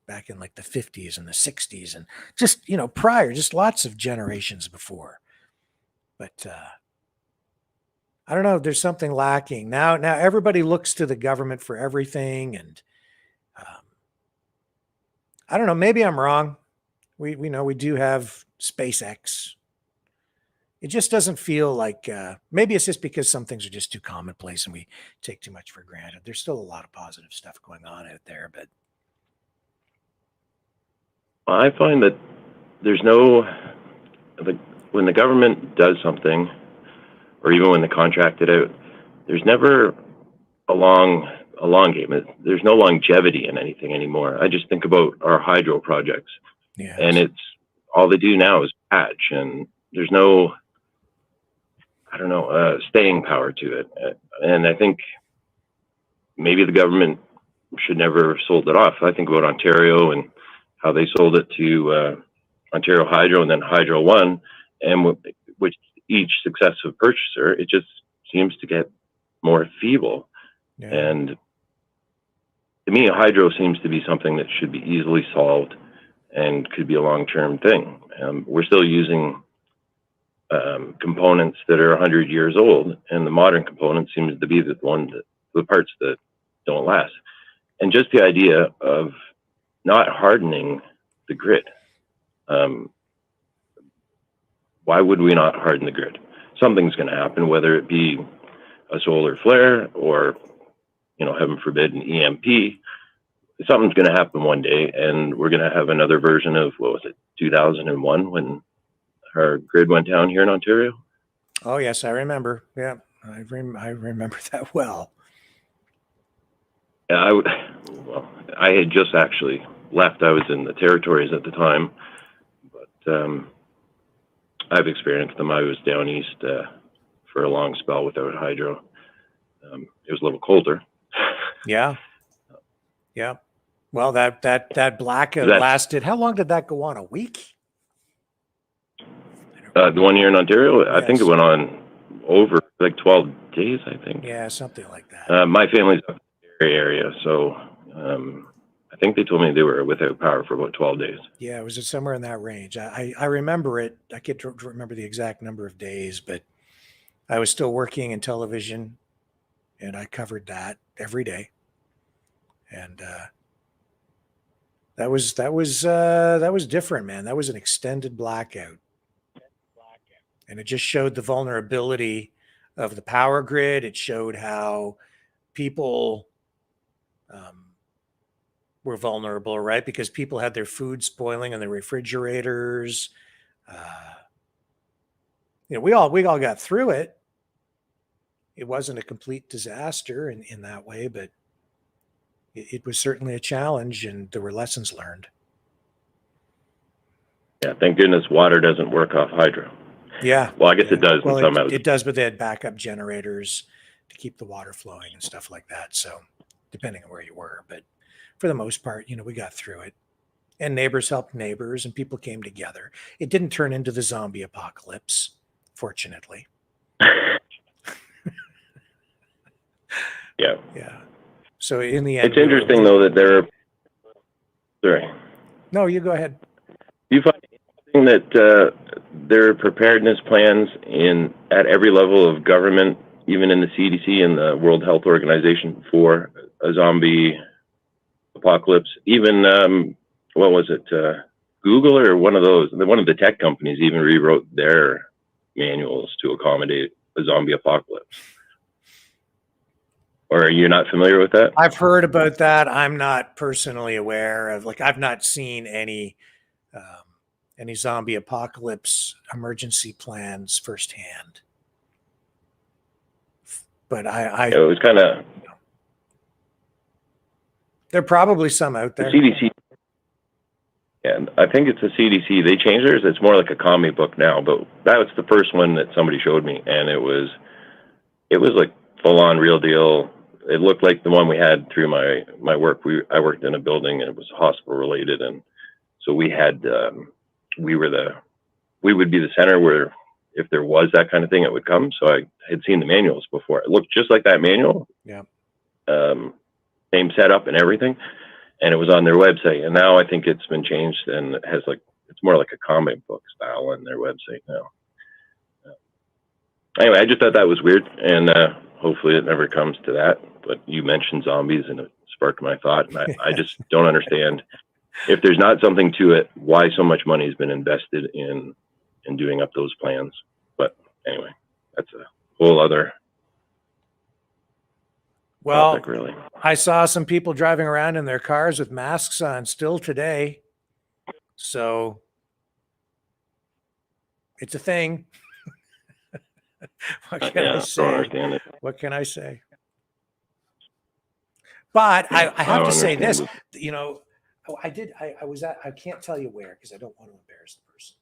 back in like the 50s and the 60s and just, prior, just lots of generations before. But I don't know, there's something lacking. Now everybody looks to the government for everything. And I don't know, maybe I'm wrong. We know we do have SpaceX. It just doesn't feel like, maybe it's just because some things are just too commonplace and we take too much for granted. There's still a lot of positive stuff going on out there, but. I find that there's when the government does something, or even when they contract it out, there's never a long game. There's no longevity in anything anymore. I just think about our hydro projects, and it's all they do now is patch, and there's no, I don't know, staying power to it. And I think maybe the government should never have sold it off. I think about Ontario and how they sold it to Ontario Hydro and then Hydro One, and which each successive purchaser, it just seems to get more feeble. Yeah. And to me, hydro seems to be something that should be easily solved and could be a long-term thing. We're still using components that are 100 years old, and the modern component seems to be the parts that don't last. And just the idea of not hardening the grid. Why would we not harden the grid? Something's going to happen, whether it be a solar flare or, heaven forbid, an EMP. Something's going to happen one day, and we're going to have another version of, 2001, when our grid went down here in Ontario. Oh yes, I remember. Yeah, I remember that well. Yeah, I had just actually left. I was in the territories at the time, but I've experienced them. I was down east for a long spell without hydro. It was a little colder. Yeah. Yeah. Well, that blackout lasted. How long did that go on? A week? The 1 year in Ontario, Yes. I think it went on over like 12 days, I think. Yeah, something like that. My family's up in the area, so I think they told me they were without power for about 12 days. Yeah, it was somewhere in that range. I remember it. I can't remember the exact number of days, but I was still working in television, and I covered that every day. And that was different, man. That was an extended blackout. And it just showed the vulnerability of the power grid. It showed how people were vulnerable, right? Because people had their food spoiling in the refrigerators. We all got through it. It wasn't a complete disaster in that way, but it was certainly a challenge, and there were lessons learned. Yeah, thank goodness water doesn't work off hydro. Yeah. Well, I guess it does. Well, in some it does, but they had backup generators to keep the water flowing and stuff like that. So depending on where you were, but for the most part, we got through it, and neighbors helped neighbors, and people came together. It didn't turn into the zombie apocalypse, fortunately. Yeah. Yeah. So in the end, it's interesting though that sorry. No, you go ahead. You find interesting that there are preparedness plans at every level of government, even in the CDC and the World Health Organization, for a zombie apocalypse. Even what was it? Google or one of the tech companies even rewrote their manuals to accommodate a zombie apocalypse. Or are you not familiar with that? I've heard about that. I'm not personally aware of, I've not seen any zombie apocalypse emergency plans firsthand. But it was kind of. There are probably some out there. The CDC. And I think it's the CDC. They changed theirs. It's more like a comic book now, but that was the first one that somebody showed me, and it was like full on real deal. It looked like the one we had through my work. I worked in a building, and it was hospital related, and so we had we would be the center where if there was that kind of thing, it would come. So I had seen the manuals before. It looked just like that manual. Yeah. Same setup and everything, and it was on their website. And now I think it's been changed, and it has it's more like a comic book style on their website now. Anyway, I just thought that was weird, and hopefully it never comes to that. But you mentioned zombies, and it sparked my thought, and I just don't understand, if there's not something to it, why so much money has been invested in doing up those plans. But anyway, that's a whole other topic, really. I saw some people driving around in their cars with masks on still today. So it's a thing. What can I say? What can I say? But I have to say this, I can't tell you where, because I don't want to embarrass the person,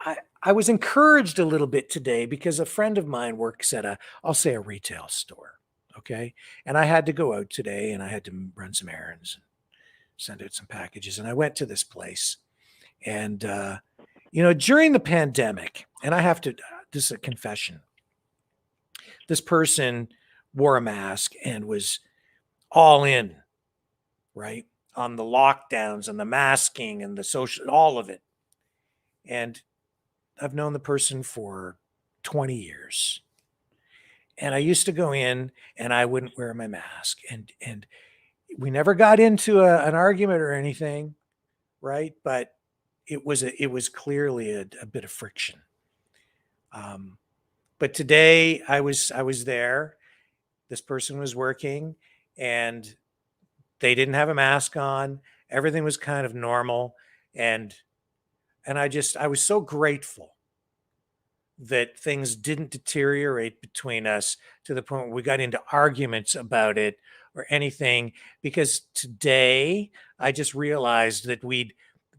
But I was encouraged a little bit today because a friend of mine works at I'll say a retail store. Okay. And I had to go out today and I had to run some errands and send out some packages. And I went to this place and, during the pandemic, and this is a confession, this person wore a mask and was all in, right, on the lockdowns and the masking and the social, all of it. And I've known the person for 20 years. And I used to go in and I wouldn't wear my mask. And we never got into an argument or anything, right? But it was clearly a bit of friction. But today I was there. This person was working and they didn't have a mask on. Everything was kind of normal. And I was so grateful that things didn't deteriorate between us to the point where we got into arguments about it or anything, because today I just realized that we'd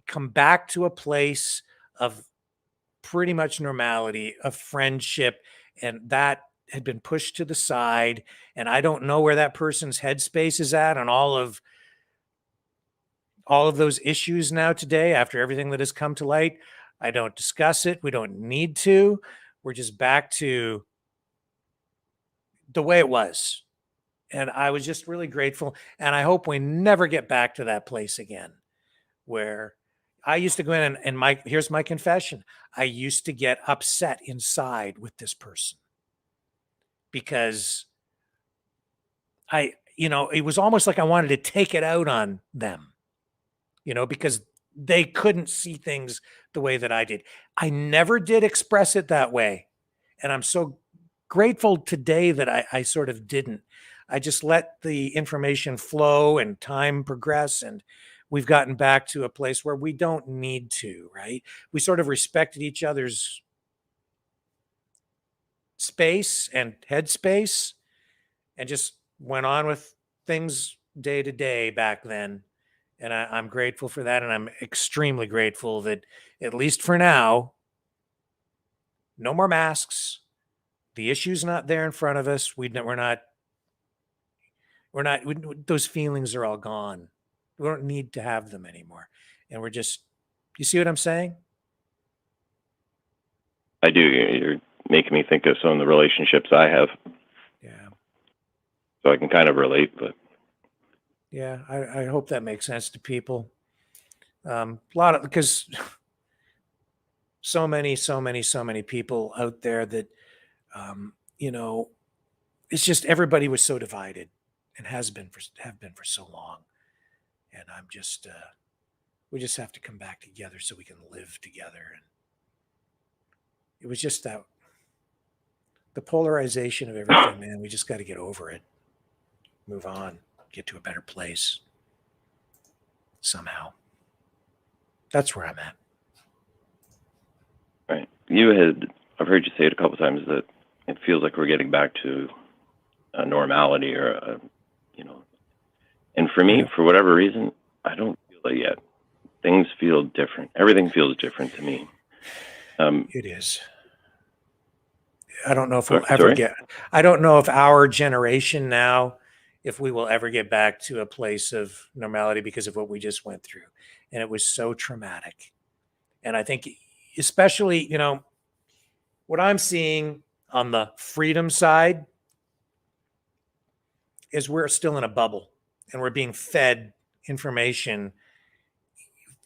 come back to a place of pretty much normality, of friendship, and that had been pushed to the side. And I don't know where that person's headspace is at on all of those issues now today after everything that has come to light. I don't discuss it. We don't need to. We're just back to the way it was. And I was just really grateful. And I hope we never get back to that place again where I used to go in and here's my confession. I used to get upset inside with this person because it was almost like I wanted to take it out on them, because they couldn't see things the way that I did. I never did express it that way. And I'm so grateful today that I sort of didn't. I just let the information flow and time progress. And we've gotten back to a place where we don't need to, right? We sort of respected each other's space and headspace and just went on with things day to day back then. And I'm grateful for that. And I'm extremely grateful that, at least for now, no more masks. The issue's not there in front of us. Those feelings are all gone. We don't need to have them anymore. And you see what I'm saying? I do. You're making me think of some of the relationships I have. Yeah. So I can kind of relate, but. Yeah, I hope that makes sense to people. Because so many people out there that, it's just everybody was so divided and have been for so long. And I'm just, we just have to come back together so we can live together. And it was just the polarization of everything, man. We just got to get over it, move on. Get to a better place somehow. That's where I'm at. Right. I've heard you say it a couple of times that it feels like we're getting back to a normality and for me, for whatever reason, I don't feel it yet. Things feel different. Everything feels different to me. It is. I don't know if we'll ever I don't know if our generation now, if we will ever get back to a place of normality because of what we just went through. And it was so traumatic. And I think especially, what I'm seeing on the freedom side is we're still in a bubble and we're being fed information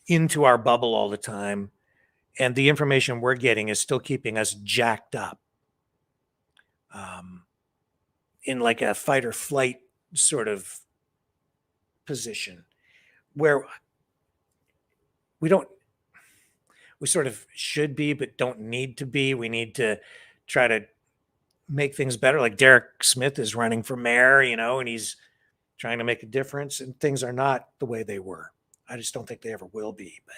into our bubble all the time. And the information we're getting is still keeping us jacked up in like a fight or flight sort of position where we sort of should be, but don't need to be. We need to try to make things better. Like Derek Smith is running for mayor, and he's trying to make a difference, and things are not the way they were. I just don't think they ever will be. But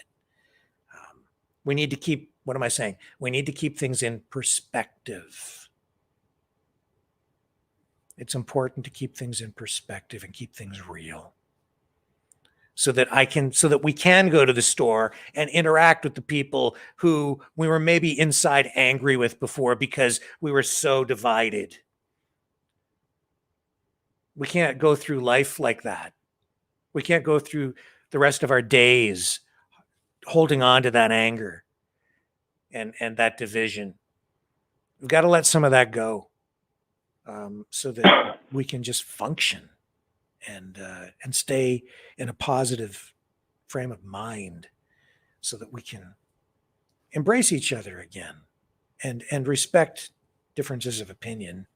we need to keep, what am I saying? We need to keep things in perspective. It's important to keep things in perspective and keep things real. so that we can go to the store and interact with the people who we were maybe inside angry with before because we were so divided. We can't go through life like that. We can't go through the rest of our days holding on to that anger and that division. We've got to let some of that go, so that we can just function and stay in a positive frame of mind, so that we can embrace each other again and respect differences of opinion.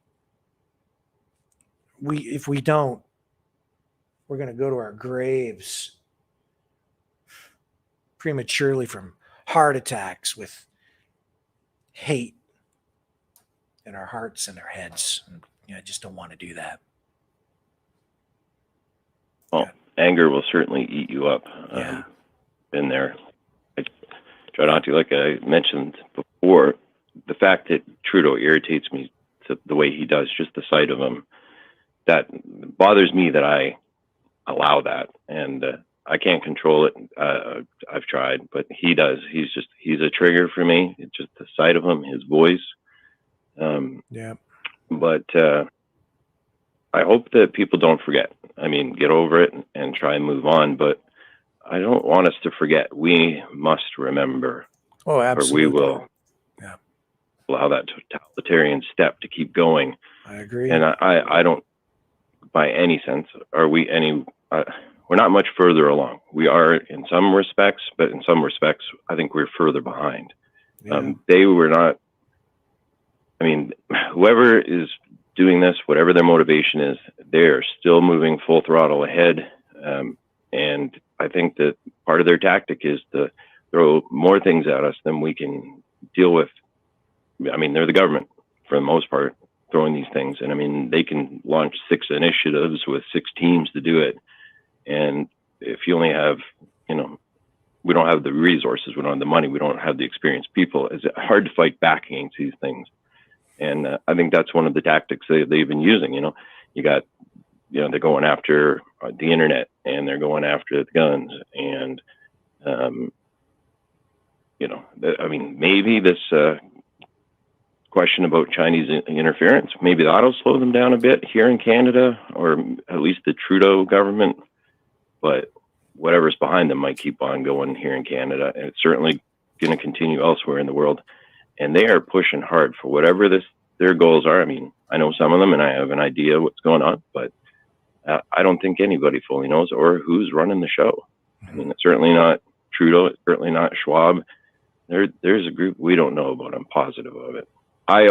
If we don't, we're going to go to our graves prematurely from heart attacks with hate in our hearts and our heads. I just don't want to do that. Well, anger will certainly eat you up. Been there. I try not to, like I mentioned before, the fact that Trudeau irritates me to the way he does, just the sight of him, that bothers me that I allow that. And I can't control it. I've tried, but he does. He's a trigger for me. It's just the sight of him, his voice. But I hope that people don't forget. I mean, get over it and try and move on. But I don't want us to forget. We must remember. Oh, absolutely. Or we will allow that totalitarian step to keep going. I agree. And I don't, by any sense, are we any... we're not much further along. We are in some respects, but in some respects, I think we're further behind. They were not... I mean, whoever is doing this, whatever their motivation is, they're still moving full throttle ahead. And I think that part of their tactic is to throw more things at us than we can deal with. I mean, they're the government for the most part, throwing these things. And I mean, they can launch 6 initiatives with 6 teams to do it. And if you only have, we don't have the resources, we don't have the money, we don't have the experienced people, it's hard to fight back against these things. And I think that's one of the tactics they've been using. You got, they're going after the internet, and they're going after the guns. And, I mean, maybe this question about Chinese interference, maybe that'll slow them down a bit here in Canada, or at least the Trudeau government. But whatever's behind them might keep on going here in Canada. And it's certainly going to continue elsewhere in the world. And they are pushing hard for whatever their goals are. I mean, I know some of them, and I have an idea what's going on, but I don't think anybody fully knows or who's running the show. I mean, it's certainly not Trudeau. It's certainly not Schwab. There's a group we don't know about. I'm positive of it. I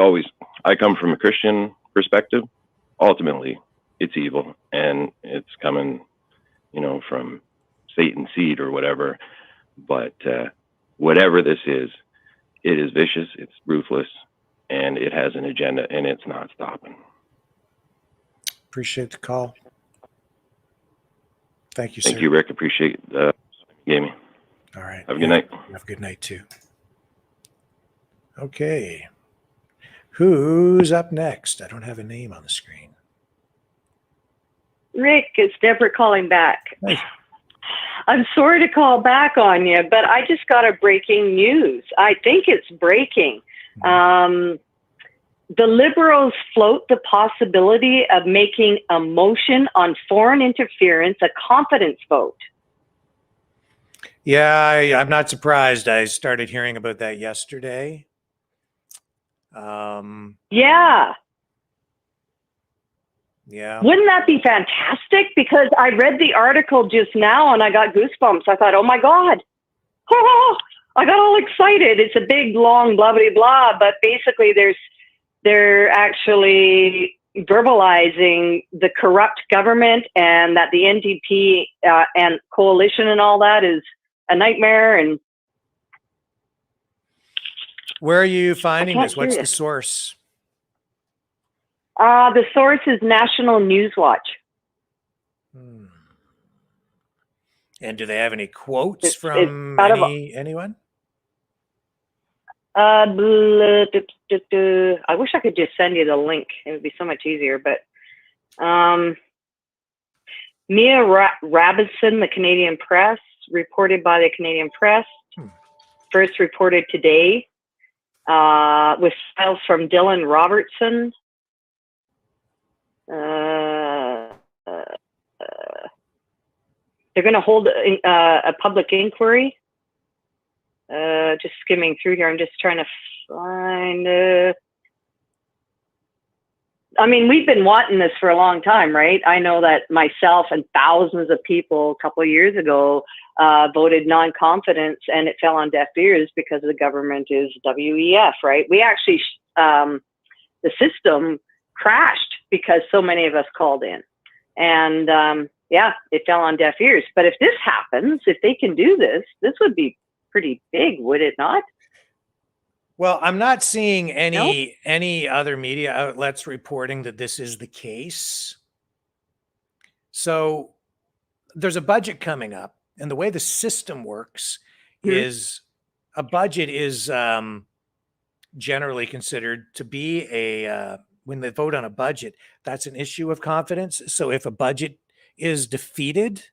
come from a Christian perspective. Ultimately, it's evil, and it's coming, from Satan's seed or whatever. But whatever this is, it is vicious, it's ruthless, and it has an agenda, and it's not stopping. Appreciate the call. Thank you, sir. Thank you, Rick. Appreciate you gave me. All right. Have a good night. Have a good night, too. Okay. Who's up next? I don't have a name on the screen. Rick, it's Deborah calling back. Hey. I'm sorry to call back on you, but I just got a breaking news. I think it's breaking. The Liberals float the possibility of making a motion on foreign interference a confidence vote. Yeah, I'm not surprised. I started hearing about that yesterday. Yeah. Yeah. Wouldn't that be fantastic? Because I read the article just now and I got goosebumps. I thought, oh my God. Oh, I got all excited. It's a big, long, blah, blah, blah. But basically they're actually verbalizing the corrupt government and that the NDP and coalition and all that is a nightmare. And where are you finding this? What's the source? The source is National News Watch. And do they have any quotes from anyone? I wish I could just send you the link. It would be so much easier, but Mia Rabison, the Canadian Press, reported by the Canadian Press, first reported today, with files from Dylan Robertson. They're going to hold a public inquiry. Just skimming through here. I'm just trying to find. I mean, we've been wanting this for a long time, right? I know that myself and thousands of people a couple of years ago voted non-confidence, and it fell on deaf ears because the government is WEF, right? We actually, the system crashed because so many of us called in. And yeah, it fell on deaf ears. But if this happens, if they can do this, this would be pretty big, would it not? Well, I'm not seeing any other media outlets reporting that this is the case. So there's a budget coming up, and the way the system works is a budget is generally considered to be a when they vote on a budget, that's an issue of confidence. So if a budget is defeated,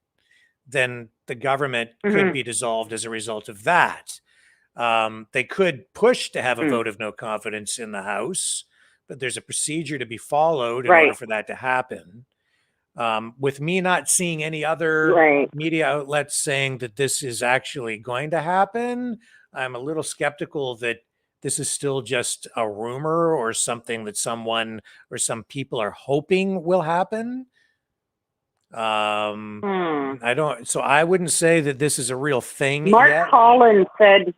then the government could be dissolved as a result of that. They could push to have a vote of no confidence in the House, but there's a procedure to be followed in order for that to happen. With me not seeing any other media outlets saying that this is actually going to happen, I'm a little skeptical that this is still just a rumor or something that someone or some people are hoping will happen. I don't, so I wouldn't say that this is a real thing. Mark Holland said,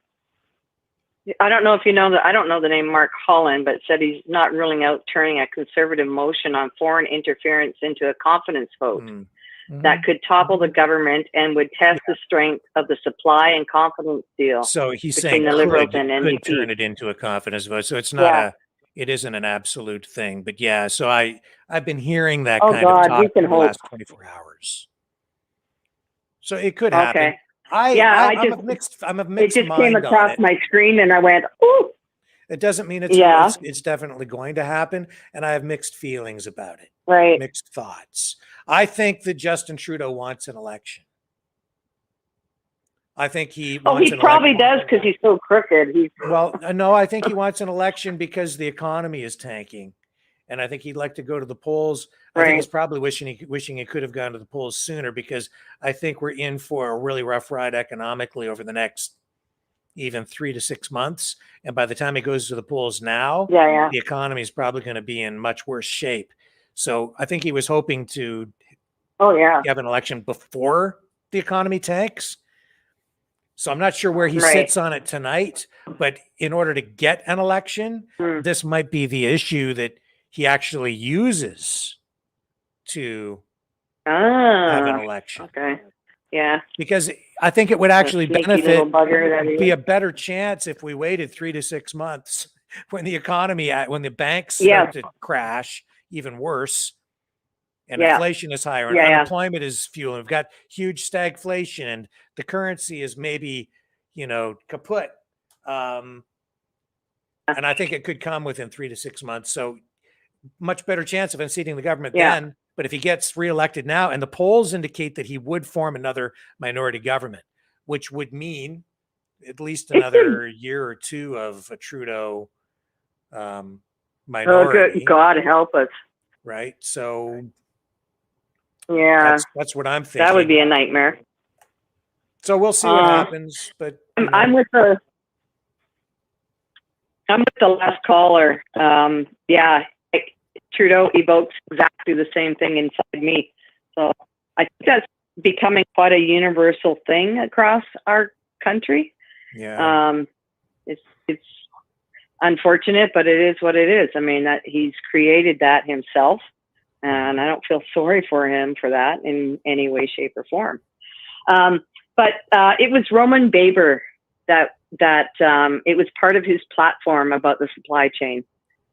I don't know if you know that, I don't know the name Mark Holland, but said he's not ruling out turning a conservative motion on foreign interference into a confidence vote that could topple the government and would test the strength of the supply and confidence deal. So he's between saying the Liberals and could NDP. turn it into a confidence vote. So it's not it isn't an absolute thing, but yeah. So I've been hearing that kind of talk in the last 24 hours. So it could happen. I'm of mixed mind. It just came across my screen and I went, ooh. It doesn't mean it's it's definitely going to happen, and I have mixed feelings about it. Right. Mixed thoughts. I think that Justin Trudeau wants an election. I think he wants he probably does because he's so crooked. Well, no, I think he wants an election because the economy is tanking, and I think he'd like to go to the polls. I think he's probably wishing he could have gone to the polls sooner, because I think we're in for a really rough ride economically over the next even 3 to 6 months. And by the time he goes to the polls now, the economy is probably going to be in much worse shape. So I think he was hoping to have an election before the economy tanks. So I'm not sure where he sits on it tonight, but in order to get an election, this might be the issue that he actually uses to have an election. Okay. Yeah. Because I think it would actually be a better chance if we waited 3 to 6 months when the economy, when the banks start to crash even worse, and inflation is higher, and unemployment is fueling. We've got huge stagflation, and the currency is maybe, kaput. And I think it could come within 3 to 6 months. So much better chance of unseating the government then. But if he gets reelected now, and the polls indicate that he would form another minority government, which would mean at least another year or two of a Trudeau minority. Oh, God help us. Right. So that's what I'm thinking. That would be a nightmare. So we'll see what happens. But I'm with the last caller. Trudeau evokes exactly the same thing inside me. So I think that's becoming quite a universal thing across our country. Yeah. It's unfortunate, but it is what it is. I mean, that he's created that himself, and I don't feel sorry for him for that in any way, shape, or form. But it was Roman Baber that it was part of his platform about the supply chain.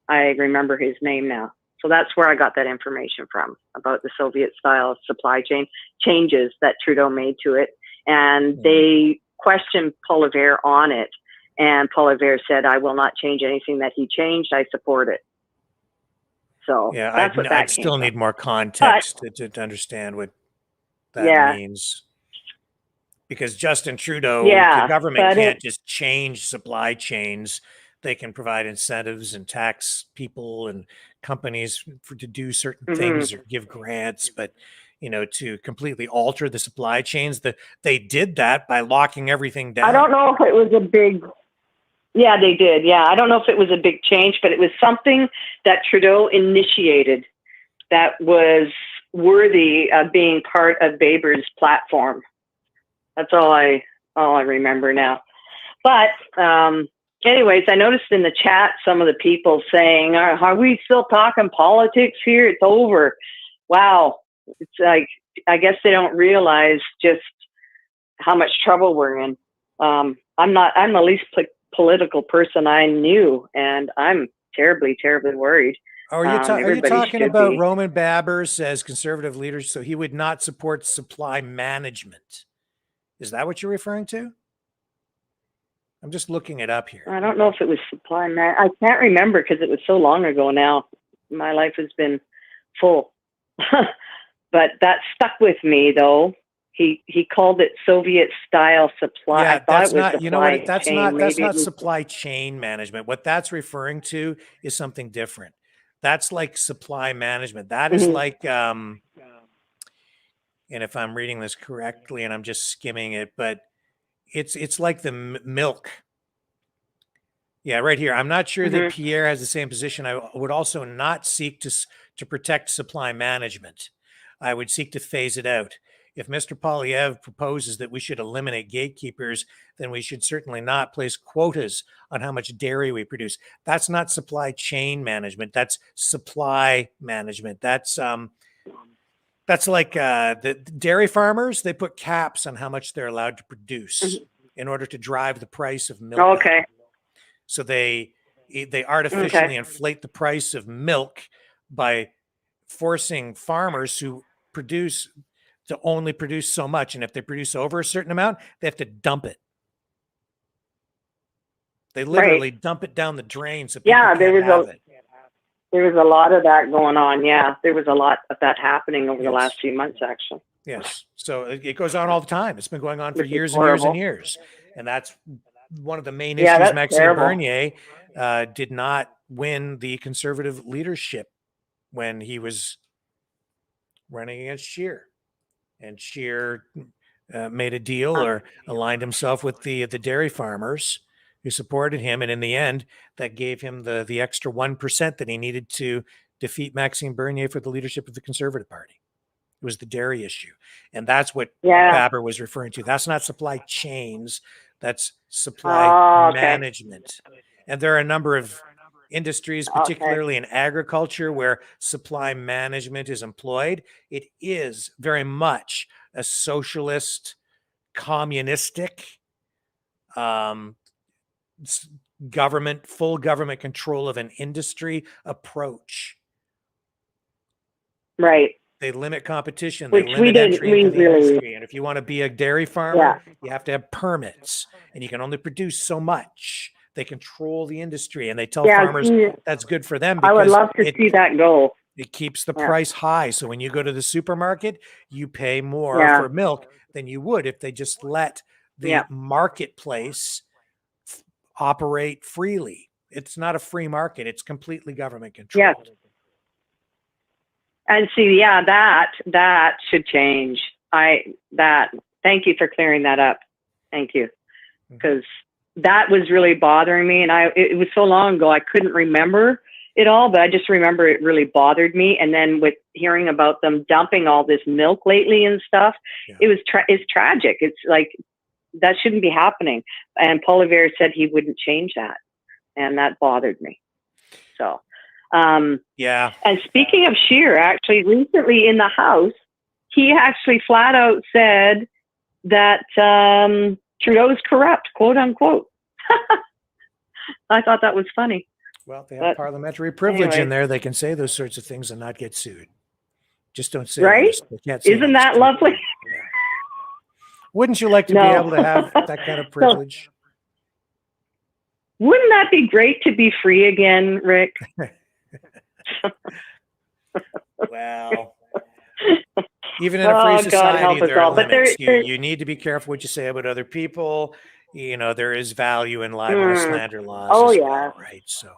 I remember his name now. So that's where I got that information from, about the Soviet-style supply chain changes that Trudeau made to it. And they questioned Poilievre on it. And Poilievre said, I will not change anything that he changed. I support it. So I still need more context to understand what that means. Because Justin Trudeau, the government can't just change supply chains. They can provide incentives and tax people and companies to do certain things or give grants, but to completely alter the supply chains, they did that by locking everything down. I don't know if it was a big. Yeah, they did. Yeah, I don't know if it was a big change, but it was something that Trudeau initiated that was worthy of being part of Baber's platform. That's all I remember now. But anyways, I noticed in the chat some of the people saying, "Are we still talking politics here? It's over." Wow, it's like I guess they don't realize just how much trouble we're in. I'm the least political person I knew, and I'm terribly, terribly worried. Are you talking about Roman Baber says conservative leaders, so he would not support supply management? Is that what you're referring to? I'm just looking it up here. I don't know if it was supply man. I can't remember because it was so long ago now. My life has been full. But that stuck with me, though. He called it Soviet style supply. Yeah, I thought it was supply that's not supply chain management. What that's referring to is something different. That's like supply management. That is like and if I'm reading this correctly, and I'm just skimming it, but it's like the milk. Yeah, right here. I'm not sure that Pierre has the same position. I would also not seek to protect supply management. I would seek to phase it out. If Mr. Polyev proposes that we should eliminate gatekeepers, then we should certainly not place quotas on how much dairy we produce. That's not supply chain management. That's supply management. That's like the dairy farmers. They put caps on how much they're allowed to produce in order to drive the price of milk. Okay. Up. So they artificially inflate the price of milk by forcing farmers who produce to only produce so much. And if they produce over a certain amount, they have to dump it. They literally dump it down the drain. So people can't have it. There was a lot of that going on. Yeah, there was a lot of that happening over the last few months, actually. Yes. So it goes on all the time. It's been going on for years and years and years. And that's one of the main issues. Maxime Bernier did not win the conservative leadership when he was running against Scheer. And Scheer made a deal or aligned himself with the dairy farmers who supported him. And in the end, that gave him the extra 1% that he needed to defeat Maxime Bernier for the leadership of the Conservative Party. It was the dairy issue. And that's what Baber was referring to. That's not supply chains. That's supply management. And there are a number of industries, particularly in agriculture, where supply management is employed. It is very much a socialist, communistic full government control of an industry approach. Right. They limit competition. They limit entry into the industry. And if you want to be a dairy farmer, you have to have permits, and you can only produce so much. They control the industry, and they tell farmers that's good for them. Because I would love to see that go. It keeps the price high. So when you go to the supermarket, you pay more for milk than you would if they just let the marketplace operate freely. It's not a free market. It's completely government controlled. Yes. And see, that should change. Thank you for clearing that up. Thank you. Because that was really bothering me. And it was so long ago, I couldn't remember it all, but I just remember it really bothered me. And then with hearing about them dumping all this milk lately and stuff, it's tragic. It's like, that shouldn't be happening. And Poilievre said he wouldn't change that. And that bothered me. So, And speaking of Scheer, actually recently in the House, he actually flat out said that Trudeau's corrupt, quote unquote. I thought that was funny. Well, they have parliamentary privilege in there. They can say those sorts of things and not get sued. Just don't say right. Isn't that lovely? Wouldn't you like to be able to have that kind of privilege? Wouldn't that be great to be free again, Rick? Well, Even in a free Oh, God help society, us there are all. But limits. there, You need to be careful what you say about other people. You know, there is value in libel slander laws oh as yeah, well, right? So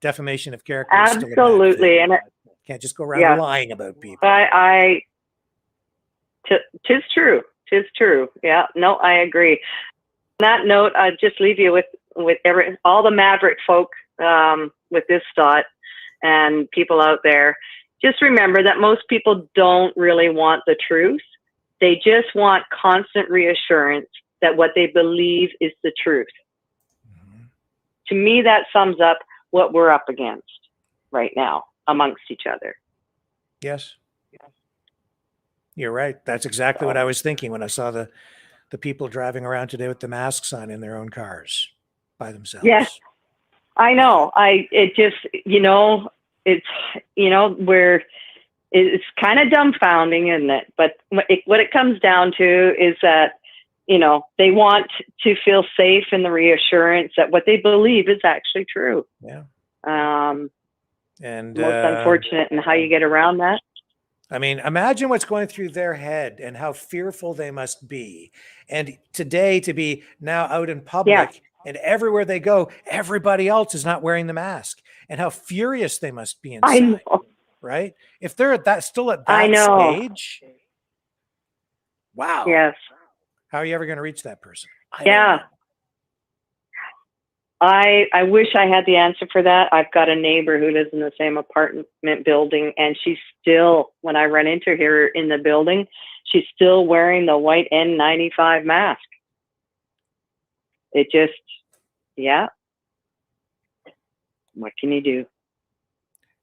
defamation of character is still a bad absolutely. thing. And it, Can't just go around yeah, lying about people. tis true. Tis true. Yeah, no, I agree. On that note, I'd just leave you with all the Maverick folk with this thought, and people out there. Just remember that most people don't really want the truth. They just want constant reassurance that what they believe is the truth. To me, that sums up what we're up against right now amongst each other. Yes. You're right. That's exactly what I was thinking when I saw the people driving around today with the masks on in their own cars by themselves. Yes, I know. It just, it's, where it's kind of dumbfounding, isn't it? But what it comes down to is that, they want to feel safe in the reassurance that what they believe is actually true. Yeah. And most unfortunate, and how you get around that. I mean, imagine what's going through their head and how fearful they must be. And today to be now out in public and everywhere they go, everybody else is not wearing the mask, and how furious they must be inside. I know. Right? If they're still at that stage, wow. Yes. How are you ever going to reach that person? I wish I had the answer for that. I've got a neighbor who lives in the same apartment building, and she's still, when I run into her in the building, she's still wearing the white N95 mask. It just, what can you do?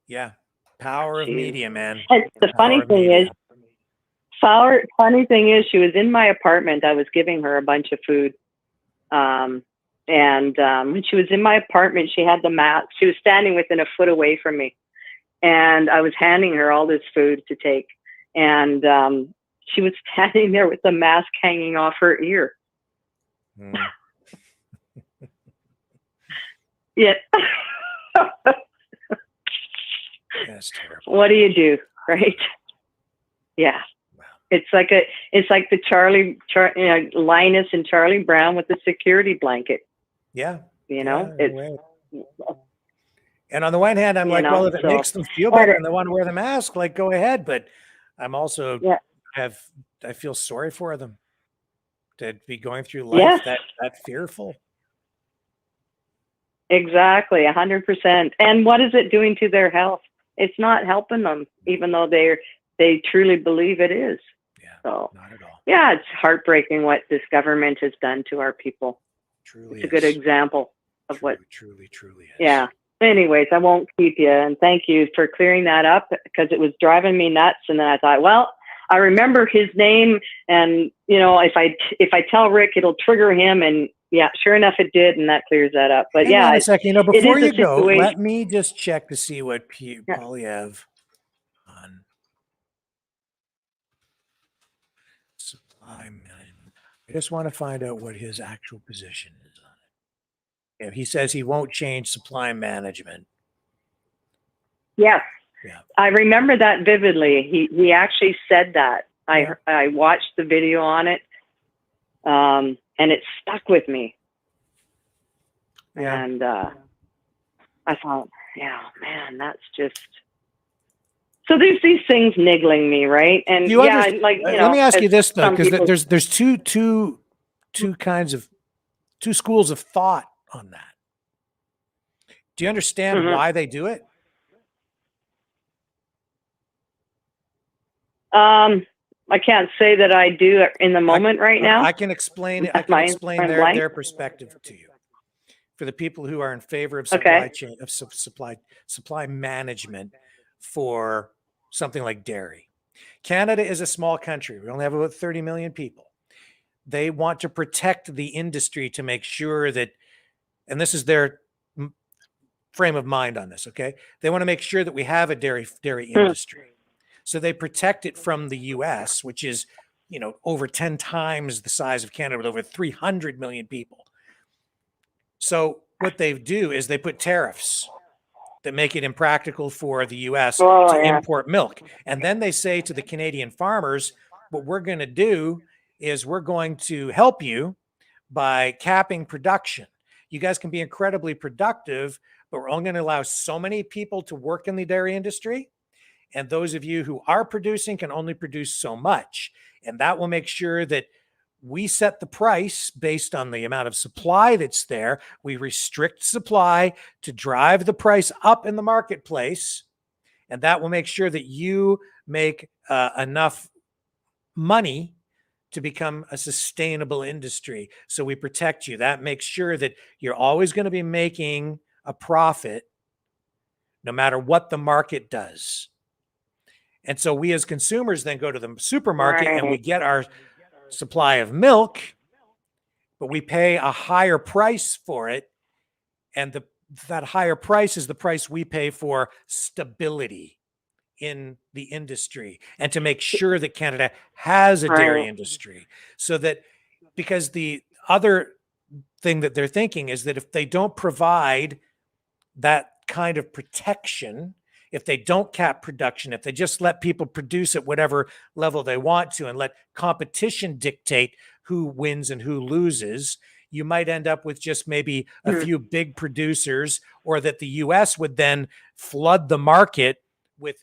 Yeah. Power of media, man. And the funny thing is, she was in my apartment. I was giving her a bunch of food. And when she was in my apartment, she had the mask. She was standing within a foot away from me. And I was handing her all this food to take. And she was standing there with the mask hanging off her ear. Yeah. That's terrible. What do you do, right? Yeah. It's like the Linus and Charlie Brown with the security blanket. Yeah. And on the one hand, I'm like, well, if it makes them feel better and they want to wear the mask, like, go ahead. But I'm also I feel sorry for them to be going through life that fearful. Exactly, 100%. And what is it doing to their health? It's not helping them, even though they truly believe it is. Yeah, so, not at all. Yeah, it's heartbreaking what this government has done to our people. Truly, it's a good example of what truly is. Yeah. Anyways, I won't keep you, and thank you for clearing that up, because it was driving me nuts. And then I thought, well, I remember his name, and if I tell Rick, it'll trigger him, and yeah, sure enough, it did, and that clears that up. But Hang on a second. Before you go, situation. let me just check to see what Polyev on supply management. I just want to find out what his actual position is on it. He says he won't change supply management. Yes. Yeah. I remember that vividly. He actually said that. I watched the video on it, and it stuck with me. Yeah. And I thought, man, that's just. So there's these things niggling me, right? And let me ask you this though, because there's two schools of thought on that. Do you understand why they do it? I can't say that I do in the moment right now. I can explain it. I can explain their perspective to you. For the people who are in favor of supply chain, of supply management for something like dairy. Canada is a small country. We only have about 30 million people. They want to protect the industry to make sure that, and this is their frame of mind on this, okay? They want to make sure that we have a dairy industry. So they protect it from the US, which is, over 10 times the size of Canada with over 300 million people. So what they do is they put tariffs that make it impractical for the US Oh, to yeah. import milk. And then they say to the Canadian farmers, what we're going to do is we're going to help you by capping production. You guys can be incredibly productive, but we're only going to allow so many people to work in the dairy industry. And those of you who are producing can only produce so much. And that will make sure that we set the price based on the amount of supply that's there. We restrict supply to drive the price up in the marketplace. And that will make sure that you make enough money to become a sustainable industry. So we protect you. That makes sure that you're always going to be making a profit no matter what the market does. And so we as consumers then go to the supermarket and we get our supply of milk, but we pay a higher price for it. And that higher price is the price we pay for stability in the industry and to make sure that Canada has a dairy industry. So that, because the other thing that they're thinking is that if they don't provide that kind of protection, if they don't cap production, if they just let people produce at whatever level they want to and let competition dictate who wins and who loses, you might end up with just maybe a few big producers, or that the US would then flood the market with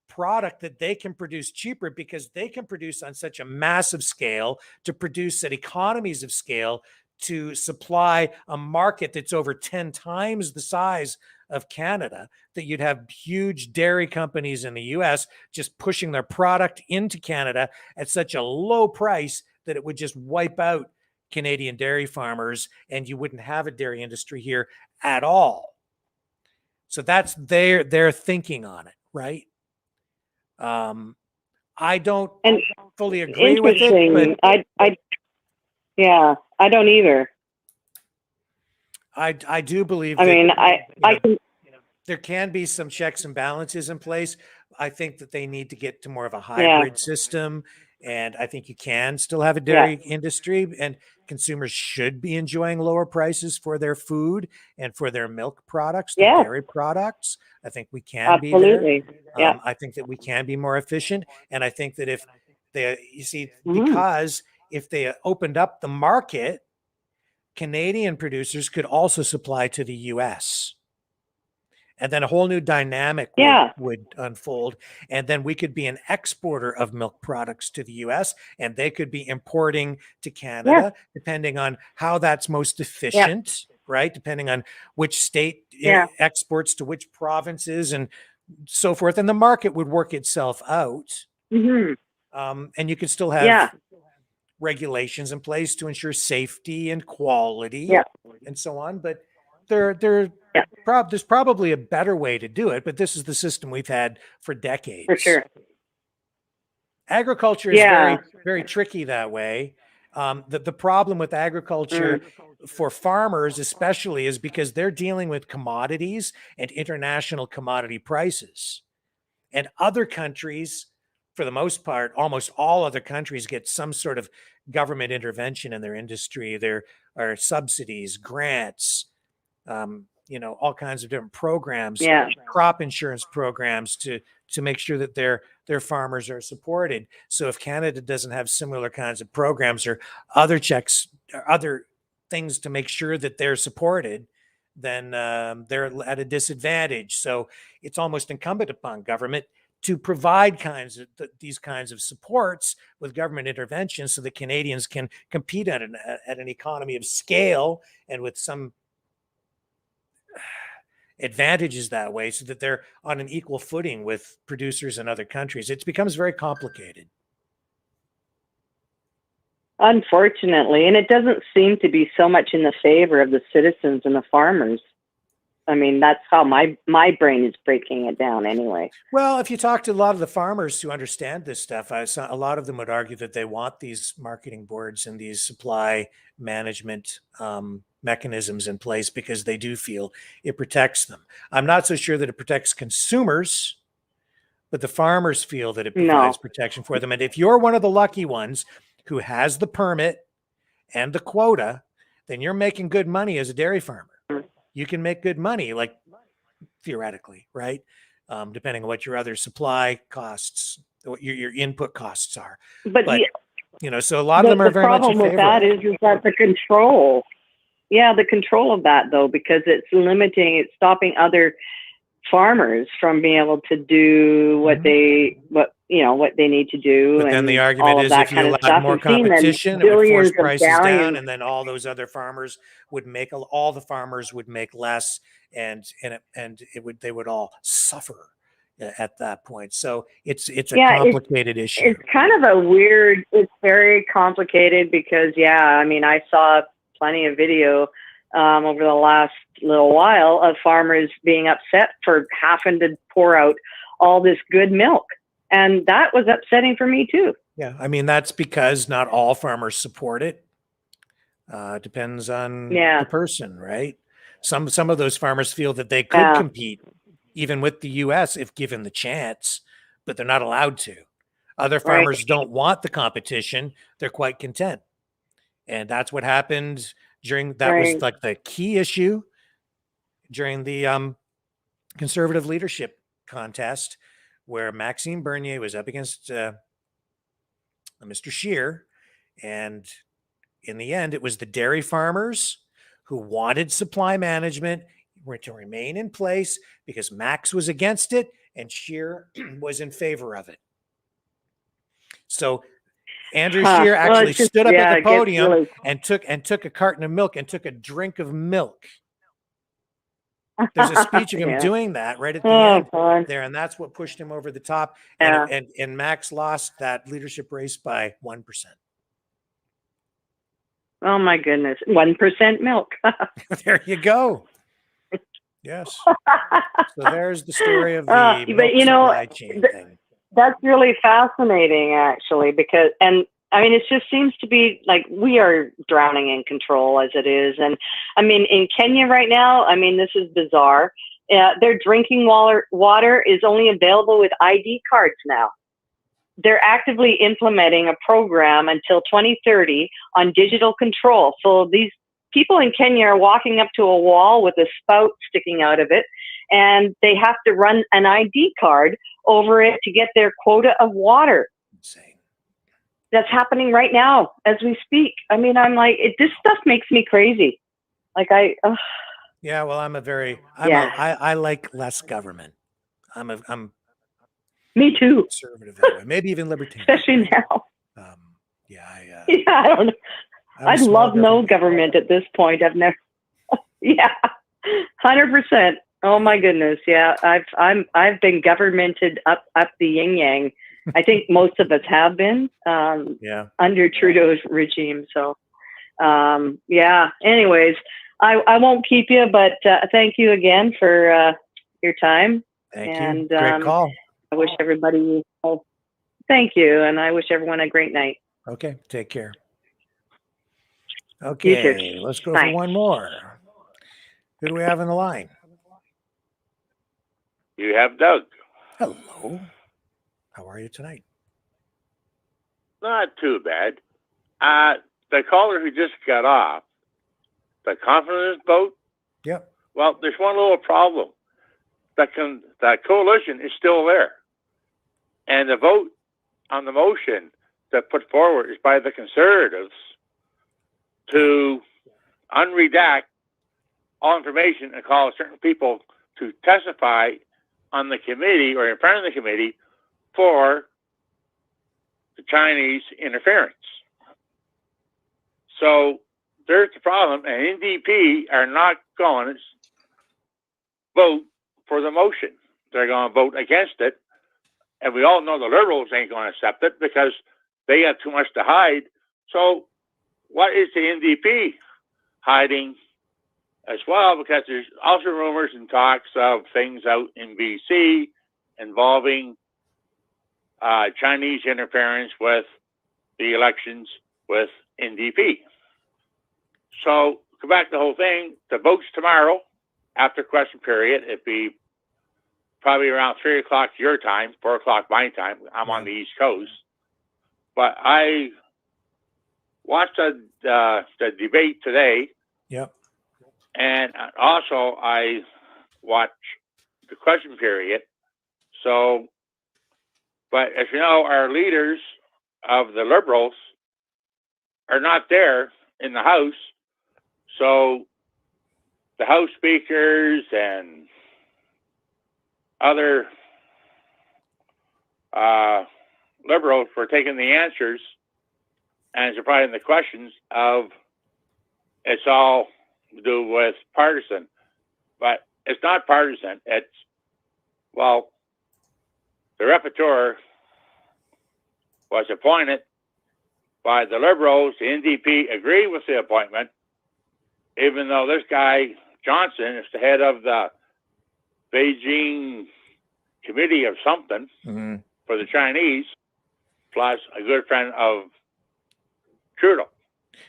product that they can produce cheaper because they can produce on such a massive scale, to produce at economies of scale, to supply a market that's over 10 times the size of Canada, that you'd have huge dairy companies in the US just pushing their product into Canada at such a low price that it would just wipe out Canadian dairy farmers and you wouldn't have a dairy industry here at all. So that's their thinking on it, right? I don't fully agree with it, but I don't either. I do believe I that, mean, I can, there can be some checks and balances in place. I think that they need to get to more of a hybrid system. And I think you can still have a dairy industry, and consumers should be enjoying lower prices for their food and for their milk products, their dairy products. I think we can be there. I think that we can be more efficient. And I think that if they, you see, because if they opened up the market, Canadian producers could also supply to the US. And then a whole new dynamic would unfold. And then we could be an exporter of milk products to the US, and they could be importing to Canada, depending on how that's most efficient, right? Depending on which state exports to which provinces and so forth. And the market would work itself out. And you could still have regulations in place to ensure safety and quality and so on. But there's probably a better way to do it, but this is the system we've had for decades. for sure. Agriculture is very, very tricky that way. The problem with agriculture for farmers especially is because they're dealing with commodities and international commodity prices. And other countries, for the most part, almost all other countries get some sort of government intervention in their industry. There are subsidies, grants, all kinds of different programs, crop insurance programs to make sure that their farmers are supported. So if Canada doesn't have similar kinds of programs or other checks or other things to make sure that they're supported, then they're at a disadvantage. So it's almost incumbent upon government to provide these kinds of supports with government intervention so that Canadians can compete at an economy of scale and with some advantages that way, so that they're on an equal footing with producers in other countries. It becomes very complicated. Unfortunately, and it doesn't seem to be so much in the favor of the citizens and the farmers. I mean, that's how my brain is breaking it down anyway. Well, if you talk to a lot of the farmers who understand this stuff, a lot of them would argue that they want these marketing boards and these supply management mechanisms in place because they do feel it protects them. I'm not so sure that it protects consumers, but the farmers feel that it provides protection for them. And if you're one of the lucky ones who has the permit and the quota, then you're making good money as a dairy farmer. You can make good money. Like theoretically, right? Depending on what your other supply costs, what your input costs are. But so a lot of them are very much in favor. The problem with that is that the control. Yeah, the control of that though, because it's stopping other farmers from being able to do what they need to do. But then the argument is if you allowed more competition, it would force prices down, and then all those other farmers would all the farmers would make less, and they would all suffer at that point. So it's a complicated issue. It's kind of it's very complicated because I saw plenty of video over the last little while of farmers being upset for having to pour out all this good milk. And that was upsetting for me too. Yeah. I mean, that's because not all farmers support it. Depends on the person, right? Some of those farmers feel that they could compete even with the US if given the chance, but they're not allowed to. Other farmers don't want the competition. They're quite content. And that's what happened was like the key issue during the conservative leadership contest, where Maxime Bernier was up against Mr. Scheer. And in the end, it was the dairy farmers who wanted supply management to remain in place because Max was against it and Scheer was in favor of it. So Andrew Scheer actually stood up at the podium and took a carton of milk and took a drink of milk. There's a speech of him doing that right at the end there, and that's what pushed him over the top. And Max lost that leadership race by 1%. Oh my goodness, 1% milk. There you go. Yes. So there's the story of the milk supply chain thing. That's really fascinating, actually, because, it just seems to be like we are drowning in control as it is. And in Kenya right now, this is bizarre. Their drinking water is only available with ID cards now. They're actively implementing a program until 2030 on digital control. So these people in Kenya are walking up to a wall with a spout sticking out of it, and they have to run an ID card over it to get their quota of water. Insane. That's happening right now as we speak. I'm like, this stuff makes me crazy. Yeah, well, I like less government. Me too. Conservative that way. Maybe even libertarian. Especially now. I don't know. I'd love no government at this point. I've never. 100%. Oh my goodness. Yeah, I've been governmented up the yin yang. I think most of us have been under Trudeau's regime. So, anyways, I won't keep you, but thank you again for your time. Thank you. Great call. I wish everybody, thank you. And I wish everyone a great night. Okay. Take care. Okay. Let's go for one more. Who do we have on the line? You have Doug. Hello. How are you tonight? Not too bad. The caller who just got off, the confidence vote. Yep. Well, there's one little problem. That coalition is still there, and the vote on the motion that put forward is by the Conservatives to unredact all information and call certain people to testify on the committee or in front of the committee for the Chinese interference. So there's the problem, and NDP are not going to vote for the motion. They're going to vote against it, and we all know the Liberals ain't going to accept it because they got too much to hide. So what is the NDP hiding as well? Because there's also rumors and talks of things out in BC involving Chinese interference with the elections with NDP. So go back to the whole thing. The vote's tomorrow after question period. It'd be probably around 3 o'clock your time, 4 o'clock my time. I'm on the East Coast. But I watched the debate today. Yep. And also I watched the question period. So, but as you know, our leaders of the Liberals are not there in the House. So the House speakers and other Liberals were taking the answers and providing the questions of it's all to do with partisan. But it's not partisan. It's, well, the rapporteur was appointed by the Liberals. The NDP agreed with the appointment, even though this guy, Johnson, is the head of the Beijing Committee of something for the Chinese, plus a good friend of Trudeau.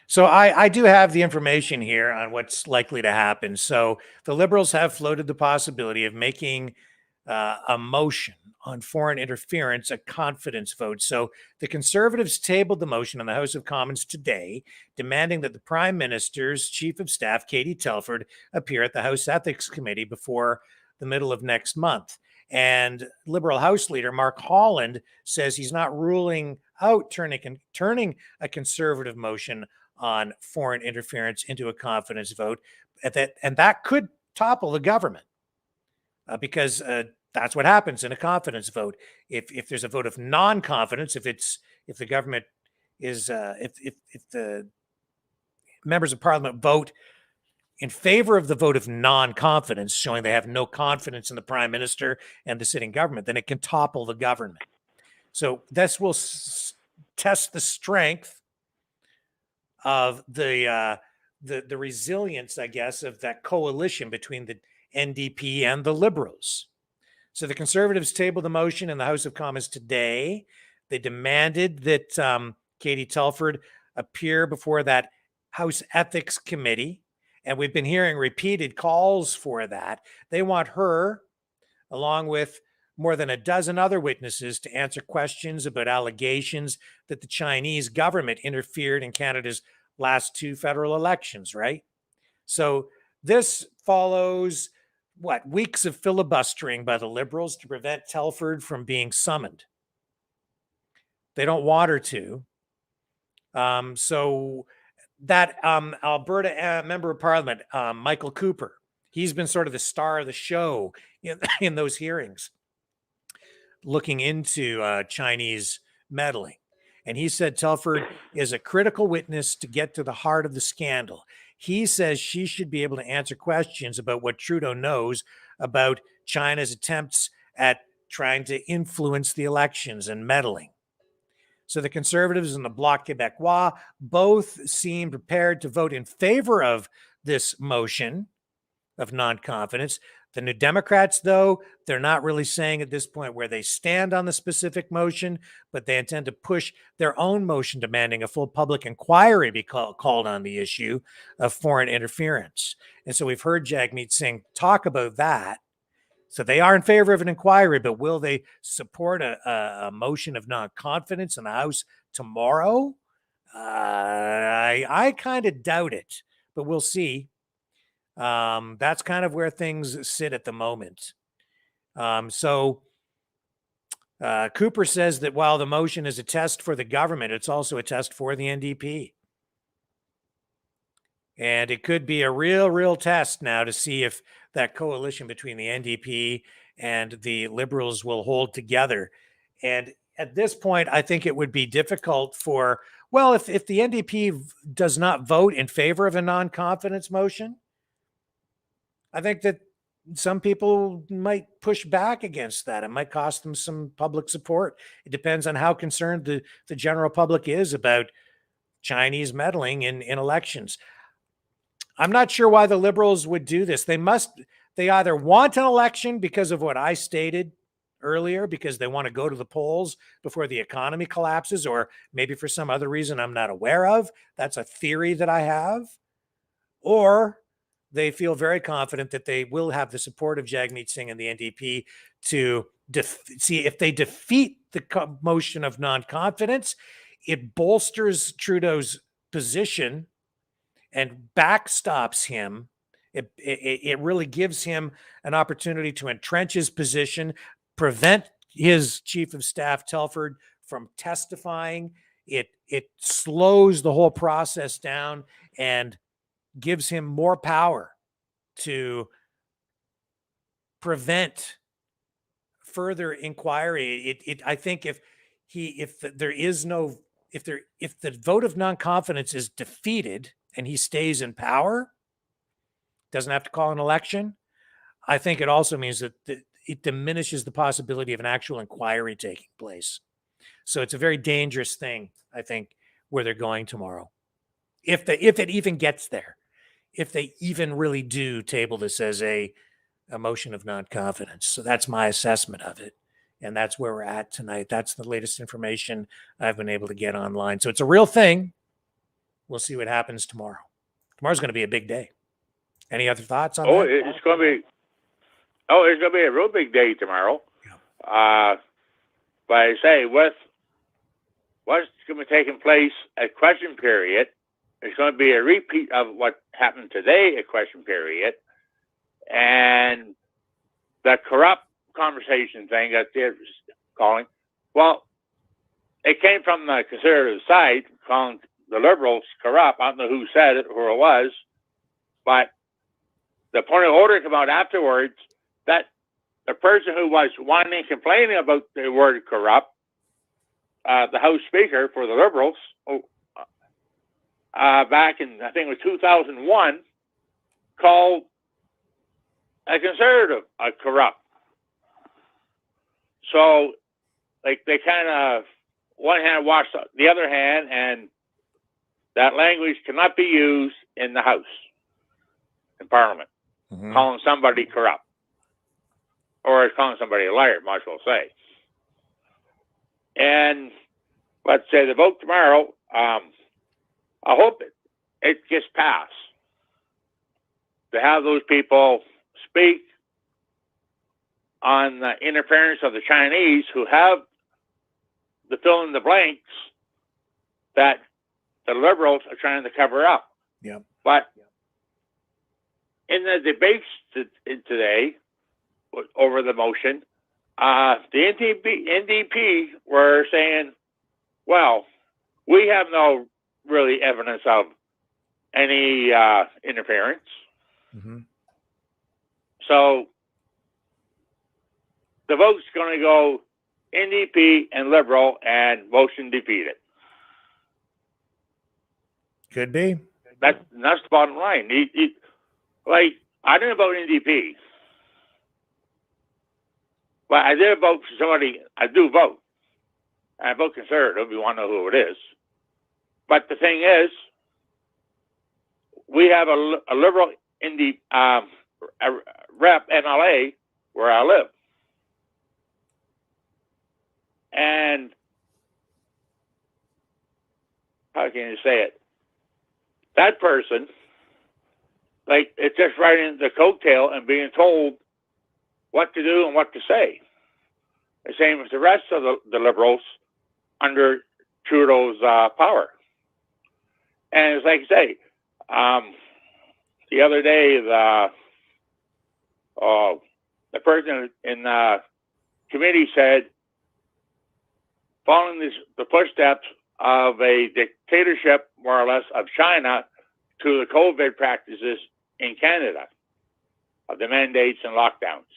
So I do have the information here on what's likely to happen. So the Liberals have floated the possibility of making a motion on foreign interference a confidence vote. So the Conservatives tabled the motion in the House of Commons today, demanding that the Prime Minister's Chief of Staff, Katie Telford, appear at the House Ethics Committee before the middle of next month. And Liberal House Leader Mark Holland says he's not ruling out turning a Conservative motion on foreign interference into a confidence vote, and that could topple the government because that's what happens in a confidence vote. If there's a vote of non-confidence, if the government is if the members of Parliament vote in favor of the vote of non-confidence, showing they have no confidence in the Prime Minister and the sitting government, then it can topple the government. So this will test the strength of the resilience, I guess, of that coalition between the NDP and the Liberals. So the Conservatives tabled the motion in the House of Commons today. They demanded that Katie Telford appear before that House Ethics Committee, and we've been hearing repeated calls for that. They want her, along with more than a dozen other witnesses, to answer questions about allegations that the Chinese government interfered in Canada's last two federal elections, right? So this follows, weeks of filibustering by the Liberals to prevent Telford from being summoned. They don't want her to. So that Alberta member of Parliament, Michael Cooper, he's been sort of the star of the show in those hearings, looking into Chinese meddling. And he said Telford is a critical witness to get to the heart of the scandal. He says she should be able to answer questions about what Trudeau knows about China's attempts at trying to influence the elections and meddling. So the Conservatives and the Bloc Québécois both seem prepared to vote in favor of this motion of non-confidence. The New Democrats, though, they're not really saying at this point where they stand on the specific motion, but they intend to push their own motion demanding a full public inquiry be called on the issue of foreign interference. And so we've heard Jagmeet Singh talk about that. So they are in favor of an inquiry, but will they support a motion of non-confidence in the House tomorrow? I kind of doubt it, but we'll see. That's kind of where things sit at the moment. So Cooper says that while the motion is a test for the government, it's also a test for the NDP. And it could be a real test now to see if that coalition between the NDP and the Liberals will hold together. And at this point, I think it would be difficult for, if the NDP does not vote in favor of a non-confidence motion, I think that some people might push back against that. It might cost them some public support. It depends on how concerned the general public is about Chinese meddling in elections. I'm not sure why the Liberals would do this. They either want an election because of what I stated earlier, because they want to go to the polls before the economy collapses, or maybe for some other reason I'm not aware of. That's a theory that I have. Or they feel very confident that they will have the support of Jagmeet Singh and the NDP to see if they defeat the motion of non-confidence. It bolsters Trudeau's position and backstops him It really gives him an opportunity to entrench his position, prevent his chief of staff Telford from testifying. It slows the whole process down and gives him more power to prevent further inquiry. I think if the vote of non-confidence is defeated and he stays in power, doesn't have to call an election, I think it also means that it diminishes the possibility of an actual inquiry taking place. So it's a very dangerous thing, I think, where they're going tomorrow. If it even gets there, if they even really do table this as a motion of non-confidence. So that's my assessment of it. And that's where we're at tonight. That's the latest information I've been able to get online. So it's a real thing. We'll see what happens tomorrow. Tomorrow's going to be a big day. Any other thoughts on that? It's going to be a real big day tomorrow. Yeah. But I say, with what's going to be taking place at question period, it's going to be a repeat of what happened today at question period. And the corrupt conversation thing that they're calling, well, it came from the conservative side, calling the Liberals corrupt. I don't know who said it, who it was, but the point of order came out afterwards that the person who was whining and complaining about the word corrupt, the House Speaker for the Liberals, back in, I think it was 2001, called a conservative corrupt. So, like, they kind of, one hand washed the other hand, and that language cannot be used in the House, in Parliament, calling somebody corrupt. Or calling somebody a liar, might as well say. And let's say the vote tomorrow, I hope it gets passed. To have those people speak on the interference of the Chinese who have the fill in the blanks that the Liberals are trying to cover up. Yeah. But in the debates today over the motion, the NDP were saying, well, we have no really evidence of any interference. So the vote's going to go NDP and Liberal, and motion defeated. Could be. That's the bottom line. Like, I didn't vote NDP, but I did vote for somebody. I do vote. I vote Conservative. You want to know who it is. But the thing is, we have a Liberal rep MLA where I live. And how can you say it? That person, like, it's just riding the coattail and being told what to do and what to say. The same as the rest of the Liberals under Trudeau's power. And it's like I say, the other day, the person in the committee said, following the footsteps of a dictatorship, more or less, of China to the COVID practices in Canada, of the mandates and lockdowns.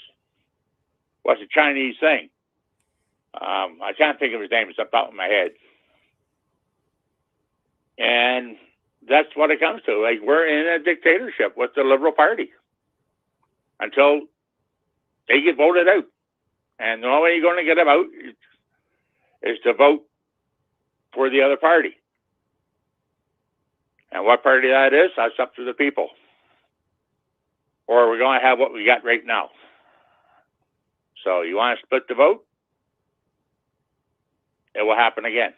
What's a Chinese thing? I can't think of his name. It's up out in my head. And that's what it comes to. Like, we're in a dictatorship with the Liberal Party until they get voted out. And the only way you're going to get them out is to vote for the other party. And what party that is, that's up to the people. Or we're going to have what we got right now. So you want to split the vote? It will happen again.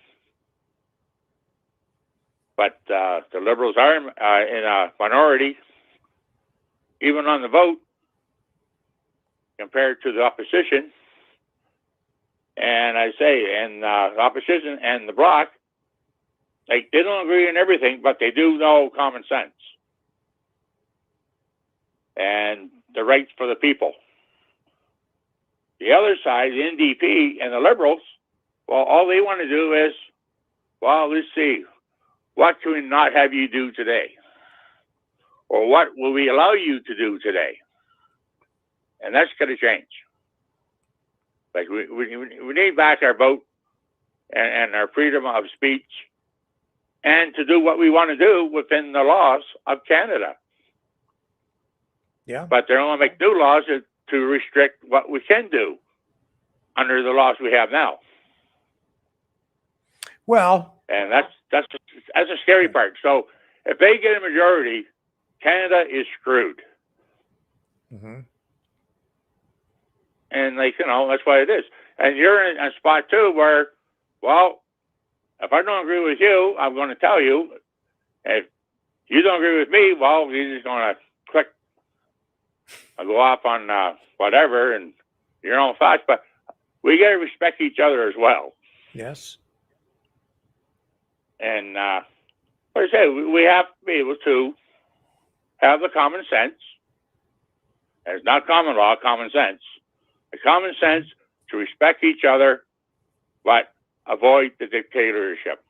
But the Liberals are in a minority, even on the vote, compared to the opposition. And I say, and the opposition and the Bloc, like, they don't agree on everything, but they do know common sense. and the rights for the people. The other side, the NDP and the Liberals, well, all they want to do is, well, let's see, what can we not have you do today? Or what will we allow you to do today? And that's going to change. Like we need back our vote and our freedom of speech, and to do what we want to do within the laws of Canada. Yeah. But they're only make new laws to restrict what we can do under the laws we have now. Well, and that's a scary part. So if they get a majority, Canada is screwed. Mm-hmm. And that's why it is. And you're in a spot too where, well, if I don't agree with you, I'm going to tell you. If you don't agree with me, well, you're just going to click. I'll go off on whatever and your own thoughts. But we got to respect each other as well. Yes. And like I say, we have to be able to have the common sense. It's not common law, common sense. The common sense to respect each other, but avoid the dictatorship.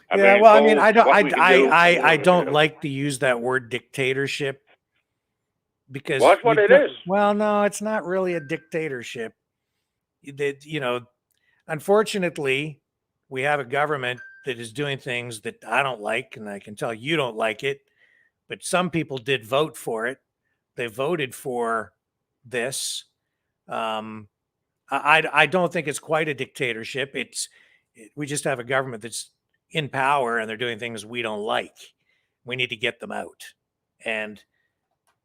I don't like to use that word dictatorship because that's what it is. Well, no, it's not really a dictatorship. Unfortunately, we have a government that is doing things that I don't like, and I can tell you don't like it, but some people did vote for it. They voted for this. I don't think it's quite a dictatorship. We just have a government that's in power and they're doing things we don't like. We need to get them out. And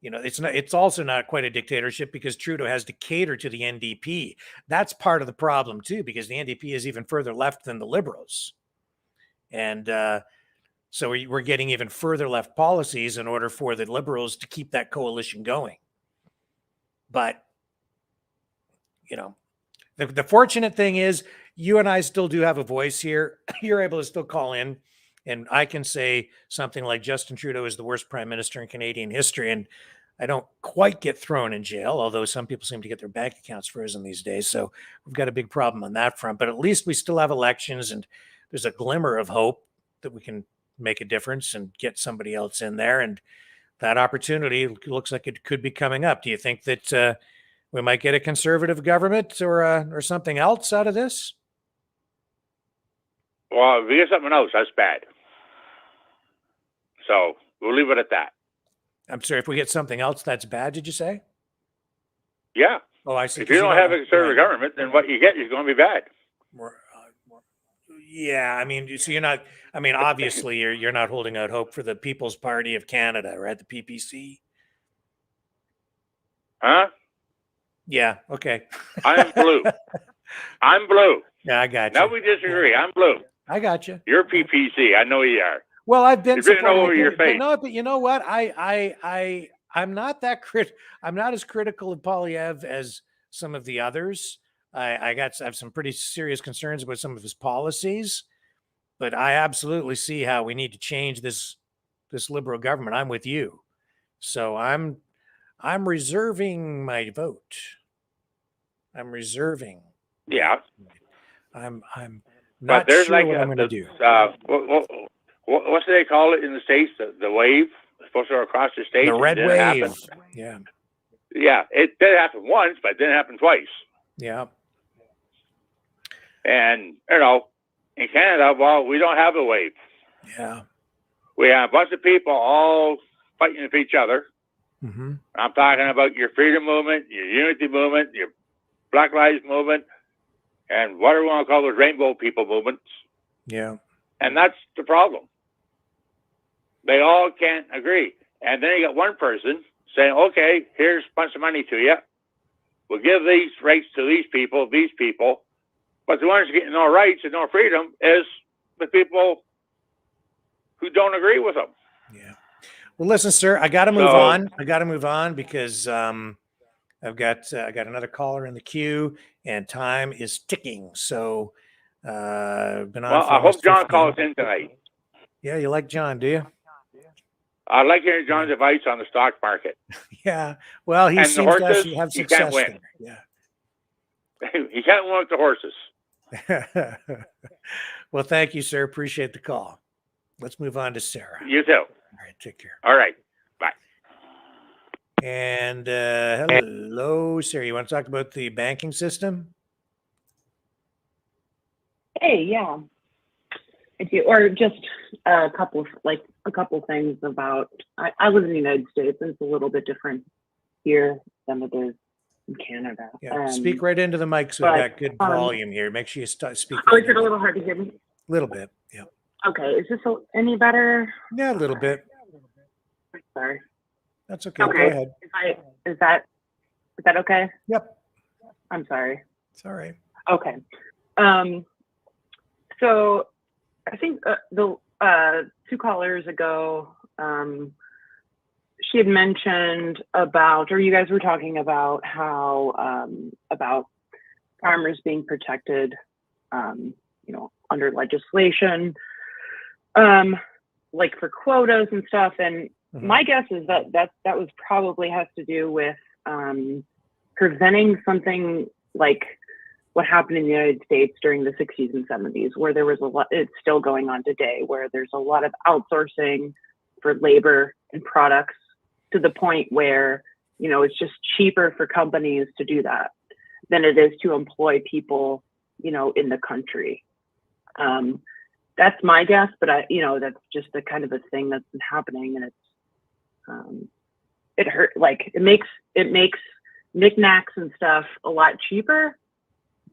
it's also not quite a dictatorship because Trudeau has to cater to the NDP. That's part of the problem too, because the NDP is even further left than the Liberals. And so we're getting even further left policies in order for the Liberals to keep that coalition going. But the fortunate thing is you and I still do have a voice here. You're able to still call in, and I can say something like Justin Trudeau is the worst prime minister in Canadian history, and I don't quite get thrown in jail, although some people seem to get their bank accounts frozen these days. So we've got a big problem on that front, but at least we still have elections, and there's a glimmer of hope that we can make a difference and get somebody else in there. And that opportunity looks like it could be coming up. Do you think that we might get a conservative government or something else out of this? Well, if we get something else, that's bad. So we'll leave it at that. I'm sorry, if we get something else, that's bad, did you say? Yeah. Oh, I see. If you don't have a conservative government, then what you get is going to be bad. Yeah, I mean, so you're not. I mean, obviously, you're not holding out hope for the People's Party of Canada, right? The PPC. Huh? Yeah. Okay. I'm blue. I'm blue. Yeah, I got you. Now we disagree. I'm blue. I got you. You're PPC. I know you are. Well, I've been written all over your face. No, but you know what? I'm not that I'm not as critical of Poilievre as some of the others. I have some pretty serious concerns about some of his policies, but I absolutely see how we need to change this Liberal government. I'm with you. So I'm reserving my vote. I'm reserving. Yeah. I'm not there's sure like what I'm going to do. What do they call it in the States? The wave? It's supposed to go across the States. The red wave. Happen. Yeah. Yeah. It did happen once, but it didn't happen twice. Yeah. And, in Canada, well, we don't have a wave. Yeah. We have a bunch of people all fighting with each other. Mm-hmm. I'm talking about your freedom movement, your unity movement, your Black Lives movement, and whatever you want to call those rainbow people movements. Yeah. And that's the problem. They all can't agree. And then you got one person saying, okay, here's a bunch of money to you. We'll give these rights to these people. But the ones getting no rights and no freedom is the people who don't agree with them. Yeah. Well, listen, sir, I got to move on. I got to move on because I got another caller in the queue and time is ticking. So been on. Well, I hope John calls in tonight. Yeah, you like John, do you? I like hearing John's advice on the stock market. Yeah. Well, he And the seems to horses, actually have you can't success win. there. You can't win with the horses. Yeah. Well, thank you, sir. Appreciate the call. Let's move on to Sarah. You too. All right. Take care. All right. Bye. And hello, Sarah. You want to talk about the banking system? Hey, yeah. I do. Or just a couple things about, I live in the United States, and it's a little bit different here than it is in Canada. Yeah. Speak right into the mic so we've got good volume here. Make sure you speak. Oh, is it a little hard to hear me? A little bit. Yeah. Okay. Is this any better? Yeah, a little bit. Sorry. That's okay. Okay. Go ahead. Is that okay? Yep. I'm sorry. It's all right. Okay. So I think the 2 callers ago, she had mentioned about, or you guys were talking about how about farmers being protected, under legislation, like for quotas and stuff. And my guess is that was probably has to do with preventing something like what happened in the United States during the 60s and 70s, where there was a lot, it's still going on today, where there's a lot of outsourcing for labor and products to the point where, it's just cheaper for companies to do that than it is to employ people, in the country. That's my guess, but that's just a kind of a thing that's been happening, and it hurt, like it makes knickknacks and stuff a lot cheaper,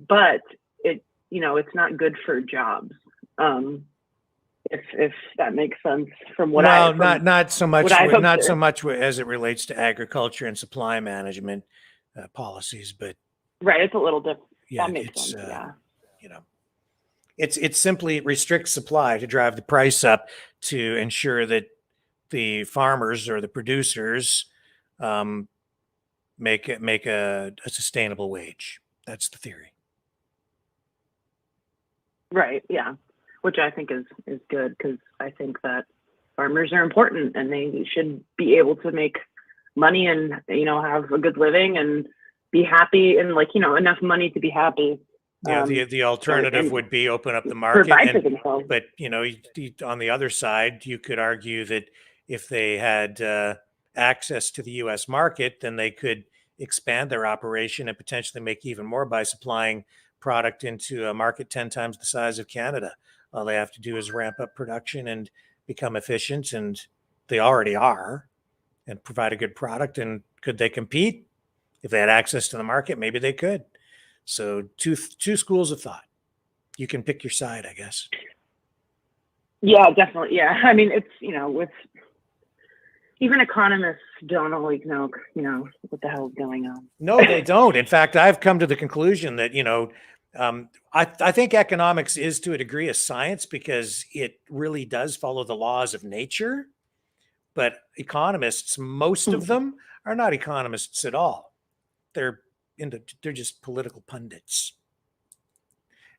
but it's not good for jobs. If that makes sense from what not so much as it relates to agriculture and supply management policies, but right, it's a little different. Yeah, that makes sense. Yeah. It simply restricts supply to drive the price up to ensure that the farmers or the producers make a sustainable wage. That's the theory. Right. Yeah. Which I think is good, because I think that farmers are important and they should be able to make money and, have a good living and be happy and enough money to be happy. Yeah, the alternative would be open up the market, but on the other side, you could argue that if they had access to the U.S. market, then they could expand their operation and potentially make even more by supplying product into a market 10 times the size of Canada. All they have to do is ramp up production and become efficient, and they already are, and provide a good product. And could they compete? If they had access to the market, maybe they could. So two schools of thought. You can pick your side, I guess. Yeah, definitely. Yeah. I mean, it's, with even economists don't always know, what the hell is going on. No, they don't. In fact, I've come to the conclusion that, I think economics is to a degree a science, because it really does follow the laws of nature. But economists, most of them, are not economists at all. They're just political pundits,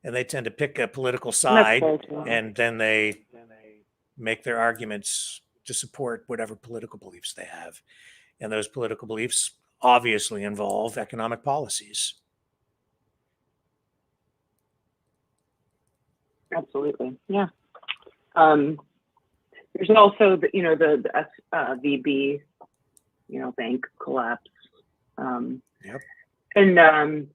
and they tend to pick a political side, and then they make their arguments to support whatever political beliefs they have. And those political beliefs obviously involve economic policies. Absolutely. Yeah. There's also the SVB, bank collapse. Yep. And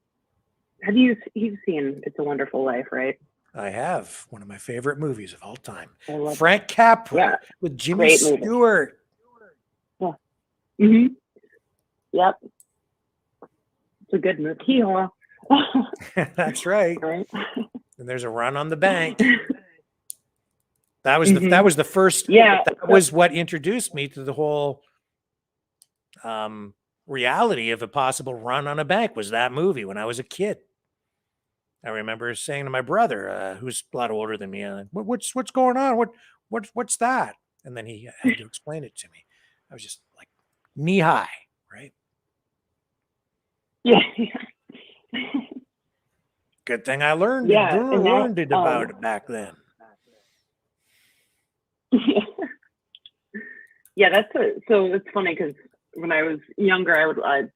you've seen It's a Wonderful Life, right? I have. One of my favorite movies of all time. Frank Capra with Jimmy Stewart. Yeah. Mm-hmm. Yep. It's a good movie. That's right. And there's a run on the bank. That was the first. Yeah. That was what introduced me to the whole reality of a possible run on a bank, was that movie when I was a kid. I remember saying to my brother, who's a lot older than me, what's going on? What's that? And then he had to explain it to me. I was just like knee high, right? Yeah. Good thing I learned it about it back then. Yeah, so it's funny because when I was younger,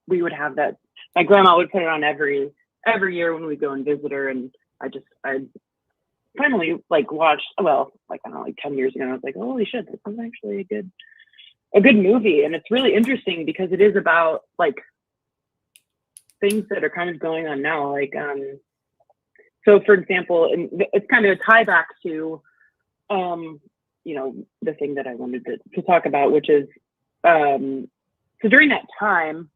we would have that. My grandma would put it on every year when we go and visit her, and I finally like watched. Well, like I don't know, like 10 years ago, I was like, holy shit, this is actually a good movie, and it's really interesting because it is about like things that are kind of going on now. Like, so for example, and it's kind of a tie back to, the thing that I wanted to talk about, which is, so during that time,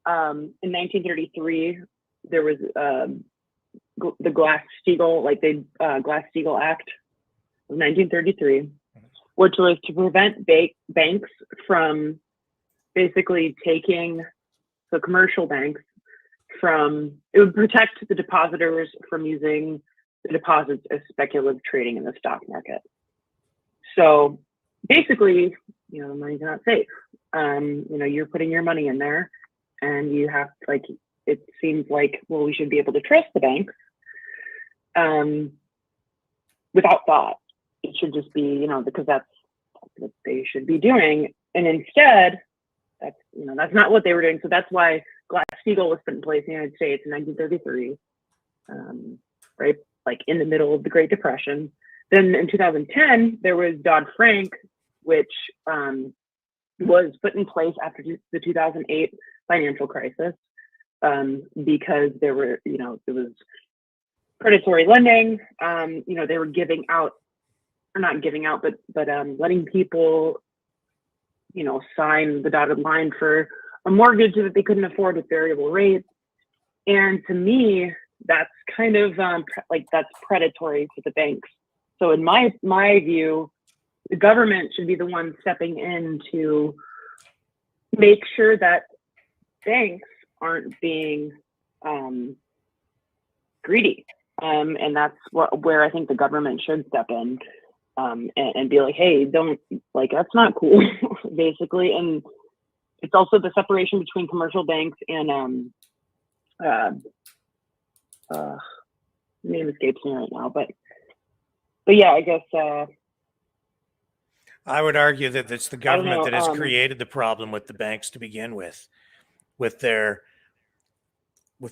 in 1933, there was the Glass-Steagall, Glass-Steagall Act of 1933, which was to prevent banks from basically taking, so commercial banks it would protect the depositors from using the deposits as speculative trading in the stock market. So basically, the money's not safe. You're putting your money in there, and you have it seems like, well, we should be able to trust the banks without thought. It should just be, because that's what they should be doing. And instead, that's not what they were doing. So that's why Glass-Steagall was put in place in the United States in 1933, right? Like in the middle of the Great Depression. Then in 2010, there was Dodd-Frank, which was put in place after the 2008 financial crisis, because there were, it was predatory lending. They were giving out, or not giving out, but letting people, sign the dotted line for a mortgage that they couldn't afford with variable rates. And to me, that's kind of that's predatory to the banks. So in my view, the government should be the one stepping in to make sure that banks aren't being greedy. And that's where I think the government should step in and be like, hey, don't, that's not cool, basically. And it's also the separation between commercial banks and name escapes me right now, but yeah, I guess I would argue that it's the government that has created the problem with the banks to begin with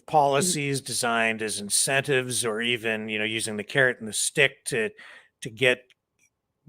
policies designed as incentives, or even using the carrot and the stick to get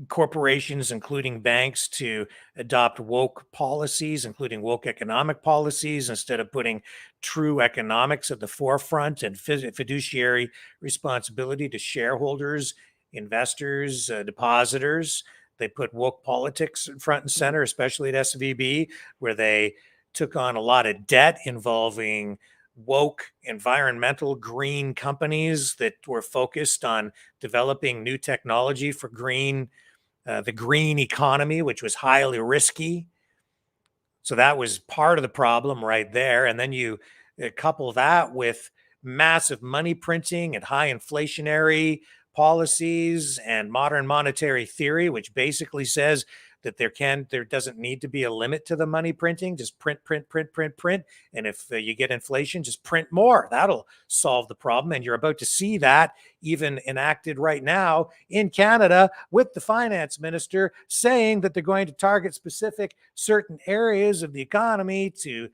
corporations, including banks, to adopt woke policies, including woke economic policies, instead of putting true economics at the forefront and fiduciary responsibility to shareholders, investors, depositors. They put woke politics front and center, especially at SVB, where they took on a lot of debt involving woke environmental green companies that were focused on developing new technology for the green economy, which was highly risky. So that was part of the problem right there. And then you couple that with massive money printing and high inflationary policies and modern monetary theory, which basically says that there doesn't need to be a limit to the money printing. Just print. And if you get inflation, just print more. That'll solve the problem. And you're about to see that even enacted right now in Canada, with the finance minister saying that they're going to target specific certain areas of the economy to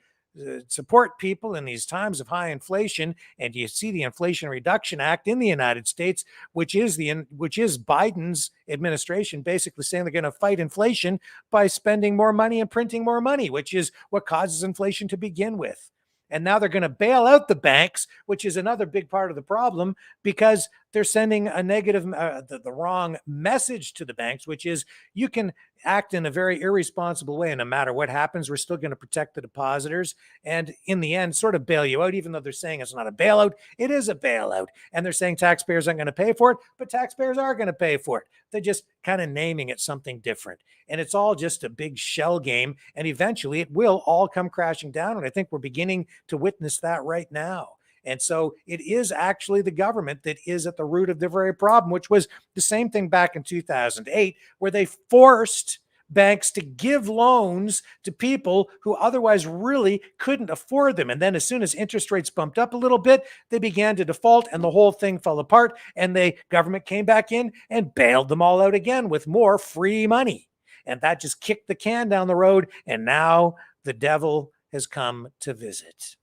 support people in these times of high inflation. And you see the Inflation Reduction Act in the United States, which is Biden's administration basically saying they're going to fight inflation by spending more money and printing more money, which is what causes inflation to begin with. And now they're going to bail out the banks, which is another big part of the problem, because they're sending a negative, the wrong message to the banks, which is you can act in a very irresponsible way, and no matter what happens, we're still going to protect the depositors, and in the end sort of bail you out. Even though they're saying it's not a bailout, it is a bailout, and they're saying taxpayers aren't going to pay for it, but taxpayers are going to pay for it. They're just kind of naming it something different, and it's all just a big shell game, and eventually it will all come crashing down. And I think we're beginning to witness that right now. And so it is actually the government that is at the root of the very problem, which was the same thing back in 2008, where they forced banks to give loans to people who otherwise really couldn't afford them. And then as soon as interest rates bumped up a little bit, they began to default, and the whole thing fell apart, and the government came back in and bailed them all out again with more free money. And that just kicked the can down the road. And now the devil has come to visit.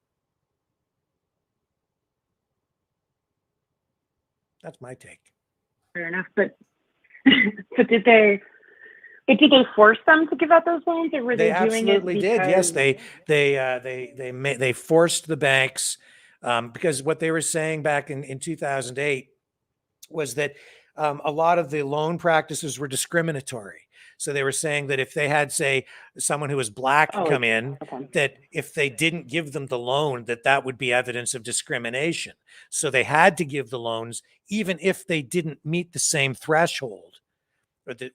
That's my take. Fair enough, but did they force them to give out those loans, or were they doing it absolutely did. Yes, because- they forced the banks because what they were saying back in 2008 was that a lot of the loan practices were discriminatory. So they were saying that if they had, say, someone who was black come in, that if they didn't give them the loan, that would be evidence of discrimination. So they had to give the loans even if they didn't meet the same threshold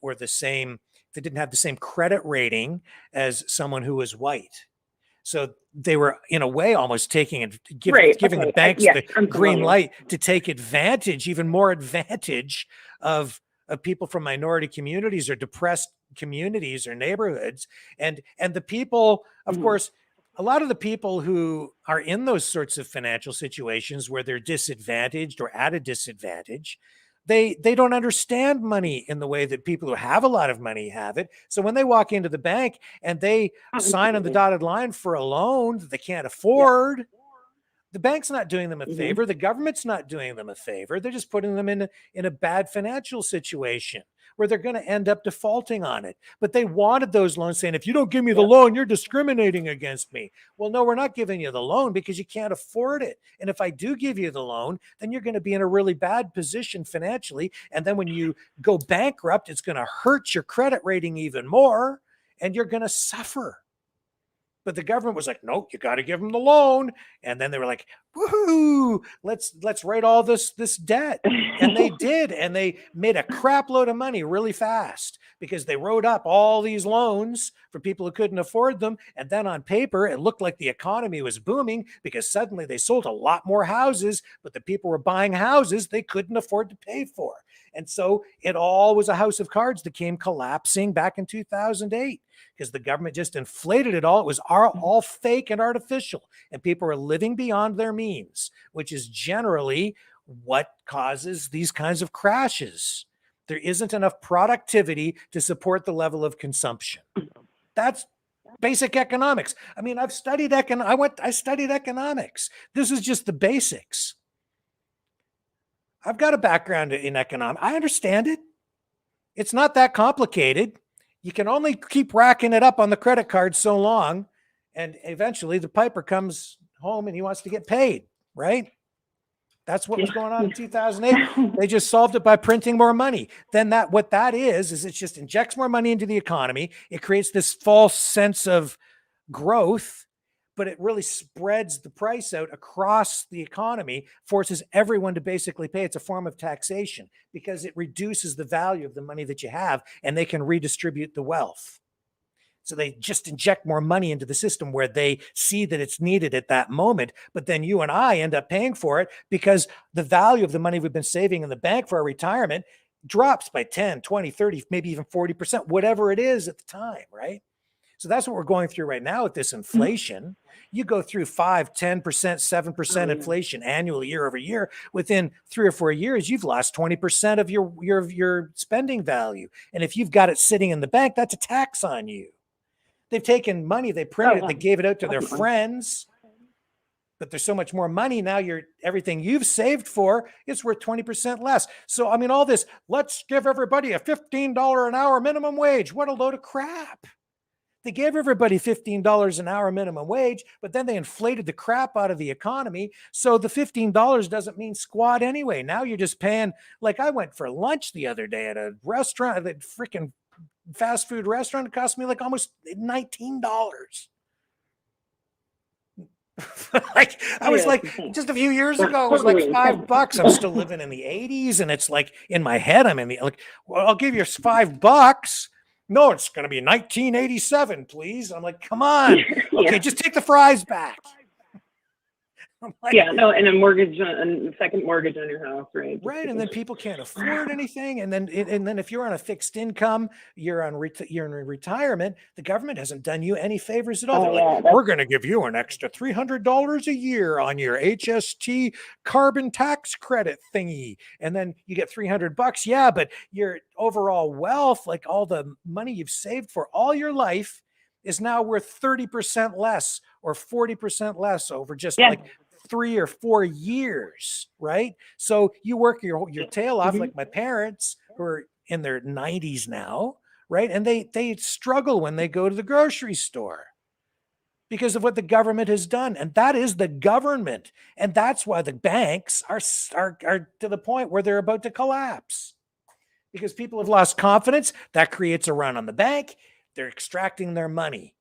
or the same, they didn't have the same credit rating as someone who was white. So they were, in a way, almost taking it, giving the banks the green light to take advantage, even more advantage of people from minority communities or depressed communities or neighborhoods. And the people, of course, a lot of the people who are in those sorts of financial situations where they're disadvantaged or at a disadvantage, they don't understand money in the way that people who have a lot of money have it. So when they walk into the bank and they sign on the dotted line for a loan that they can't afford, the bank's not doing them a favor. The government's not doing them a favor. They're just putting them in a bad financial situation where they're going to end up defaulting on it. But they wanted those loans, saying, if you don't give me the loan, you're discriminating against me. Well, no, we're not giving you the loan because you can't afford it. And if I do give you the loan, then you're going to be in a really bad position financially. And then when you go bankrupt, it's going to hurt your credit rating even more, and you're going to suffer. But the government was like, nope, you got to give them the loan. And then they were like, woohoo, let's write all this debt. And they did. And they made a crap load of money really fast because they wrote up all these loans for people who couldn't afford them. And then on paper, it looked like the economy was booming because suddenly they sold a lot more houses, but the people were buying houses they couldn't afford to pay for. And so it all was a house of cards that came collapsing back in 2008 because the government just inflated it all. It was all fake and artificial, and people were living beyond their means, which is generally what causes these kinds of crashes. There isn't enough productivity to support the level of consumption. That's basic economics. I mean, I studied economics. This is just the basics. I've got a background in economics. I understand it. It's not that complicated. You can only keep racking it up on the credit card so long, and eventually the piper comes home and he wants to get paid, right? That's what was going on in 2008. They just solved it by printing more money. Then what that is it just injects more money into the economy. It creates this false sense of growth, but it really spreads the price out across the economy, forces everyone to basically pay. It's a form of taxation because it reduces the value of the money that you have, and they can redistribute the wealth. So they just inject more money into the system where they see that it's needed at that moment. But then you and I end up paying for it because the value of the money we've been saving in the bank for our retirement drops by 10, 20, 30, maybe even 40%, whatever it is at the time, right? So that's what we're going through right now with this inflation. You go through 5, 10%, 7% inflation annually, year over year. Within 3 or 4 years, you've lost 20% of your spending value. And if you've got it sitting in the bank, that's a tax on you. They've taken money, they printed it, they gave it out to their friends. But there's so much more money now. Everything you've saved for is worth 20% less. So, I mean, all this, let's give everybody a $15 an hour minimum wage. What a load of crap. They gave everybody $15 an hour minimum wage, but then they inflated the crap out of the economy. So the $15 doesn't mean squat anyway. Now you're just paying, like I went for lunch the other day at a restaurant, that freaking fast food restaurant. It cost me like almost $19. Like I was like, just a few years ago, it was like $5. I'm still living in the 80s. And it's like in my head, I'm in the, like, well, I'll give you $5. No, it's going to be 1987, please. I'm like, come on. Okay, just take the fries back. Like, yeah, no, and a mortgage, and a second mortgage on your house, right? right, and then people can't afford anything, and then if you're on a fixed income, you're in retirement, the government hasn't done you any favors at all. They're like, we're going to give you an extra $300 a year on your HST carbon tax credit thingy, and then you get $300. Yeah, but your overall wealth, like all the money you've saved for all your life, is now worth 30% less or 40% less over just like 3 or 4 years, right? So you work your tail off, like my parents who are in their 90s now, right? And they struggle when they go to the grocery store because of what the government has done. And that is the government. And that's why the banks are to the point where they're about to collapse, because people have lost confidence. That creates a run on the bank. They're extracting their money.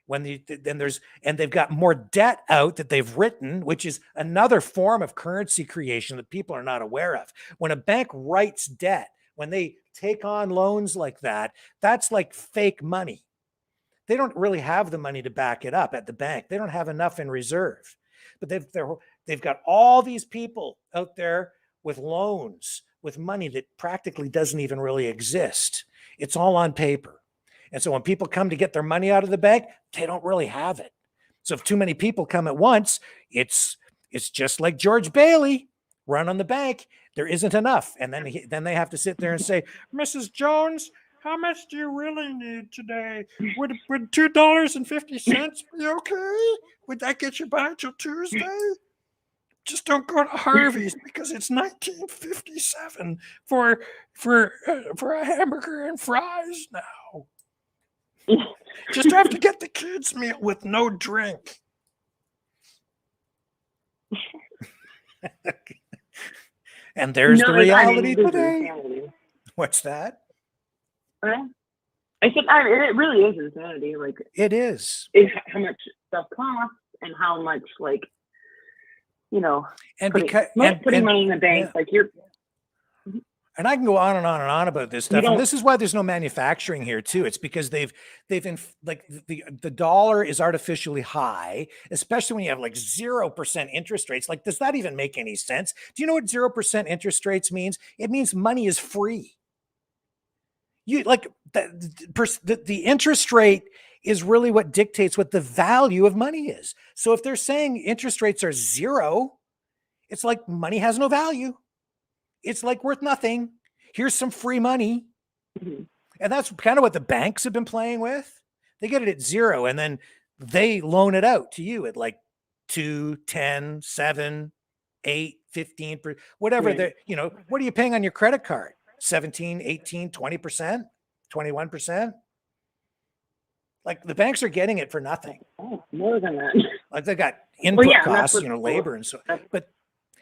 And they've got more debt out that they've written, which is another form of currency creation that people are not aware of. When a bank writes debt, when they take on loans like that, that's like fake money. They don't really have the money to back it up at the bank. They don't have enough in reserve. But they've got all these people out there with loans, with money that practically doesn't even really exist. It's all on paper. And so when people come to get their money out of the bank, they don't really have it. So if too many people come at once, it's just like George Bailey, run on the bank. There isn't enough. And then they have to sit there and say, Mrs. Jones, how much do you really need today? Would $2.50 be okay? Would that get you by till Tuesday? Just don't go to Harvey's because it's 1957 for a hamburger and fries now. Just have to get the kids' meal with no drink. And there's the reality today. What's that? I said, it really is insanity. Like, it is. How much stuff costs and how much, like, and putting money in the bank, like you're. And I can go on and on and on about this stuff. And this is why there's no manufacturing here too. It's because they've like the dollar is artificially high, especially when you have like 0% interest rates. Like, does that even make any sense? Do you know what 0% interest rates means? It means money is free. You like the interest rate is really what dictates what the value of money is. So if they're saying interest rates are 0, it's like money has no value. It's like worth nothing. Here's some free money. Mm-hmm. And that's kind of what the banks have been playing with. They get it at 0 and then they loan it out to you at like 2, 10, 7, 8, 15, whatever. Right. What are you paying on your credit card? 17, 18, 20%, 21%. Like, the banks are getting it for nothing. Oh, more than that. Like, they got input costs, labor and so.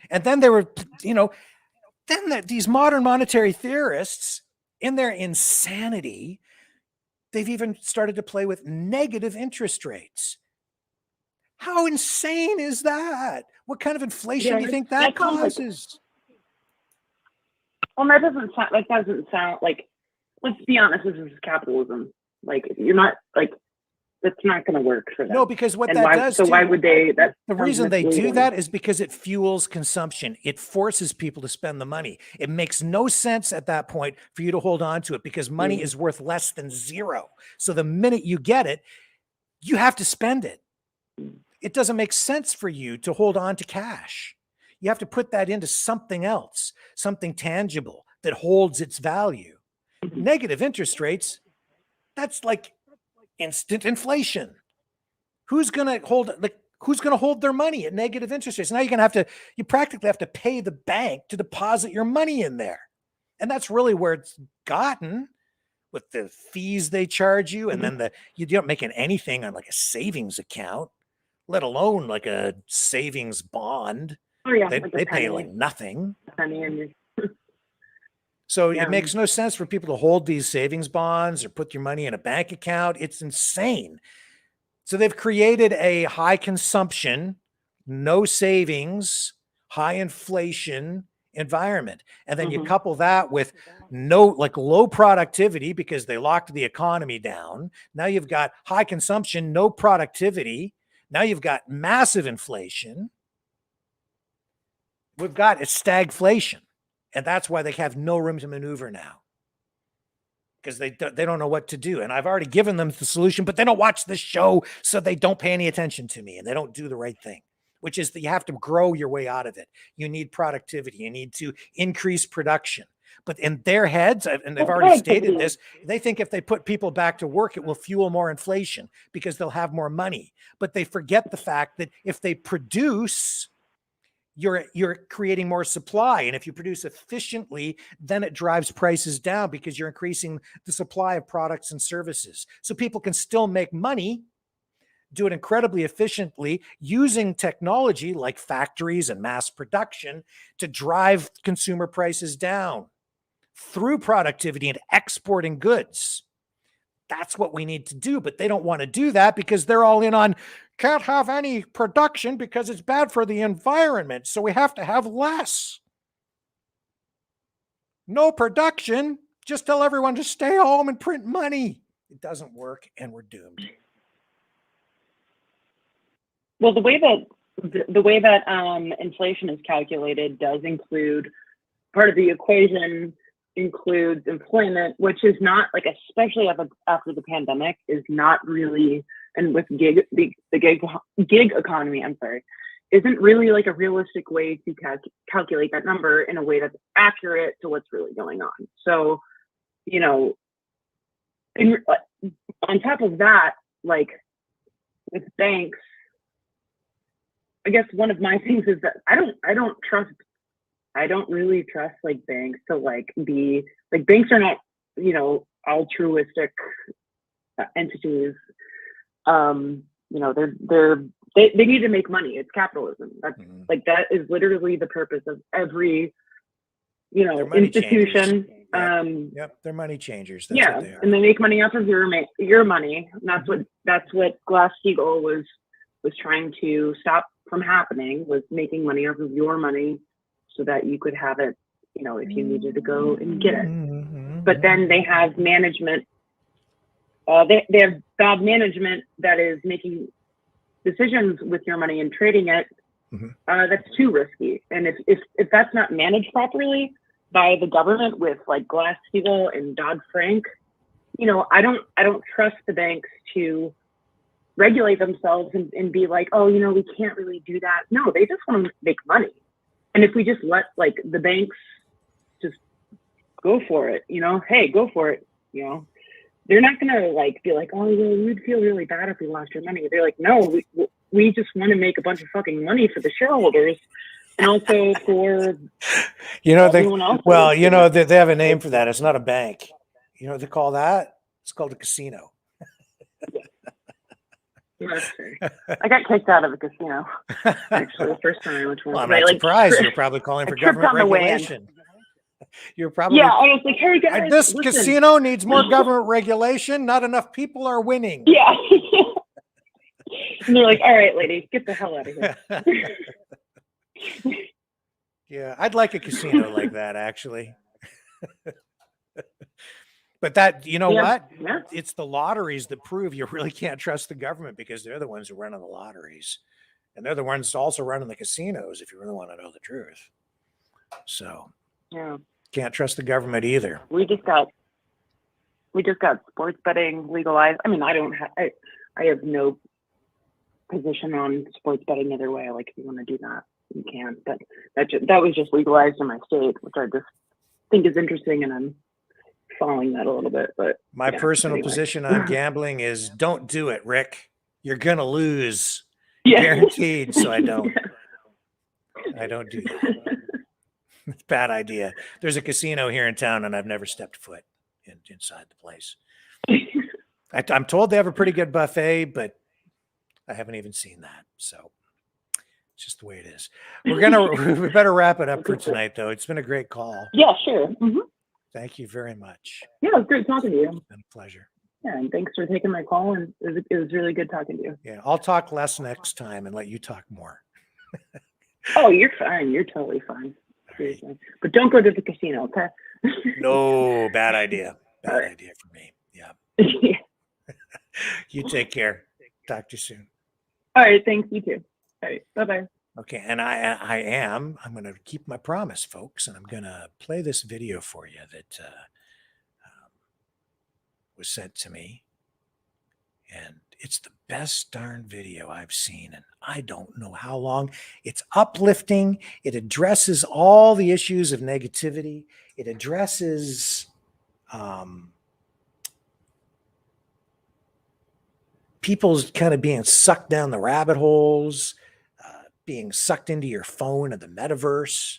And then they were, these modern monetary theorists, in their insanity, they've even started to play with negative interest rates. How insane is that? What kind of inflation do you think that causes? Well, that doesn't sound like, let's be honest, this is capitalism. Like, you're not, like, that's not going to work for them. No, because why would they? The reason they do that is because it fuels consumption. It forces people to spend the money. It makes no sense at that point for you to hold on to it because money is worth less than 0. So the minute you get it, you have to spend it. It doesn't make sense for you to hold on to cash. You have to put that into something else, something tangible that holds its value. Negative interest rates, that's like instant inflation. Who's going to hold their money at negative interest rates? Now you practically have to pay the bank to deposit your money in there. And that's really where it's gotten with the fees they charge you. And then you don't make anything on like a savings account, let alone like a savings bond. Oh yeah. They pay like nothing. So it makes no sense for people to hold these savings bonds or put your money in a bank account. It's insane. So they've created a high consumption, no savings, high inflation environment. And then you couple that with low productivity because they locked the economy down. Now you've got high consumption, no productivity. Now you've got massive inflation. we've got is stagflation. And that's why they have no room to maneuver now. Because they don't know what to do. And I've already given them the solution, but they don't watch this show, so they don't pay any attention to me, and they don't do the right thing, which is that you have to grow your way out of it. You need productivity. You need to increase production. But in their heads, and they've already stated this, they think if they put people back to work, it will fuel more inflation because they'll have more money. But they forget the fact that if they produce, you're creating more supply. And if you produce efficiently, then it drives prices down because you're increasing the supply of products and services. So people can still make money, do it incredibly efficiently using technology like factories and mass production to drive consumer prices down through productivity and exporting goods. That's what we need to do, but they don't want to do that because they're all in on can't have any production because it's bad for the environment. So we have to have less. No production. Just tell everyone to stay home and print money. It doesn't work and we're doomed. Well, the way that inflation is calculated does include part of the equation includes employment, which is not like, especially after the pandemic, is not really, and with the gig economy, I'm sorry, isn't really like a realistic way to calculate that number in a way that's accurate to what's really going on. So, you know, on top of that, like with banks, I guess one of my things is that I don't really trust like banks to like be like, banks are not, you know, altruistic entities. You know, they need to make money. It's capitalism. That's like, that is literally the purpose of every, you know, institution. Yep, they're money changers. That's what they are. And they make money off of your money. And that's what Glass-Steagall was trying to stop from happening, was making money off of your money so that you could have it, you know, if you needed to go and get it. But then they have management. They have bad management that is making decisions with your money and trading it. That's too risky. And if that's not managed properly by the government with like Glass-Steagall and Dodd-Frank, you know, I don't trust the banks to regulate themselves and be like, oh, you know, we can't really do that. No, they just want to make money. And if we just let like the banks just go for it, you know, hey, go for it, you know, they're not going to like be like, oh, well, we'd feel really bad if we lost your money. They're like, no, we just want to make a bunch of fucking money for the shareholders and also for, you know, everyone else. Well, you know, they have a name for that. It's not a bank. You know what they call that? It's called a casino. I got kicked out of a casino, actually, the first time I went to one. Well, I'm not surprised. You're probably calling for government regulation. You're probably, I was like, hey guys, this listen. casino needs more government regulation. Not enough people are winning. Yeah. And they're like, all right, lady, get the hell out of here. Yeah, I'd like a casino like that, actually. But that, you know what? Yeah. It's the lotteries that prove you really can't trust the government, because they're the ones who run the lotteries. And they're the ones also running the casinos, if you really want to know the truth. So can't trust the government either. We just got sports betting legalized. I mean, I have no position on sports betting either way. Like, if you want to do that, you can. But that was just legalized in my state, which I just think is interesting, and I'm following that a little bit. But my personal position on gambling is don't do it, Rick. You're gonna lose, guaranteed. So I don't do that. It's a bad idea. There's a casino here in town, and I've never stepped foot inside the place. I'm told they have a pretty good buffet, but I haven't even seen that. So it's just the way it is. We better wrap it up for tonight, though. It's been a great call. Yeah, sure. Mm-hmm. Thank you very much. Yeah, it was great talking to you. It's been a pleasure. Yeah, and thanks for taking my call. And it was really good talking to you. Yeah, I'll talk less next time and let you talk more. Oh, you're fine. You're totally fine. Seriously. But don't go to the casino, okay? No, bad idea. Bad idea for me. Yeah. You take care. Talk to you soon. All right. Thanks. You too. All right. Bye-bye. Okay, and I'm going to keep my promise, folks, and I'm going to play this video for you that was sent to me. And it's the best darn video I've seen, and I don't know how long. It's uplifting. It addresses all the issues of negativity. It addresses people's kind of being sucked down the rabbit holes, being sucked into your phone and the metaverse.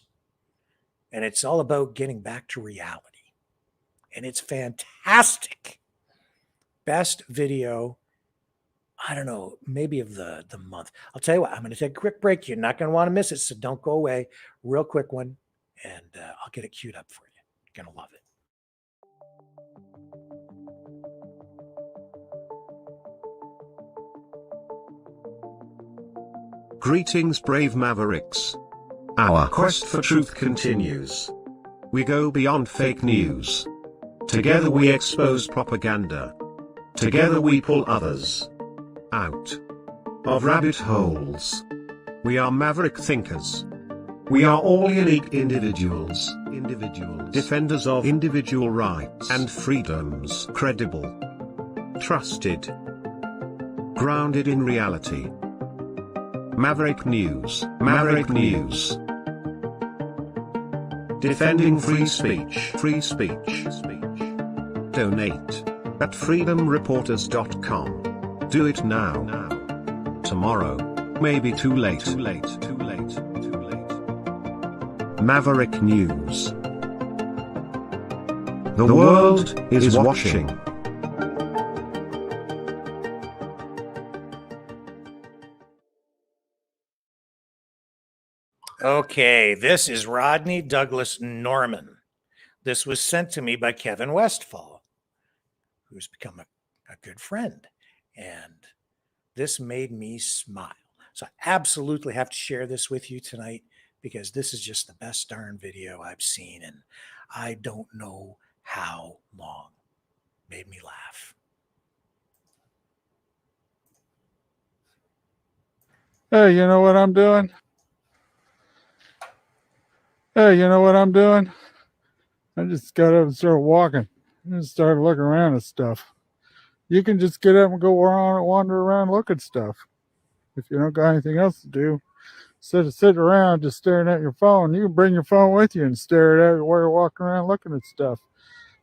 And it's all about getting back to reality. And it's fantastic. Best video, I don't know, maybe of the month. I'll tell you what, I'm going to take a quick break. You're not going to want to miss it, so don't go away. Real quick one, and I'll get it queued up for you. You're going to love it. Greetings, brave Mavericks. Our quest for truth continues. We go beyond fake news. Together we expose propaganda. Together we pull others out of rabbit holes. We are maverick thinkers. We are all unique individuals, defenders of individual rights and freedoms, credible, trusted, grounded in reality. Maverick News, Maverick News. Defending free speech, free speech. Donate at freedomreporters.com. Do it now. Tomorrow may be too late. Maverick News. The world is watching. Okay, this is Rodney Douglas Norman. This was sent to me by Kevin Westfall, who's become a good friend. And this made me smile. So I absolutely have to share this with you tonight because this is just the best darn video I've seen. And I don't know how long. Made me laugh. Hey, you know what I'm doing? Hey, you know what I'm doing? I just got up and started walking. I just started looking around at stuff. You can just get up and go around, wander around, look at stuff. If you don't got anything else to do, instead of sitting around just staring at your phone, you can bring your phone with you and stare at it while you're walking around looking at stuff.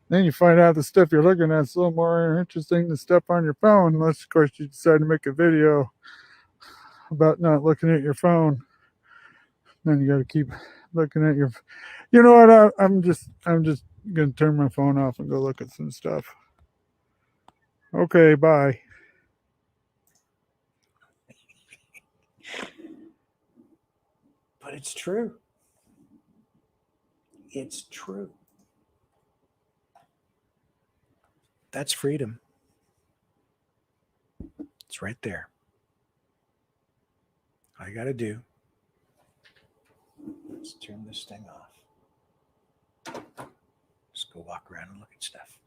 Then you find out the stuff you're looking at is a little more interesting than stuff on your phone, unless, of course, you decide to make a video about not looking at your phone. Then you got to keep looking at your. You know what? I'm just gonna turn my phone off and go look at some stuff. Okay, bye. But it's true. It's true. That's freedom. It's right there. All you got to do is turn this thing off. Just go walk around and look at stuff.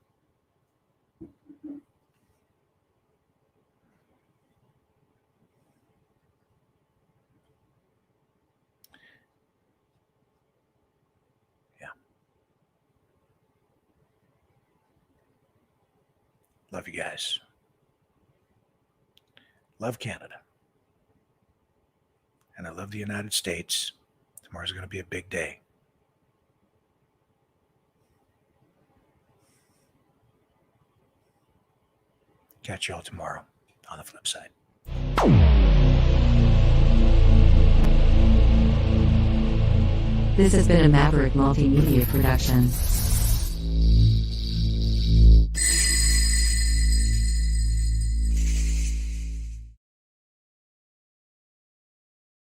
Yeah. Love you guys. Love Canada. And I love the United States. Tomorrow's going to be a big day. Catch you all tomorrow on the flip side. This has been a Maverick Multimedia production.